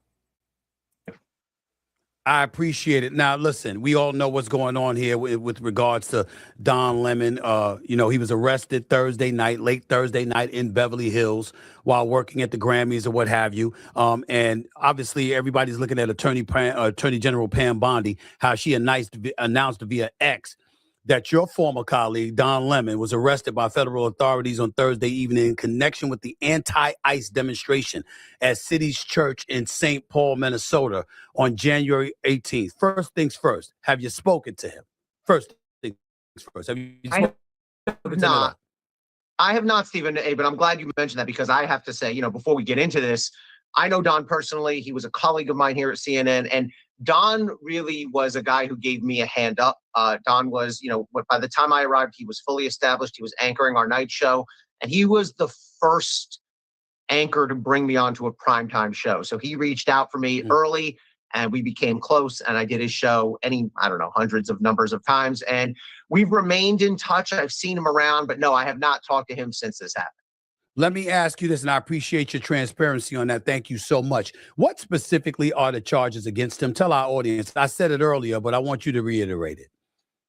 I appreciate it. Now, listen, we all know what's going on here with regards to Don Lemon. He was arrested late Thursday night in Beverly Hills while working at the Grammys or what have you. And obviously, everybody's looking at Attorney General Pam Bondi, how she announced via X that your former colleague, Don Lemon, was arrested by federal authorities on Thursday evening in connection with the anti-ICE demonstration at City's Church in St. Paul, Minnesota on January 18th. First things first, have you spoken to him? First things first, have you spoken to him? I have not, Stephen A., but I'm glad you mentioned that because I have to say, before we get into this, I know Don personally. He was a colleague of mine here at CNN, and Don really was a guy who gave me a hand up. Don was, by the time I arrived, he was fully established. He was anchoring our night show, and he was the first anchor to bring me onto a primetime show. So he reached out for me early, and we became close, and I did his show hundreds of numbers of times, and we've remained in touch. I've seen him around, but no, I have not talked to him since this happened. Let me ask you this, and I appreciate your transparency on that. Thank you so much. What specifically are the charges against him? Tell our audience. I said it earlier, but I want you to reiterate it.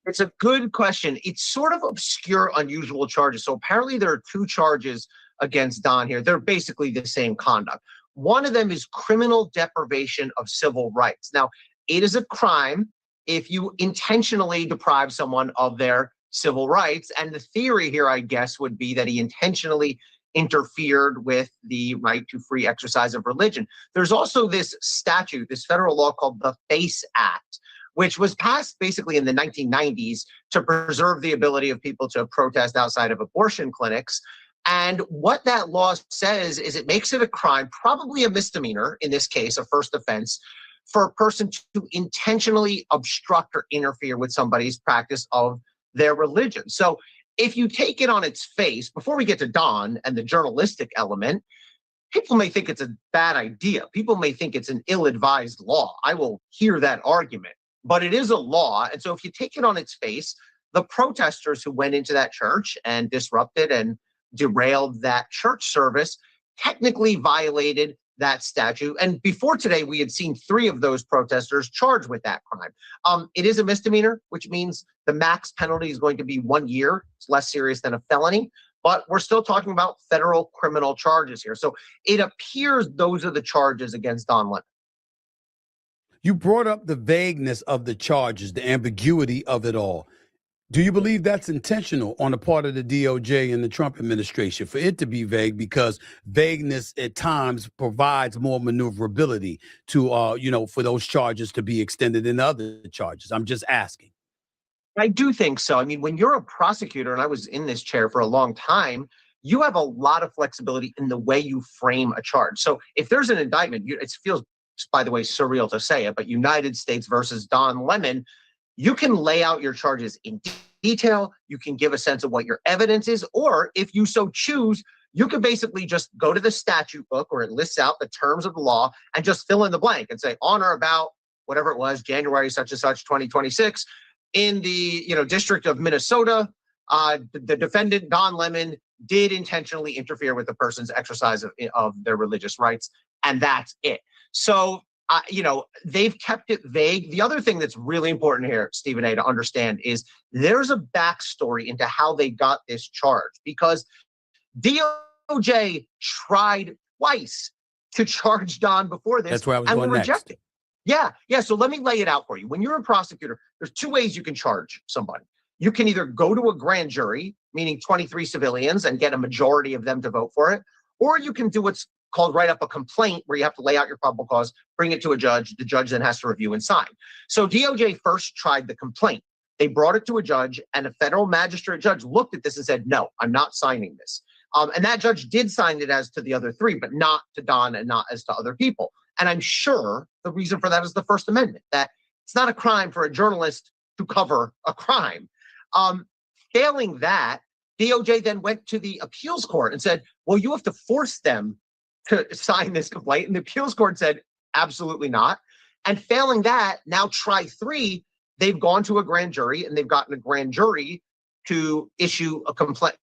It's a good question. It's sort of obscure, unusual charges. So apparently there are 2 charges against Don here. They're basically the same conduct. One of them is criminal deprivation of civil rights. Now, it is a crime if you intentionally deprive someone of their civil rights. And the theory here, I guess, would be that he intentionally interfered with the right to free exercise of religion. There's also this statute, this federal law called the FACE Act, which was passed basically in the 1990s to preserve the ability of people to protest outside of abortion clinics. And what that law says is it makes it a crime, probably a misdemeanor, in this case, a first offense, for a person to intentionally obstruct or interfere with somebody's practice of their religion. So if you take it on its face, before we get to Don and the journalistic element, people may think it's a bad idea. People may think it's an ill-advised law. I will hear that argument, but it is a law. And so if you take it on its face, the protesters who went into that church and disrupted and derailed that church service technically violated that statute. And before today, we had seen 3 of those protesters charged with that crime. It is a misdemeanor, which means the max penalty is going to be 1 year. It's less serious than a felony, but we're still talking about federal criminal charges here. So it appears those are the charges against Don Lemon. You brought up the vagueness of the charges, the ambiguity of it all. Do you believe that's intentional on the part of the DOJ and the Trump administration for it to be vague, because vagueness at times provides more maneuverability to, for those charges to be extended into other charges? I'm just asking. I do think so. I mean, when you're a prosecutor, and I was in this chair for a long time, you have a lot of flexibility in the way you frame a charge. So if there's an indictment, it feels, by the way, surreal to say it, but United States versus Don Lemon, you can lay out your charges in detail. You can give a sense of what your evidence is, or if you so choose, you could basically just go to the statute book where it lists out the terms of the law and just fill in the blank and say, on or about whatever it was, January such and such, 2026, in the District of Minnesota, the defendant Don Lemon did intentionally interfere with the person's exercise of their religious rights, and that's it. So they've kept it vague. The other thing that's really important here, Stephen A., to understand is there's a backstory into how they got this charge, because DOJ tried twice to charge Don before this. That's where I was and going were next. rejected. Yeah. So let me lay it out for you. When you're a prosecutor, there's 2 ways you can charge somebody. You can either go to a grand jury, meaning 23 civilians, and get a majority of them to vote for it, or you can do what's called write up a complaint, where you have to lay out your probable cause, bring it to a judge. The judge then has to review and sign. So DOJ first tried the complaint. They brought it to a judge, and a federal magistrate judge looked at this and said, no, I'm not signing this. And that judge did sign it as to the other 3, but not to Don and not as to other people. And I'm sure the reason for that is the First Amendment, that it's not a crime for a journalist to cover a crime. Failing that, DOJ then went to the appeals court and said, well, you have to force them to sign this complaint. And the appeals court said, absolutely not. And failing that, now try 3, they've gone to a grand jury, and they've gotten a grand jury to issue a complaint,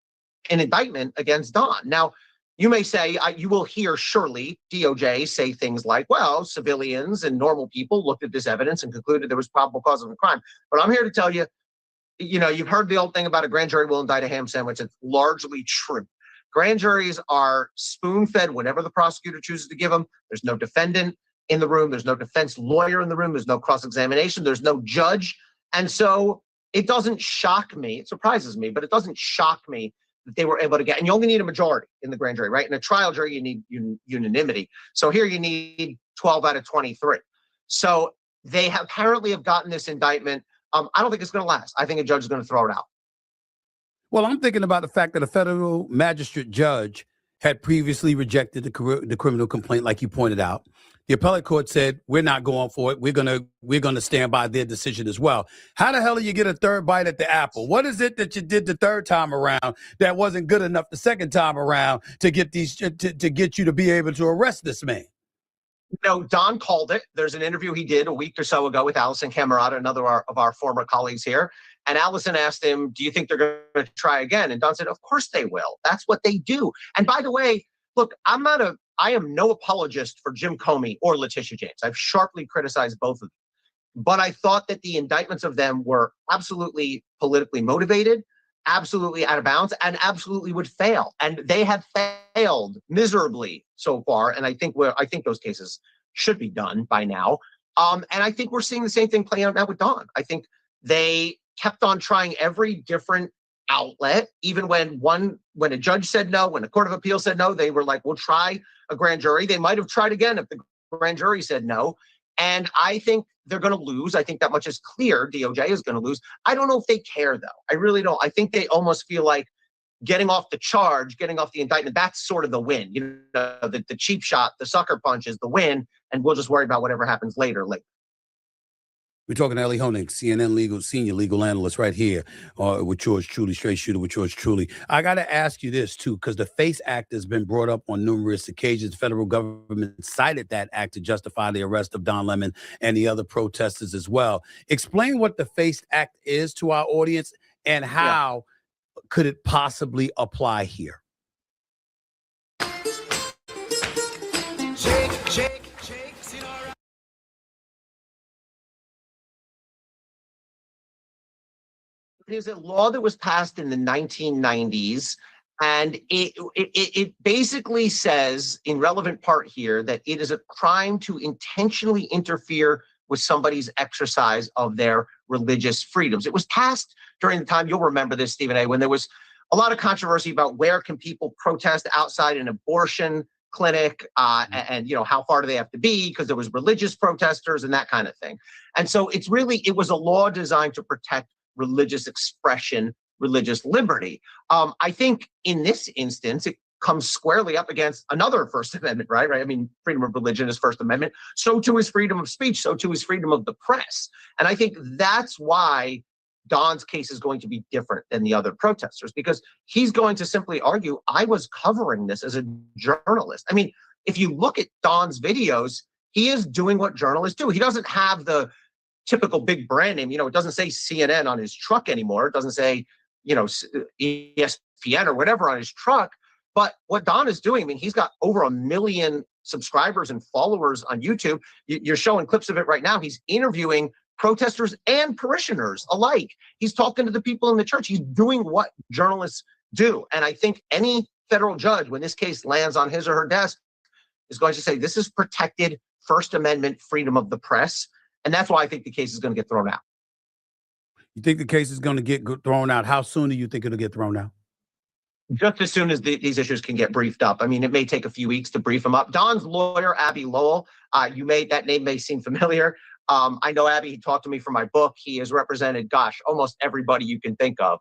an indictment against Don. Now, you may say, you will hear surely DOJ say things like, well, civilians and normal people looked at this evidence and concluded there was probable cause of a crime. But I'm here to tell you, you've heard the old thing about a grand jury will indict a ham sandwich. It's largely true. Grand juries are spoon-fed whatever the prosecutor chooses to give them. There's no defendant in the room. There's no defense lawyer in the room. There's no cross-examination. There's no judge. And so it doesn't shock me. It surprises me, but it doesn't shock me that they were able to get, and you only need a majority in the grand jury, right? In a trial jury, you need unanimity. So here you need 12 out of 23. So they apparently have gotten this indictment. I don't think it's going to last. I think a judge is going to throw it out. Well, I'm thinking about the fact that a federal magistrate judge had previously rejected the criminal complaint, like you pointed out. The appellate court said, we're not going for it. We're gonna stand by their decision as well. How the hell do you get a third bite at the apple? What is it that you did the third time around that wasn't good enough the second time around to get to get you to be able to arrest this man? Don called it. There's an interview he did a week or so ago with Allison Camerata, another of our former colleagues here. And Allison asked him, do you think they're going to try again? And Don said, of course they will. That's what they do. And by the way, look, I am no apologist for Jim Comey or Letitia James. I've sharply criticized both of them. But I thought that the indictments of them were absolutely politically motivated, absolutely out of bounds, and absolutely would fail. And they have failed miserably so far. And I think those cases should be done by now. And I think we're seeing the same thing play out now with Don. I think they kept on trying every different outlet, even when a judge said no, when a court of appeal said no, they were like, we'll try a grand jury. They might have tried again if the grand jury said no. And I think they're going to lose. I think that much is clear. DOJ is going to lose. I don't know if they care, though. I really don't. I think they almost feel like getting off the charge, getting off the indictment, that's sort of the win. You know, the cheap shot, the sucker punch is the win, and we'll just worry about whatever happens later. We're talking to Ellie Honig, CNN senior legal analyst right here with George Truly, Straight Shooter with George Truly. I got to ask you this, too, because the FACE Act has been brought up on numerous occasions. The federal government cited that act to justify the arrest of Don Lemon and the other protesters as well. Explain what the FACE Act is to our audience and how could it possibly apply here? It is a law that was passed in the 1990s, and it basically says, in relevant part here, that it is a crime to intentionally interfere with somebody's exercise of their religious freedoms. It was passed during the time, you'll remember this, Stephen A., when there was a lot of controversy about where can people protest outside an abortion clinic, and how far do they have to be, because there was religious protesters and that kind of thing. And so it was a law designed to protect religious expression, religious liberty. I think in this instance, it comes squarely up against another First Amendment, right? I mean, freedom of religion is First Amendment. So too is freedom of speech. So too is freedom of the press. And I think that's why Don's case is going to be different than the other protesters, because he's going to simply argue, I was covering this as a journalist. I mean, if you look at Don's videos, he is doing what journalists do. He doesn't have the typical big brand name. It doesn't say CNN on his truck anymore. It doesn't say, ESPN or whatever on his truck. But what Don is doing, I mean, he's got over 1 million subscribers and followers on YouTube. You're showing clips of it right now. He's interviewing protesters and parishioners alike. He's talking to the people in the church. He's doing what journalists do. And I think any federal judge, when this case lands on his or her desk, is going to say, this is protected First Amendment freedom of the press. And that's why I think the case is going to get thrown out. You think the case is going to get thrown out? How soon do you think it'll get thrown out? Just as soon as these issues can get briefed up. I mean, it may take a few weeks to brief them up. Don's lawyer, Abby Lowell, that name may seem familiar. I know Abby, he talked to me for my book. He has represented, almost everybody you can think of.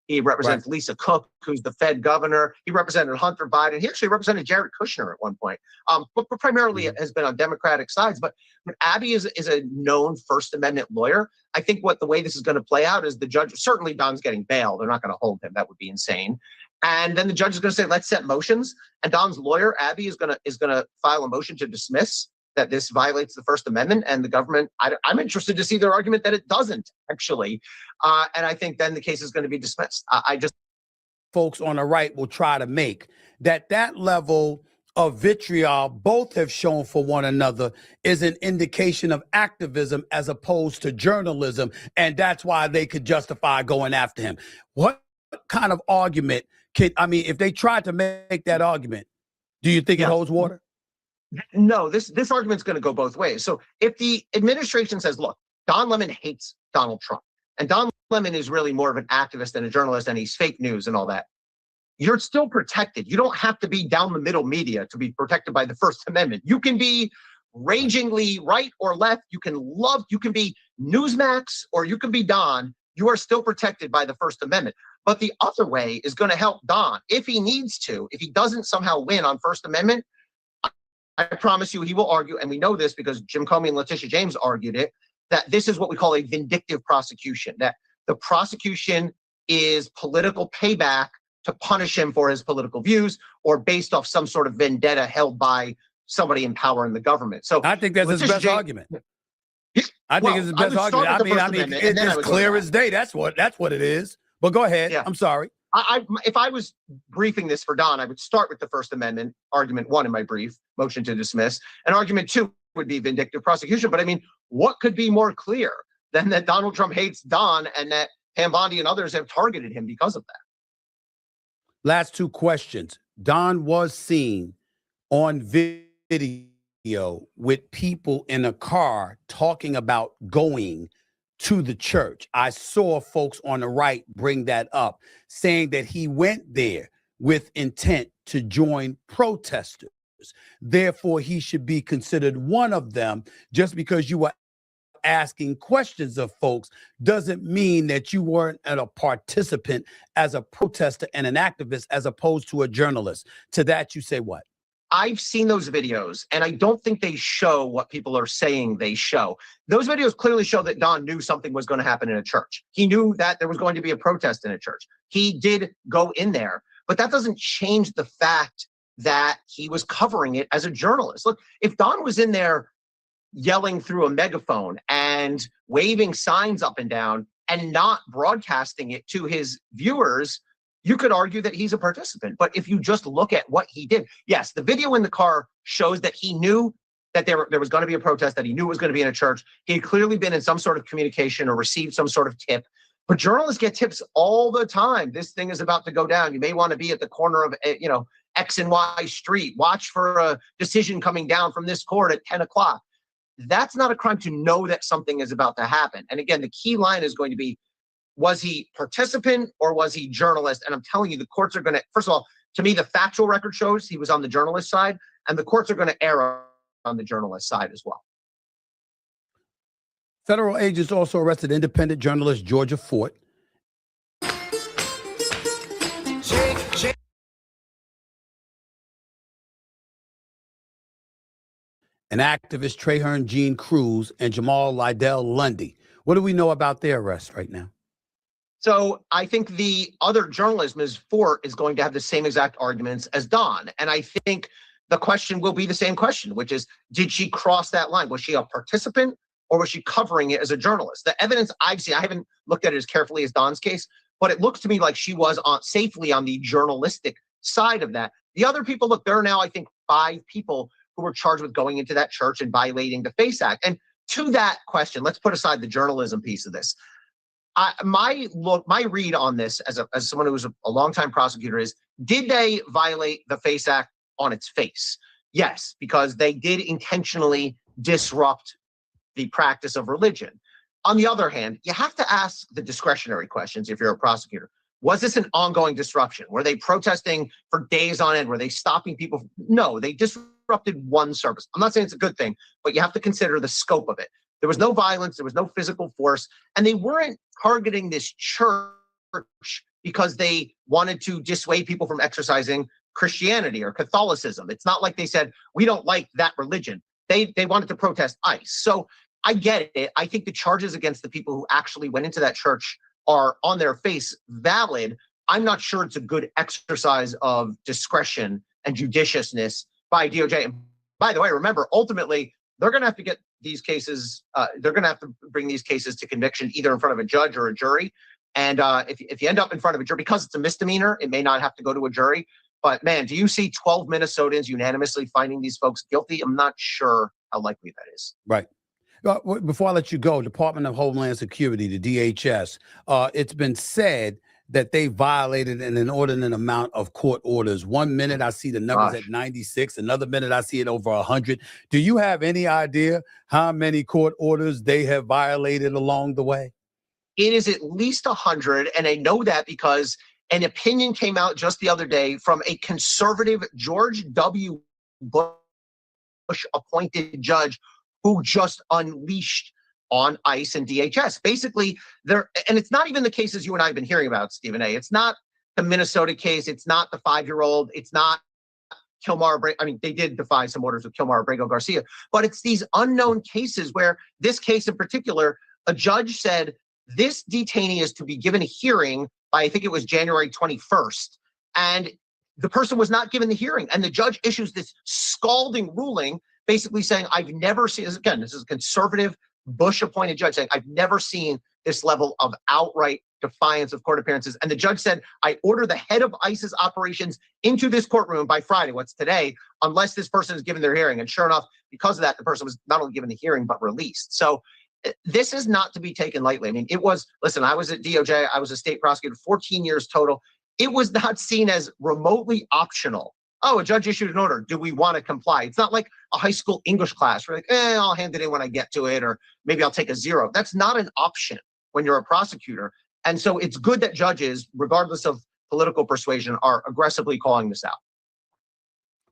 He represents Lisa Cook, who's the Fed governor. He represented Hunter Biden. He actually represented Jared Kushner at one point, but primarily has been on Democratic sides. But Abby is a known First Amendment lawyer. I think the way this is going to play out is the judge, certainly Don's getting bail. They're not going to hold him. That would be insane. And then the judge is going to say, let's set motions. And Don's lawyer, Abby, is going to file a motion to dismiss that this violates the First Amendment, and the government, I'm interested to see their argument that it doesn't, actually. And I think then the case is going to be dismissed. Folks on the right will try to make that level of vitriol both have shown for one another is an indication of activism as opposed to journalism, and that's why they could justify going after him. What kind of argument if they tried to make that argument, do you think it holds water? No, this argument's going to go both ways. So if the administration says, look, Don Lemon hates Donald Trump, and Don Lemon is really more of an activist than a journalist, and he's fake news and all that, you're still protected. You don't have to be down the middle media to be protected by the First Amendment. You can be ragingly right or left. You can be Newsmax, or you can be Don. You are still protected by the First Amendment. But the other way is going to help Don if he needs to. If he doesn't somehow win on First Amendment, I promise you he will argue, and we know this because Jim Comey and Letitia James argued it, that this is what we call a vindictive prosecution, that the prosecution is political payback to punish him for his political views or based off some sort of vendetta held by somebody in power in the government. So I think that's his best argument. I think it's his best argument. I mean, it's clear as day. That's what it is. But go ahead. Yeah. I'm sorry. If I was briefing this for Don, I would start with the First Amendment, argument 1 in my brief, motion to dismiss, and argument 2 would be vindictive prosecution. But I mean, what could be more clear than that Donald Trump hates Don and that Pam Bondi and others have targeted him because of that? Last 2 questions. Don was seen on video with people in a car talking about going to the church. I saw folks on the right bring that up, saying that he went there with intent to join protesters. others. Therefore, he should be considered one of them. Just because you were asking questions of folks doesn't mean that you weren't a participant as a protester and an activist as opposed to a journalist. To that, you say what? I've seen those videos, and I don't think they show what people are saying they show. Those videos clearly show that Don knew something was going to happen in a church. He knew that there was going to be a protest in a church. He did go in there, but that doesn't change the fact that he was covering it as a journalist. Look, if Don was in there yelling through a megaphone and waving signs up and down and not broadcasting it to his viewers, you could argue that he's a participant. But if you just look at what he did, yes, the video in the car shows that he knew that there was going to be a protest, that he knew it was going to be in a church. He had clearly been in some sort of communication or received some sort of tip. But journalists get tips all the time. This thing is about to go down. You may want to be at the corner of, X and Y street. Watch for a decision coming down from this court at 10 o'clock. That's not a crime to know that something is about to happen. And again, the key line is going to be, was he participant or was he journalist? And I'm telling you, the courts are going to, first of all, to me, the factual record shows he was on the journalist side, and the courts are going to err on the journalist side as well. Federal agents also arrested independent journalist Georgia Fort. And activist Traherne Jean Cruz and Jamal Lydell Lundy. What do we know about their arrest right now? So I think the other journalist, Ms. Fort, is going to have the same exact arguments as Don. And I think the question will be the same question, which is, did she cross that line? Was she a participant or was she covering it as a journalist? The evidence I've seen, I haven't looked at it as carefully as Don's case, but it looks to me like she was safely on the journalistic side of that. The other people, look, there are now, I think, 5 people who were charged with going into that church and violating the FACE Act. And to that question, let's put aside the journalism piece of this. My read on this as someone who was a longtime prosecutor is, did they violate the FACE Act on its face? Yes, because they did intentionally disrupt the practice of religion. On the other hand, you have to ask the discretionary questions if you're a prosecutor. Was this an ongoing disruption? Were they protesting for days on end? Were they stopping people? No, they disrupted one service. I'm not saying it's a good thing, but you have to consider the scope of it. There was no violence, there was no physical force, and they weren't targeting this church because they wanted to dissuade people from exercising Christianity or Catholicism. It's not like they said, we don't like that religion. They wanted to protest ICE. So I get it. I think the charges against the people who actually went into that church are on their face valid. I'm not sure it's a good exercise of discretion and judiciousness by DOJ. And by the way, remember, ultimately, they're going to have to get these cases, they're going to have to bring these cases to conviction either in front of a judge or a jury. And if you end up in front of a jury, because it's a misdemeanor, it may not have to go to a jury. But man, do you see 12 Minnesotans unanimously finding these folks guilty? I'm not sure how likely that is. Right. Before I let you go, Department of Homeland Security, the DHS, it's been said that they violated an inordinate amount of court orders. 1 minute I see the numbers at 96, another minute I see it over 100. Do you have any idea how many court orders they have violated along the way? It is at least 100, and I know that because an opinion came out just the other day from a conservative George W. Bush appointed judge who just unleashed on ICE and DHS. Basically, and it's not even the cases you and I have been hearing about, Stephen A. It's not the Minnesota case. It's not the 5-year-old. It's not Kilmar. I mean, they did defy some orders with Kilmar Abrego Garcia, but it's these unknown cases where this case in particular, a judge said this detainee is to be given a hearing by, I think it was January 21st. And the person was not given the hearing. And the judge issues this scalding ruling, basically saying, I've never seen this. Again, this is a conservative Bush-appointed judge saying, I've never seen this level of outright defiance of court appearances. And the judge said, I order the head of ICE's operations into this courtroom by Friday, what's today, unless this person is given their hearing. And sure enough, because of that, the person was not only given the hearing, but released. So this is not to be taken lightly. I mean, it was, listen, I was at DOJ, I was a state prosecutor, 14 years total. It was not seen as remotely optional. Oh, a judge issued an order. Do we want to comply? It's not like a high school English class. We're like, I'll hand it in when I get to it, or maybe I'll take a 0. That's not an option when you're a prosecutor. And so it's good that judges, regardless of political persuasion, are aggressively calling this out.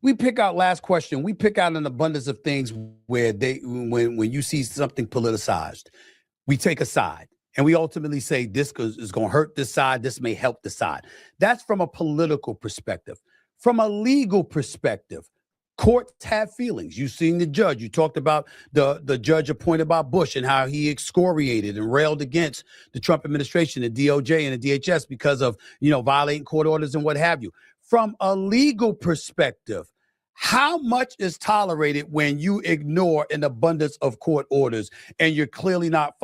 we pick out last question. We pick out an abundance of things where when you see something politicized, we take a side and we ultimately say this is going to hurt this side. This may help the side. That's from a political perspective. From a legal perspective, courts have feelings. You've seen the judge. You talked about the judge appointed by Bush and how he excoriated and railed against the Trump administration, the DOJ and the DHS because of, violating court orders and what have you. From a legal perspective, how much is tolerated when you ignore an abundance of court orders and you're clearly not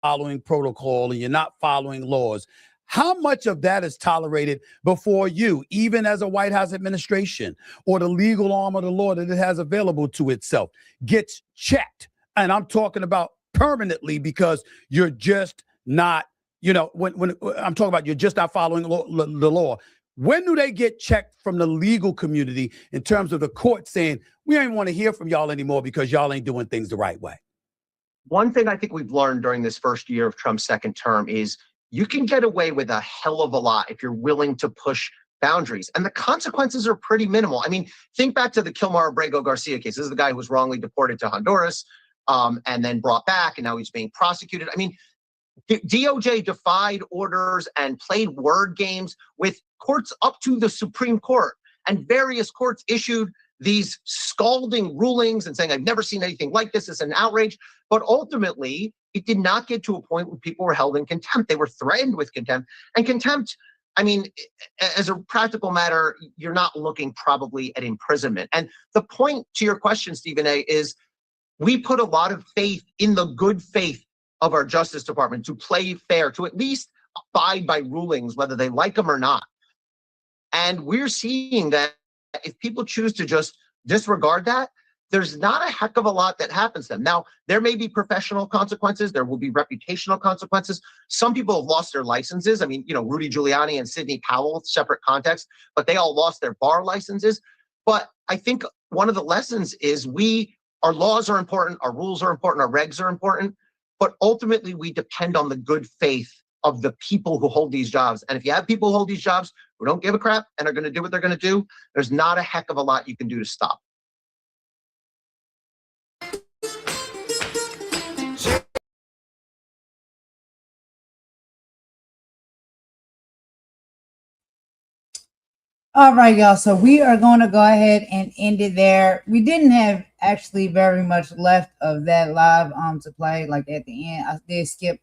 following protocol and you're not following laws? How much of that is tolerated before you, even as a White House administration or the legal arm of the law that it has available to itself, gets checked? And I'm talking about permanently, because you're just not, when I'm talking about you're just not following the law. When do they get checked from the legal community in terms of the court saying, we don't even want to hear from y'all anymore because y'all ain't doing things the right way? One thing I think we've learned during this first year of Trump's second term is you can get away with a hell of a lot if you're willing to push boundaries. And the consequences are pretty minimal. I mean, think back to the Kilmar Abrego Garcia case. This is the guy who was wrongly deported to Honduras and then brought back, and now he's being prosecuted. I mean, DOJ defied orders and played word games with courts up to the Supreme Court, and various courts issued these scalding rulings and saying, I've never seen anything like this. It's an outrage. But ultimately, it did not get to a point where people were held in contempt. They were threatened with contempt. And contempt, I mean, as a practical matter, you're not looking probably at imprisonment. And the point to your question, Stephen A., is we put a lot of faith in the good faith of our Justice Department to play fair, to at least abide by rulings, whether they like them or not. And we're seeing that if people choose to just disregard that, there's not a heck of a lot that happens to them. Now, there may be professional consequences. There will be reputational consequences. Some people have lost their licenses. I mean, Rudy Giuliani and Sidney Powell, separate context, but they all lost their bar licenses. But I think one of the lessons is our laws are important, our rules are important, our regs are important, but ultimately we depend on the good faith of the people who hold these jobs. And if you have people who hold these jobs who don't give a crap and are going to do what they're going to do, there's not a heck of a lot you can do to stop. All right, y'all. So we are going to go ahead and end it there. We didn't have actually very much left of that live to play. Like at the end, I did skip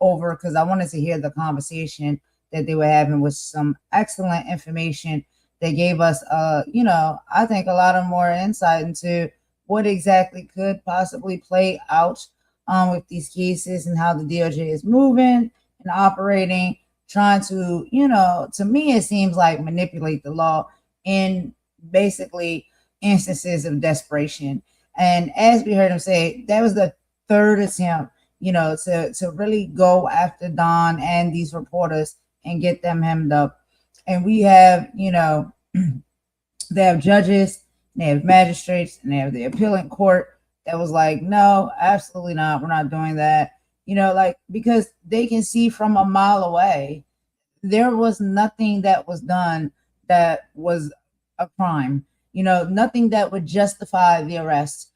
over because I wanted to hear the conversation that they were having with some excellent information that gave us, I think a lot of more insight into what exactly could possibly play out with these cases and how the DOJ is moving and operating, trying to, to me, it seems like manipulate the law in basically instances of desperation. And as we heard him say, that was the third attempt, to really go after Don and these reporters and get them hemmed up. And we have, they have judges, they have magistrates, and they have the appealing court that was like, no, absolutely not. We're not doing that. Because they can see from a mile away, there was nothing that was done that was a crime, nothing that would justify the arrest.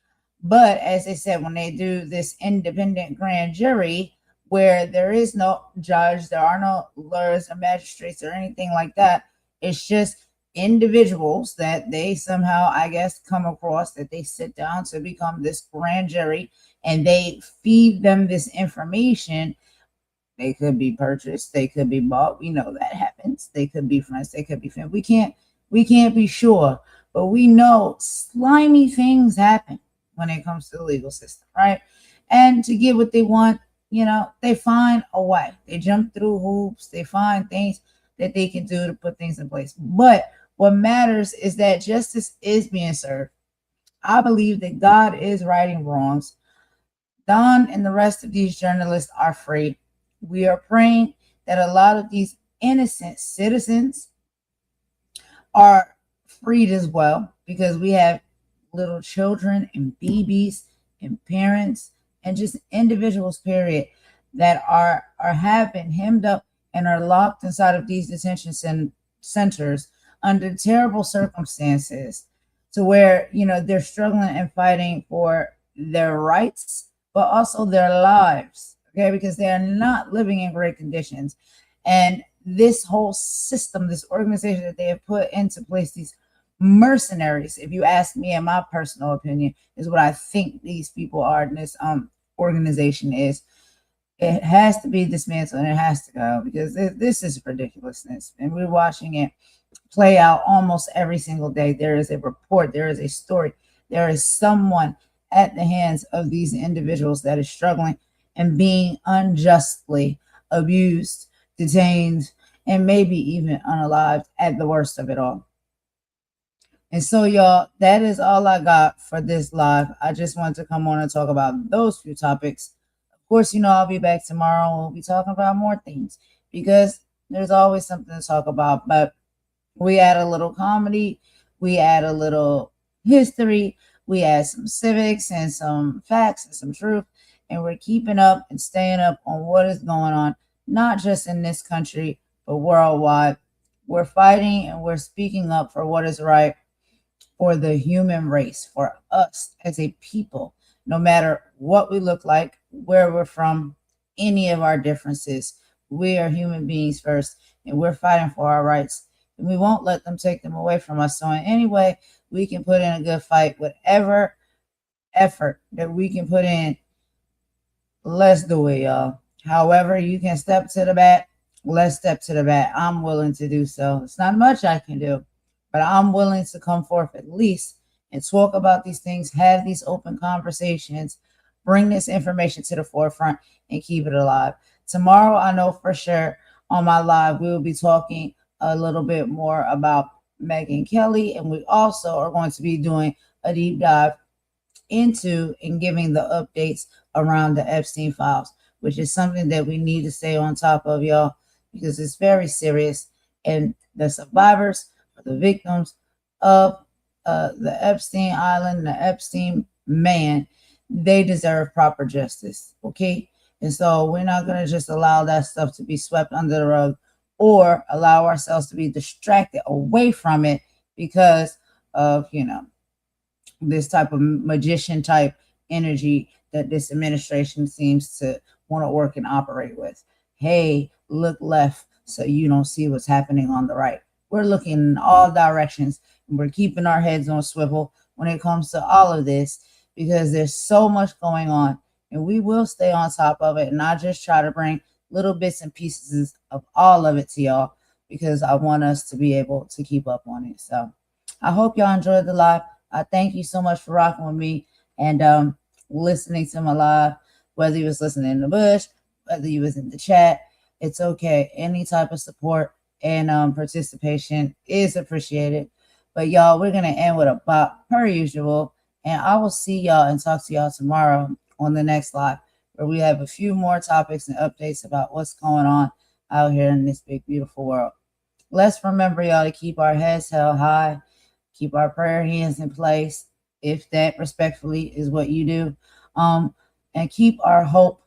But as they said, when they do this independent grand jury where there is no judge, there are no lawyers or magistrates or anything like that, it's just individuals that they somehow, I guess, come across, that they sit down to become this grand jury, and they feed them this information. They could be purchased, they could be bought. We know that happens. They could be friends, they could be family. We can't be sure, but we know slimy things happen when it comes to the legal system, right? And to get what they want, they find a way. They jump through hoops, they find things that they can do to put things in place. But what matters is that justice is being served. I believe that God is righting wrongs. Don and the rest of these journalists are free. We are praying that a lot of these innocent citizens are freed as well, because we have little children and babies and parents and just individuals, period, that have been hemmed up and are locked inside of these detention centers under terrible circumstances. to where, you know, they're struggling and fighting for their rights, but also their lives, okay, because they are not living in great conditions. And this whole system, this organization that they have put into place, these mercenaries, if you ask me, in my personal opinion, is what I think these people are in this organization is. It has to be dismantled and it has to go, because this is ridiculousness. And we're watching it play out almost every single day. There is a report, there is a story, there is someone at the hands of these individuals that is struggling and being unjustly abused, detained, and maybe even unalived at the worst of it all. And so, y'all, that is all I got for this live. I just wanted to come on and talk about those few topics. Of course, you know, I'll be back tomorrow and we'll be talking about more things, because there's always something to talk about. But we add a little comedy, we add a little history, we add some civics and some facts and some truth, and we're keeping up and staying up on what is going on, not just in this country, but worldwide. We're fighting and we're speaking up for what is right for the human race, for us as a people, no matter what we look like, where we're from, any of our differences. We are human beings first, and we're fighting for our rights, and we won't let them take them away from us. So in any way we can put in a good fight, whatever effort that we can put in, let's do it, y'all. However you can step to the bat, let's step to the bat. I'm willing to do so. It's not much I can do, but I'm willing to come forth at least and talk about these things, have these open conversations, bring this information to the forefront, and keep it alive. Tomorrow, I know for sure on my live, we will be talking a little bit more about Megyn Kelly, and we also are going to be doing a deep dive into and giving the updates around the Epstein files, which is something that we need to stay on top of, y'all, because it's very serious. And the survivors, the victims of the Epstein Island, the Epstein man, they deserve proper justice, okay? And so we're not going to just allow that stuff to be swept under the rug or allow ourselves to be distracted away from it because of, you know, this type of magician type energy that this administration seems to want to work and operate with. Hey, look left so you don't see what's happening on the right. We're looking in all directions, and we're keeping our heads on swivel when it comes to all of this, because there's so much going on, and we will stay on top of it and not just try to bring little bits and pieces of all of it to y'all, because I want us to be able to keep up on it. So I hope y'all enjoyed the live. I thank you so much for rocking with me and listening to my live, whether you was listening in the bush, whether you was in the chat. It's okay. Any type of support and participation is appreciated. But y'all, we're going to end with a bop per usual. And I will see y'all and talk to y'all tomorrow on the next live, where we have a few more topics and updates about what's going on out here in this big, beautiful world. Let's remember, y'all, to keep our heads held high, keep our prayer hands in place, if that respectfully is what you do, and keep our hope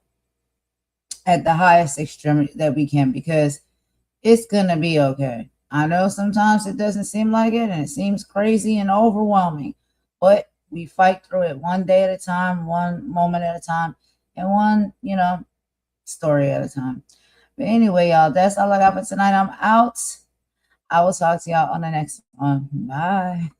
at the highest extremity that we can, because it's going to be okay. I know sometimes it doesn't seem like it, and it seems crazy and overwhelming, but we fight through it one day at a time, one moment at a time, and one, you know, story at a time. But anyway, y'all, that's all I got for tonight. I'm out. I will talk to y'all on the next one. Bye.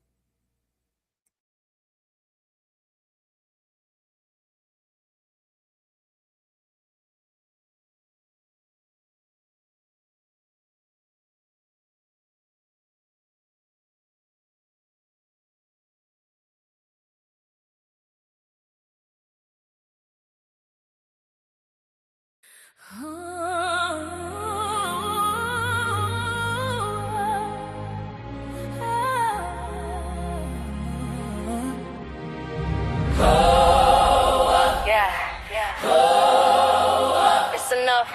It's enough.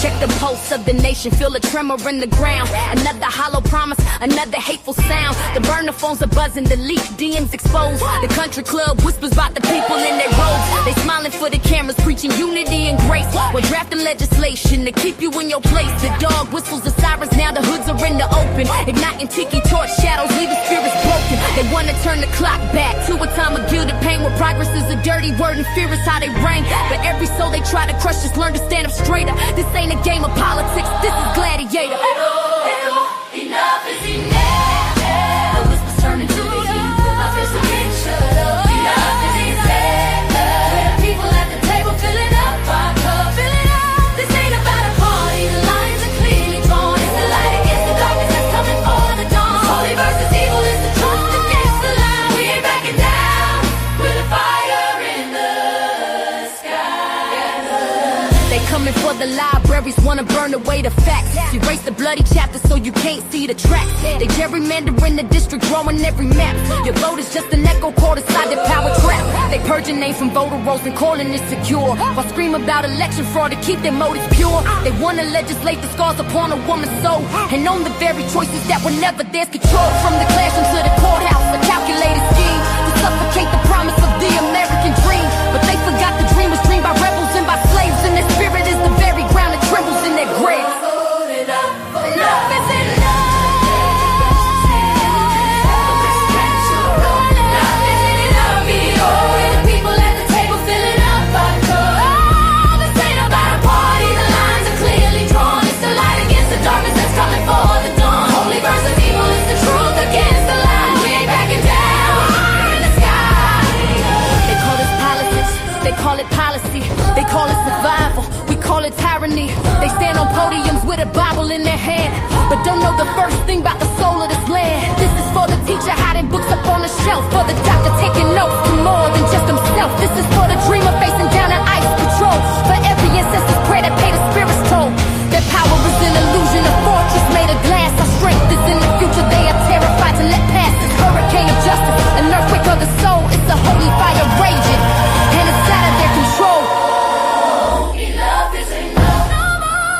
Check the pulse of the nation, feel a tremor in the ground. Another hollow promise, another hateful sound. The burner phones are buzzing, the leaked DMs exposed. The country club whispers about the people in their robes. They smiling for the cameras, preaching unity and grace. We're drafting legislation to keep you in your place. The dog whistles the sirens, now the hoods are in the open. Igniting tiki torch shadows, leaving spirits broken. They wanna turn the clock back to a time of guilt and pain, where progress is a dirty word and fear is how they reign. But every soul they try to crush, just learn to stand up straighter. This ain't a game of politics, this is gladiator. Enough is enough. The whispers turn into the heat. I feel so picture. Enough is enough. Where the people at the table filling up our cup. This ain't about a party. The lines are clearly drawn. It's the light against the darkness that's coming for the dawn. Holy versus evil is the truth against the lie. We ain't backing down. With a fire in the sky. They coming for the libraries, wanna burn away the facts. Erase the bloody chapters so you can't see the tracks. They gerrymandering the district, drawing every map. Your vote is just an echo caught inside the power trap. They purging names from voter rolls and calling it secure, while scream about election fraud to keep their motives pure. They wanna legislate the scars upon a woman's soul, and own the very choices that were never theirs. Control from the classroom to the courthouse, a calculated scheme to suffocate the promise of the American dream. But they forgot the dream was dreamed by rebels and by slaves, and their spirit is the very ground that trembles in their graves. Enough is enough. Call it policy, they call it survival, we call it tyranny. They stand on podiums with a Bible in their hand, but don't know the first thing about the soul of this land. This is for the teacher hiding books up on the shelf, for the doctor taking notes to more than just himself. This is for the dreamer facing down an ice patrol, for every ancestor's prayer that paid the spirit's toll. Their power is an illusion, a fortress made of glass. Our strength is in the future, they are terrified to let pass this hurricane of justice, an earthquake of the soul. It's a holy fire raging, and it's out of their control. Enough is enough. No more.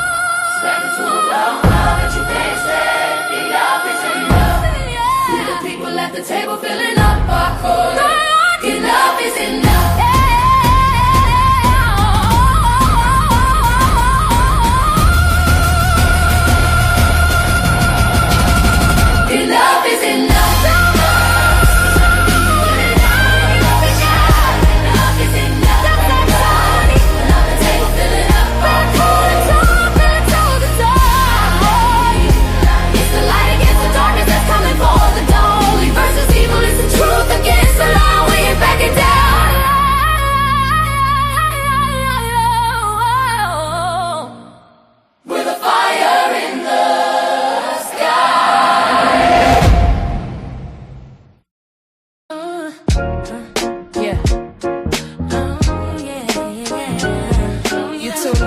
Standing too long now that you can't stand. Enough is enough. See the people at the table filling up our cup. Enough is enough. Enough is enough.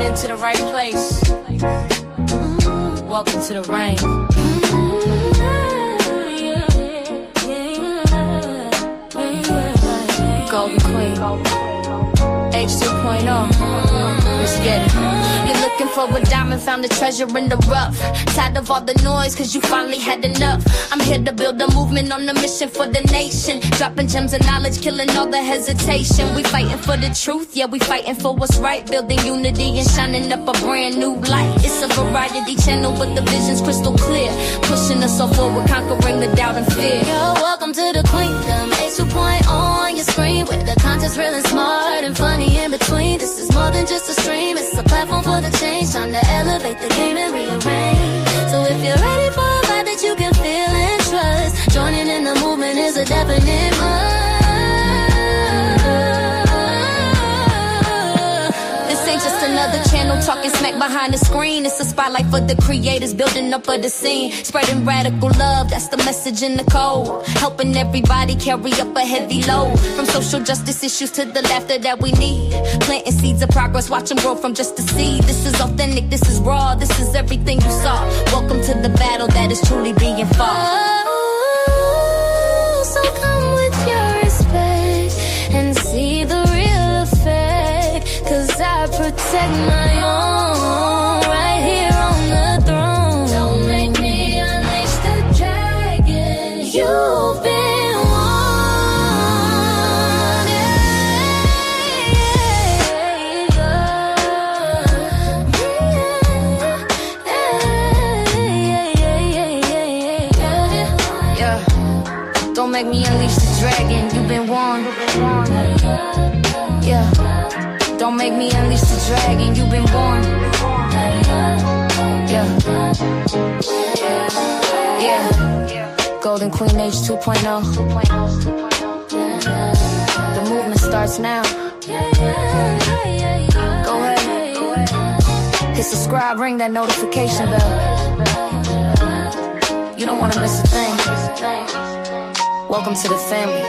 To the right place. Welcome to the rain. Golden Queen. H2.0. Let's get it. You're looking for a diamond, found a treasure in the rough. Tired of all the noise, cause you finally had enough. I'm here to build a movement on a mission for the nation. Dropping gems of knowledge, killing all the hesitation. We fighting for the truth, yeah, we fighting for what's right. Building unity and shining up a brand new light. It's a variety channel, but the vision's crystal clear. Pushing us all forward, conquering the doubt and fear. Yo, welcome to the Queendom. H2.0 on your screen, with the content's real and smart and funny in between. This is more than just a stream, it's a platform for the change. Time to elevate the game and rearrange. So if you're ready for a vibe that you can feel and trust, joining in the movement is a definite must. This ain't just another channel talking smack behind the screen. It's a spotlight for the creators, building up of the scene. Spreading radical love, that's the message in the code. Helping everybody carry up a heavy load. From social justice issues to the laughter that we need. Planting seeds of progress, watch them grow from just a seed. This is authentic, this is raw, this is everything you saw. Welcome to the battle that is truly being fought. Oh, so come with your respect and see the real effect. Cause I protect my own right here on the throne. Don't make me unleash the dragon. You've been warned. dragon, you've been warned. Yeah. Don't make me unleash the dragon, you've been warned. Yeah. Yeah. Golden Queen Age 2.0. The movement starts now. Go ahead. Hit subscribe, ring that notification bell. You don't want to miss a thing. Welcome to the family.